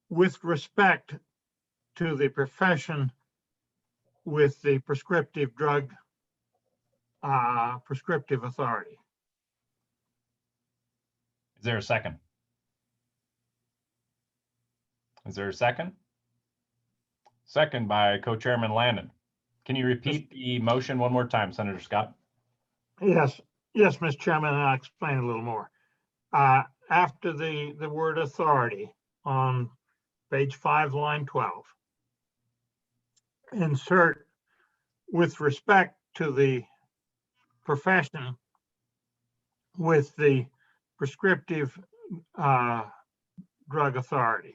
"with respect to the profession with the prescriptive drug prescriptive authority." Is there a second? Is there a second? second by Co-Chairman Landon. Can you repeat the motion one more time, Senator Scott? Yes, yes, Mr. Chairman, and I'll explain a little more. After the word authority on page 5, line 12, insert with respect to the profession with the prescriptive drug authority.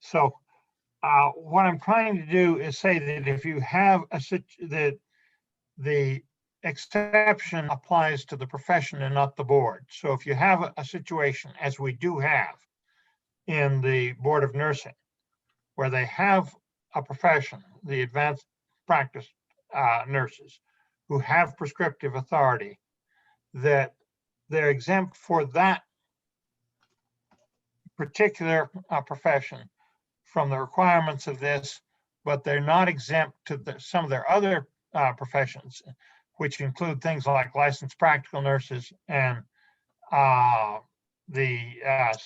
So what I'm trying to do is say that if you have that the exception applies to the profession and not the board. So if you have a situation, as we do have in the Board of Nursing, where they have a profession, the advanced practice nurses, who have prescriptive authority, that they're exempt for that particular profession from the requirements of this, but they're not exempt to some of their other professions, which include things like licensed practical nurses and the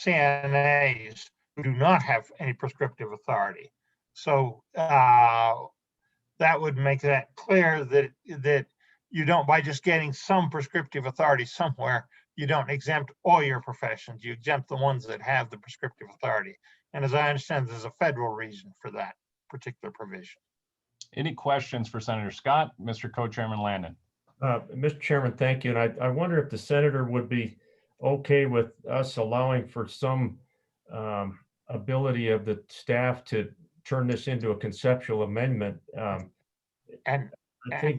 CNAs who do not have any prescriptive authority. So that would make that clear that you don't, by just getting some prescriptive authority somewhere, you don't exempt all your professions. You exempt the ones that have the prescriptive authority. And as I understand, there's a federal reason for that particular provision. Any questions for Senator Scott? Mr. Co-Chairman Landon. Mr. Chairman, thank you. And I wonder if the senator would be okay with us allowing for some ability of the staff to turn this into a conceptual amendment. And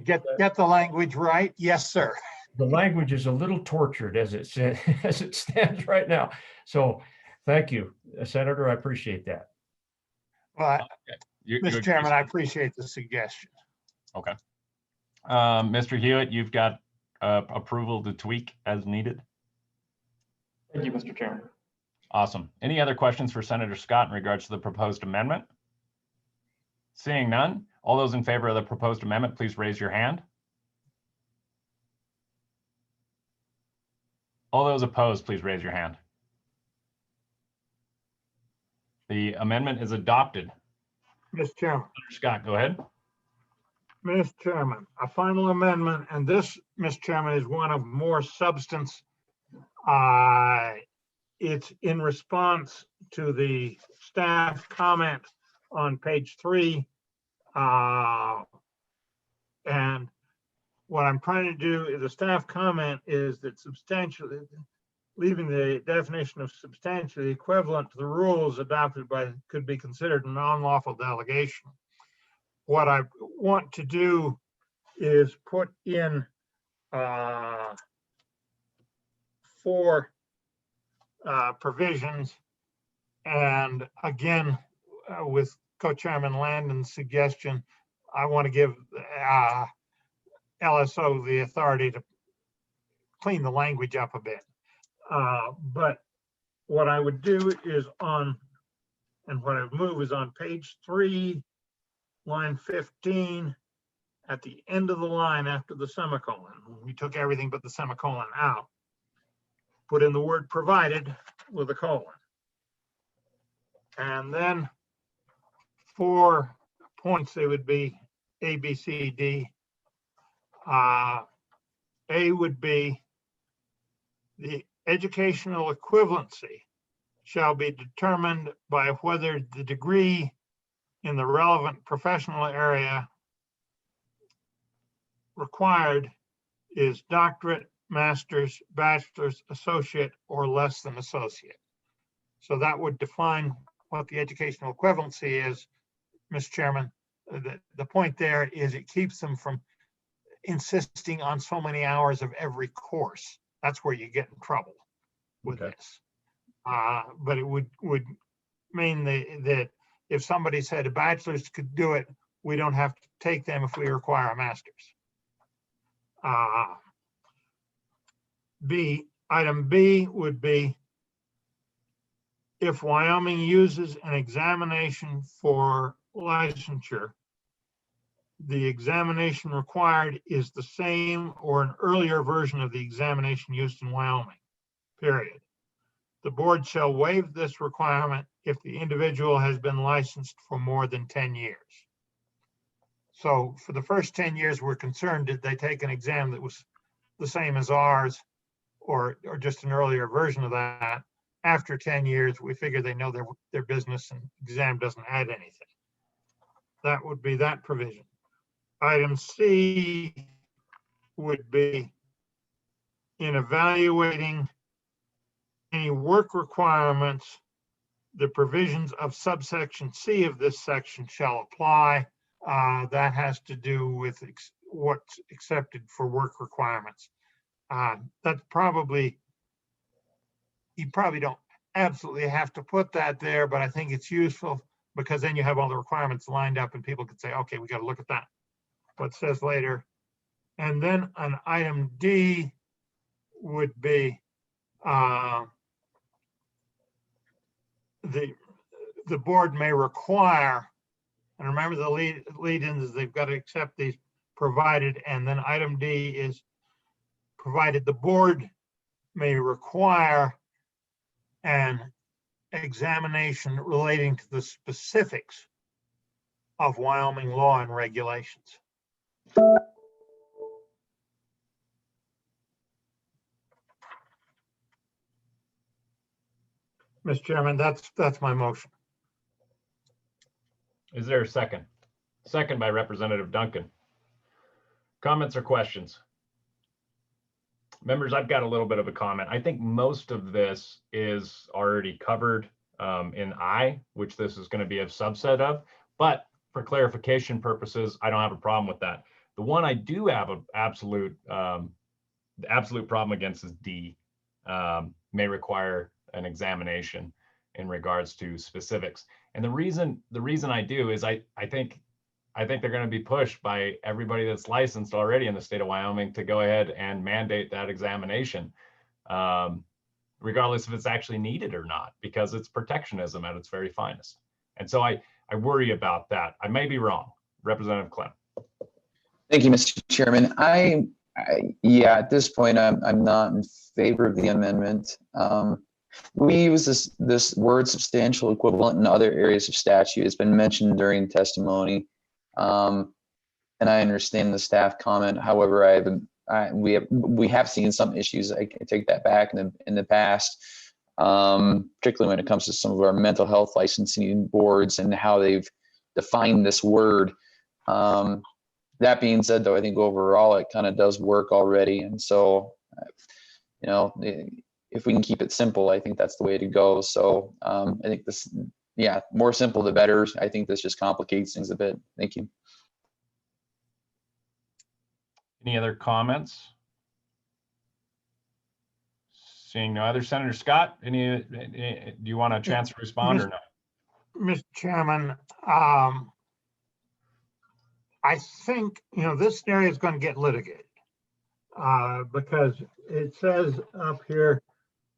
get the language right. Yes, sir. The language is a little tortured as it stands right now. So thank you, Senator. I appreciate that. Well, Mr. Chairman, I appreciate the suggestion. Okay. Mr. Hewitt, you've got approval to tweak as needed. Thank you, Mr. Chairman. Awesome. Any other questions for Senator Scott in regards to the proposed amendment? Seeing none, all those in favor of the proposed amendment, please raise your hand. All those opposed, please raise your hand. The amendment is adopted. Mr. Chairman. Senator Scott, go ahead. Mr. Chairman, a final amendment, and this, Mr. Chairman, is one of more substance. It's in response to the staff comment on page 3. And what I'm trying to do is the staff comment is that substantially, leaving the definition of substantially equivalent to the rules adopted by could be considered a non-lawful delegation. What I want to do is put in 4 provisions. And again, with Co-Chairman Landon's suggestion, I want to give LSO the authority to clean the language up a bit. But what I would do is what I would move is on page 3, line 15, at the end of the line after the semicolon. We took everything but the semicolon out. Put in the word provided with a colon. And then 4 points, they would be A, B, C, D. A would be the educational equivalency shall be determined by whether the degree in the relevant professional area required is doctorate, master's, bachelor's, associate, or less than associate. So that would define what the educational equivalency is, Mr. Chairman. The point there is it keeps them from insisting on so many hours of every course. That's where you get in trouble with this. But it would mean that if somebody said a bachelor's could do it, we don't have to take them if we require a master's. Item B would be if Wyoming uses an examination for licensure, the examination required is the same or an earlier version of the examination used in Wyoming, period. The board shall waive this requirement if the individual has been licensed for more than 10 years. So for the first 10 years, we're concerned, did they take an exam that was the same as ours or just an earlier version of that? After 10 years, we figure they know their business and exam doesn't add anything. That would be that provision. Item C would be in evaluating any work requirements, the provisions of subsection C of this section shall apply. That has to do with what's accepted for work requirements. That's probably, you probably don't absolutely have to put that there, but I think it's useful because then you have all the requirements lined up and people could say, okay, we got to look at that, what it says later. And then on item D would be the board may require, and remember the lead-ins is they've got to accept these provided, and then item D is provided the board may require an examination relating to the specifics of Wyoming law and regulations. Mr. Chairman, that's my motion. Is there a second? Second by Representative Duncan. Comments or questions? Members, I've got a little bit of a comment. I think most of this is already covered in I, which this is going to be a subset of, but for clarification purposes, I don't have a problem with that. The one I do have an absolute problem against is D, may require an examination in regards to specifics. And the reason I do is I think they're going to be pushed by everybody that's licensed already in the state of Wyoming to go ahead and mandate that examination, regardless if it's actually needed or not, because it's protectionism at its very finest. And so I worry about that. I may be wrong. Representative Clem. Thank you, Mr. Chairman. Yeah, at this point, I'm not in favor of the amendment. We use this word substantial equivalent in other areas of statute. It's been mentioned during testimony. And I understand the staff comment. However, we have seen some issues. I can take that back in the past, particularly when it comes to some of our mental health licensing boards and how they've defined this word. That being said, though, I think overall it kind of does work already. And so, if we can keep it simple, I think that's the way to go. So I think this, yeah, more simple the better. I think this just complicates things a bit. Thank you. Any other comments? Seeing no other. Senator Scott, do you want a chance to respond or no? Mr. Chairman, I think, this area is going to get litigated because it says up here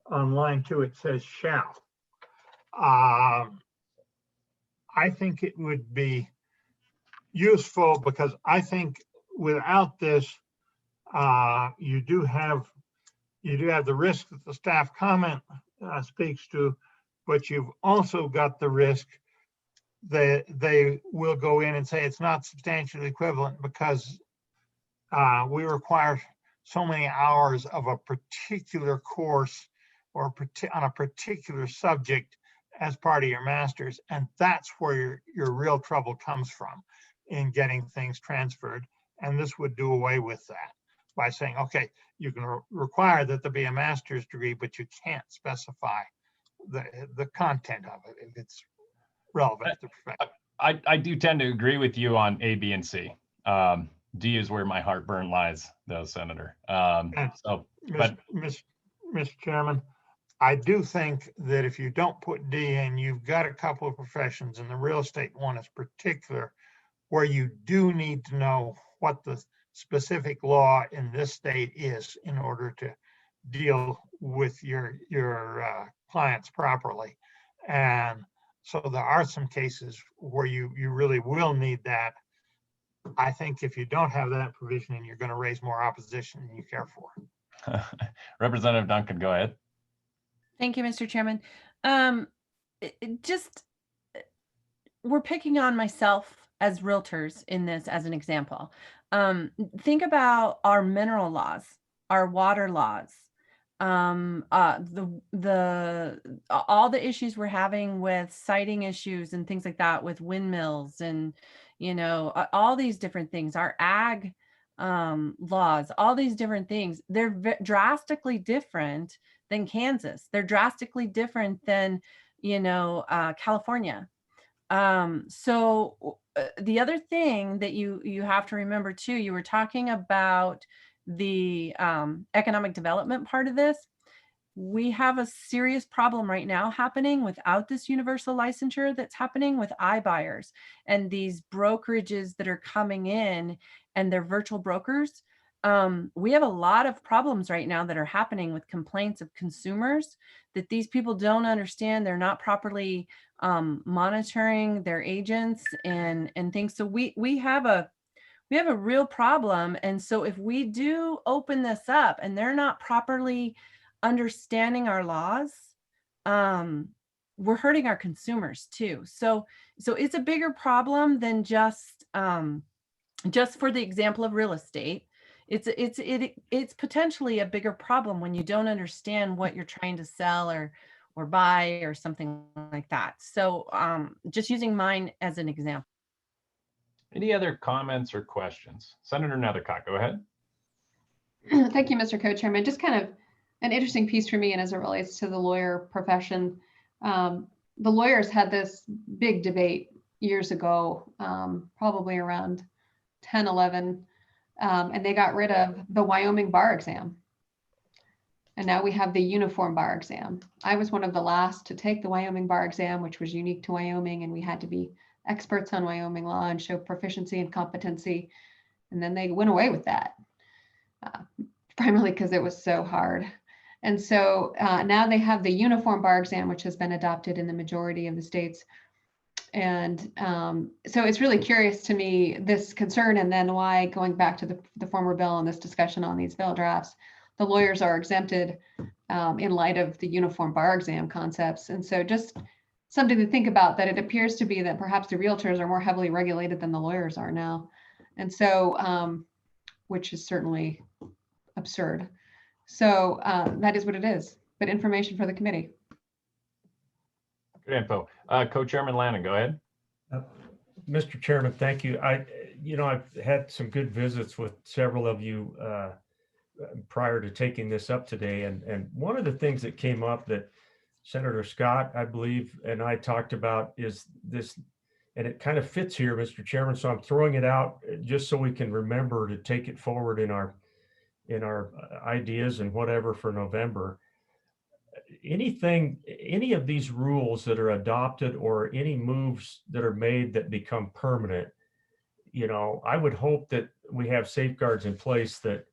on line 2, it says shall. I think it would be useful because I think without this, you do have the risk that the staff comment speaks to, but you've also got the risk that they will go in and say it's not substantially equivalent because we require so many hours of a particular course or on a particular subject as part of your master's. And that's where your real trouble comes from in getting things transferred. And this would do away with that by saying, okay, you can require that there be a master's degree, but you can't specify the content of it if it's relevant to the profession. I do tend to agree with you on A, B, and C. D is where my heartburn lies, though, Senator. Mr. Chairman, I do think that if you don't put D in, you've got a couple of professions, and the real estate one is particular, where you do need to know what the specific law in this state is in order to deal with your clients properly. And so there are some cases where you really will need that. I think if you don't have that provision, and you're going to raise more opposition than you care for. Representative Duncan, go ahead. Thank you, Mr. Chairman. just, we're picking on myself as realtors in this as an example. Think about our mineral laws, our water laws, all the issues we're having with siting issues and things like that with windmills and, you know, all these different things, our ag laws, all these different things, they're drastically different than Kansas. They're drastically different than, you know, California. The other thing that you have to remember too, you were talking about the economic development part of this. We have a serious problem right now happening without this universal licensure that's happening with iBuyers and these brokerages that are coming in and they're virtual brokers. We have a lot of problems right now that are happening with complaints of consumers that these people don't understand. They're not properly monitoring their agents and things. So we have a real problem. And so if we do open this up and they're not properly understanding our laws, we're hurting our consumers too. So it's a bigger problem than just for the example of real estate. It's potentially a bigger problem when you don't understand what you're trying to sell or buy or something like that. So just using mine as an example. Any other comments or questions? Senator Nethercott, go ahead. Thank you, Mr. Co-Chairman. Just kind of an interesting piece for me, and as it relates to the lawyer profession, the lawyers had this big debate years ago, probably around 10, 11, and they got rid of the Wyoming bar exam. And now we have the uniform bar exam. I was one of the last to take the Wyoming bar exam, which was unique to Wyoming, and we had to be experts on Wyoming law and show proficiency and competency. And then they went away with that, primarily because it was so hard. And so now they have the uniform bar exam, which has been adopted in the majority of the states. And so it's really curious to me, this concern, and then why, going back to the former bill and this discussion on these bill drafts, the lawyers are exempted in light of the uniform bar exam concepts. And so just something to think about, that it appears to be that perhaps the realtors are more heavily regulated than the lawyers are now. And so, which is certainly absurd. So that is what it is, but information for the committee. Good info. Co-Chairman Lannon, go ahead. Mr. Chairman, thank you. I've had some good visits with several of you prior to taking this up today. And one of the things that came up that Senator Scott, I believe, and I talked about is this, and it kind of fits here, Mr. Chairman. So I'm throwing it out just so we can remember to take it forward in our ideas and whatever for November. Any of these rules that are adopted or any moves that are made that become permanent, you know, I would hope that we have safeguards in place that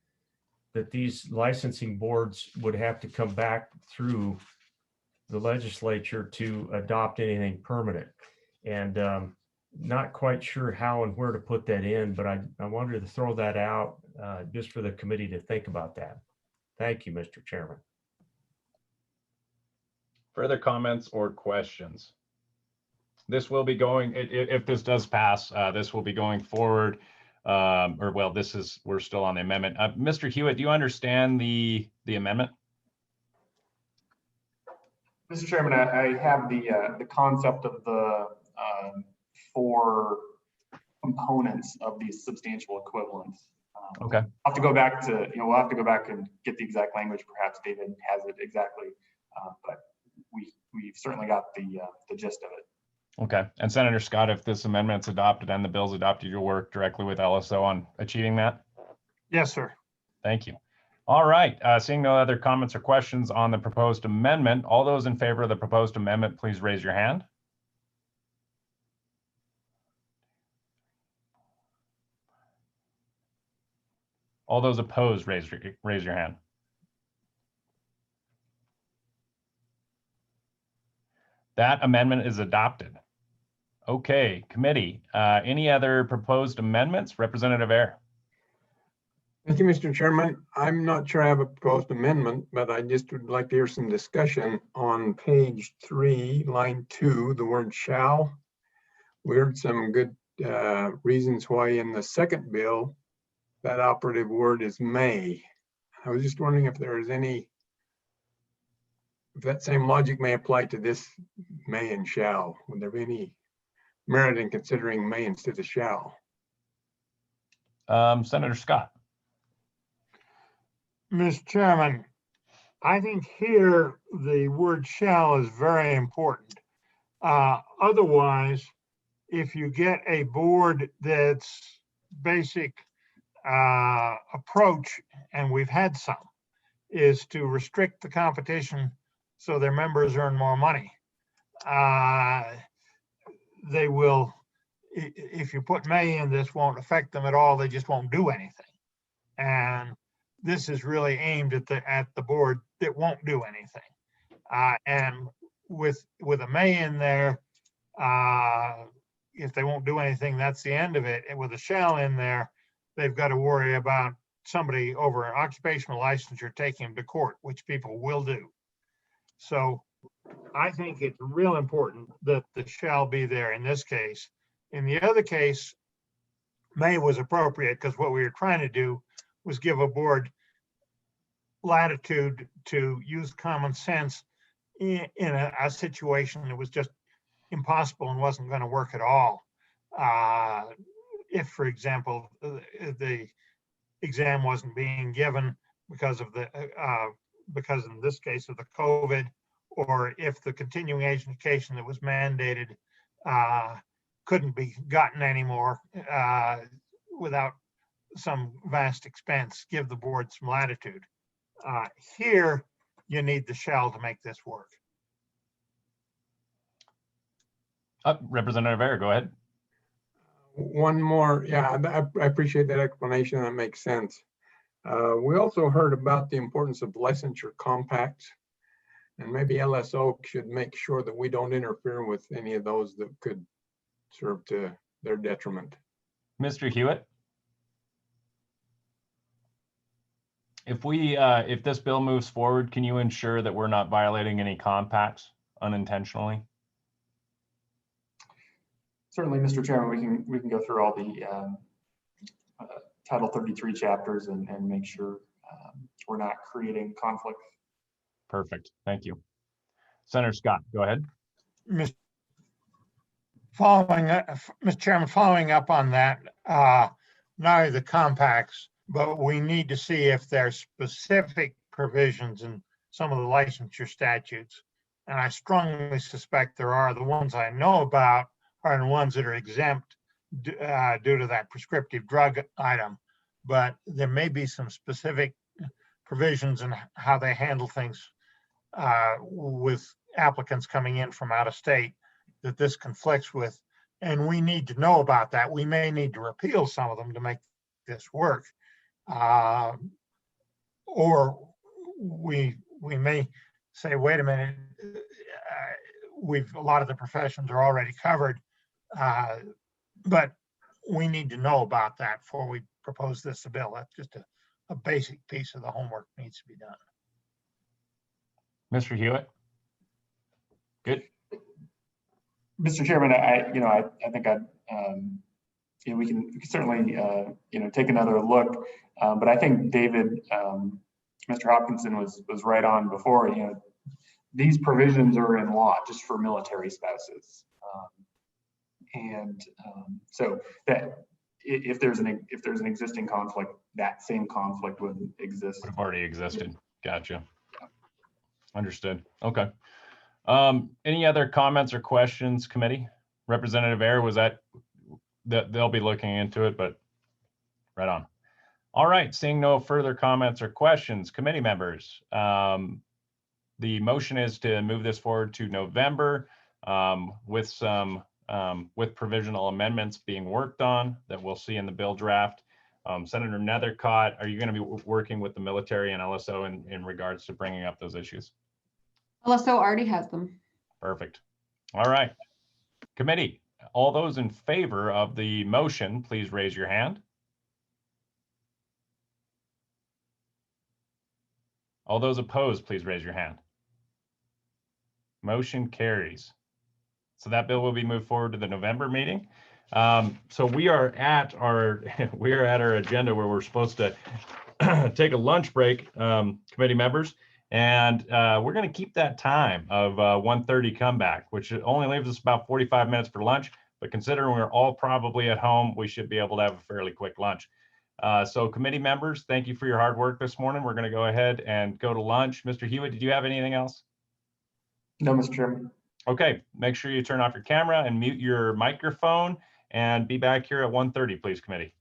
these licensing boards would have to come back through the legislature to adopt anything permanent. And not quite sure how and where to put that in, but I wanted to throw that out just for the committee to think about that. Thank you, Mr. Chairman. Further comments or questions? This will be going, if this does pass, this will be going forward. We're still on the amendment. Mr. Hewitt, do you understand the amendment? Mr. Chairman, I have the concept of the 4 components of these substantial equivalents. Okay. I'll have to go back to, we'll have to go back and get the exact language. Perhaps David has it exactly, but we've certainly got the gist of it. Okay. And Senator Scott, if this amendment's adopted and the bill's adopted, you'll work directly with LSO on achieving that? Yes, sir. Thank you. All right. Seeing no other comments or questions on the proposed amendment, all those in favor of the proposed amendment, please raise your hand. All those opposed, raise your hand. That amendment is adopted. Okay, committee, any other proposed amendments? Representative Ayer. Thank you, Mr. Chairman. I'm not sure I have a proposed amendment, but I just would like to hear some discussion on page 3, line 2, the word shall. We heard some good reasons why in the second bill, that operative word is may. I was just wondering if there is any, if that same logic may apply to this may and shall. Would there be any merit in considering may instead of shall? Senator Scott. Mr. Chairman, I think here the word shall is very important. Otherwise, if you get a board that's basic approach, and we've had some, is to restrict the competition so their members earn more money. They will, if you put may in, this won't affect them at all. They just won't do anything. And this is really aimed at the board that won't do anything. And with a may in there, if they won't do anything, that's the end of it. And with a shall in there, they've got to worry about somebody over an occupational licensure taking them to court, which people will do. So I think it's real important that the shall be there in this case. In the other case, may was appropriate because what we were trying to do was give a board latitude to use common sense in a situation that was just impossible and wasn't going to work at all. If, for example, the exam wasn't being given because of because in this case of the COVID, or if the continuing education that was mandated couldn't be gotten anymore without some vast expense, give the board some latitude. Here, you need the shall to make this work. Representative Ayer, go ahead. One more, yeah, I appreciate that explanation. That makes sense. We also heard about the importance of licensure compacts, and maybe LSO should make sure that we don't interfere with any of those that could serve to their detriment. Mr. Hewitt? If this bill moves forward, can you ensure that we're not violating any compacts unintentionally? Certainly, Mr. Chairman, we can go through all the Title 33 chapters and make sure we're not creating conflict. Perfect. Thank you. Senator Scott, go ahead. Mr. Chairman, following up on that, not only the compacts, but we need to see if there's specific provisions in some of the licensure statutes. And I strongly suspect there are. The ones I know about are the ones that are exempt due to that prescriptive drug item. But there may be some specific provisions in how they handle things with applicants coming in from out of state that this conflicts with. And we need to know about that. We may need to repeal some of them to make this work. Or we may say, wait a minute, a lot of the professions are already covered, but we need to know about that before we propose this bill. That's just a basic piece of the homework needs to be done. Mr. Hewitt? Good. Mr. Chairman, I think we can certainly take another look, but I think David, Mr. Hopkinson was right on before. These provisions are in law just for military spouses, so that if there's an existing conflict, that same conflict would exist. Would have already existed. Gotcha. Understood. Okay. Any other comments or questions, committee? Representative Ayer, was that they'll be looking into it, but right on. All right, seeing no further comments or questions, committee members, the motion is to move this forward to November with some with provisional amendments being worked on that we'll see in the bill draft. Senator Nethercott, are you going to be working with the military and LSO in regards to bringing up those issues? LSO already has them. Perfect. All right. Committee, all those in favor of the motion, please raise your hand. All those opposed, please raise your hand. Motion carries. So that bill will be moved forward to the November meeting. So we are at our agenda where we're supposed to take a lunch break, committee members, and we're going to keep that time of 1:30 comeback, which only leaves us about 45 minutes for lunch. But considering we're all probably at home, we should be able to have a fairly quick lunch. So committee members, thank you for your hard work this morning. We're going to go ahead and go to lunch. Mr. Hewitt, did you have anything else? No, Mr. Chairman. Okay, make sure you turn off your camera and mute your microphone and be back here at 1:30, please, committee.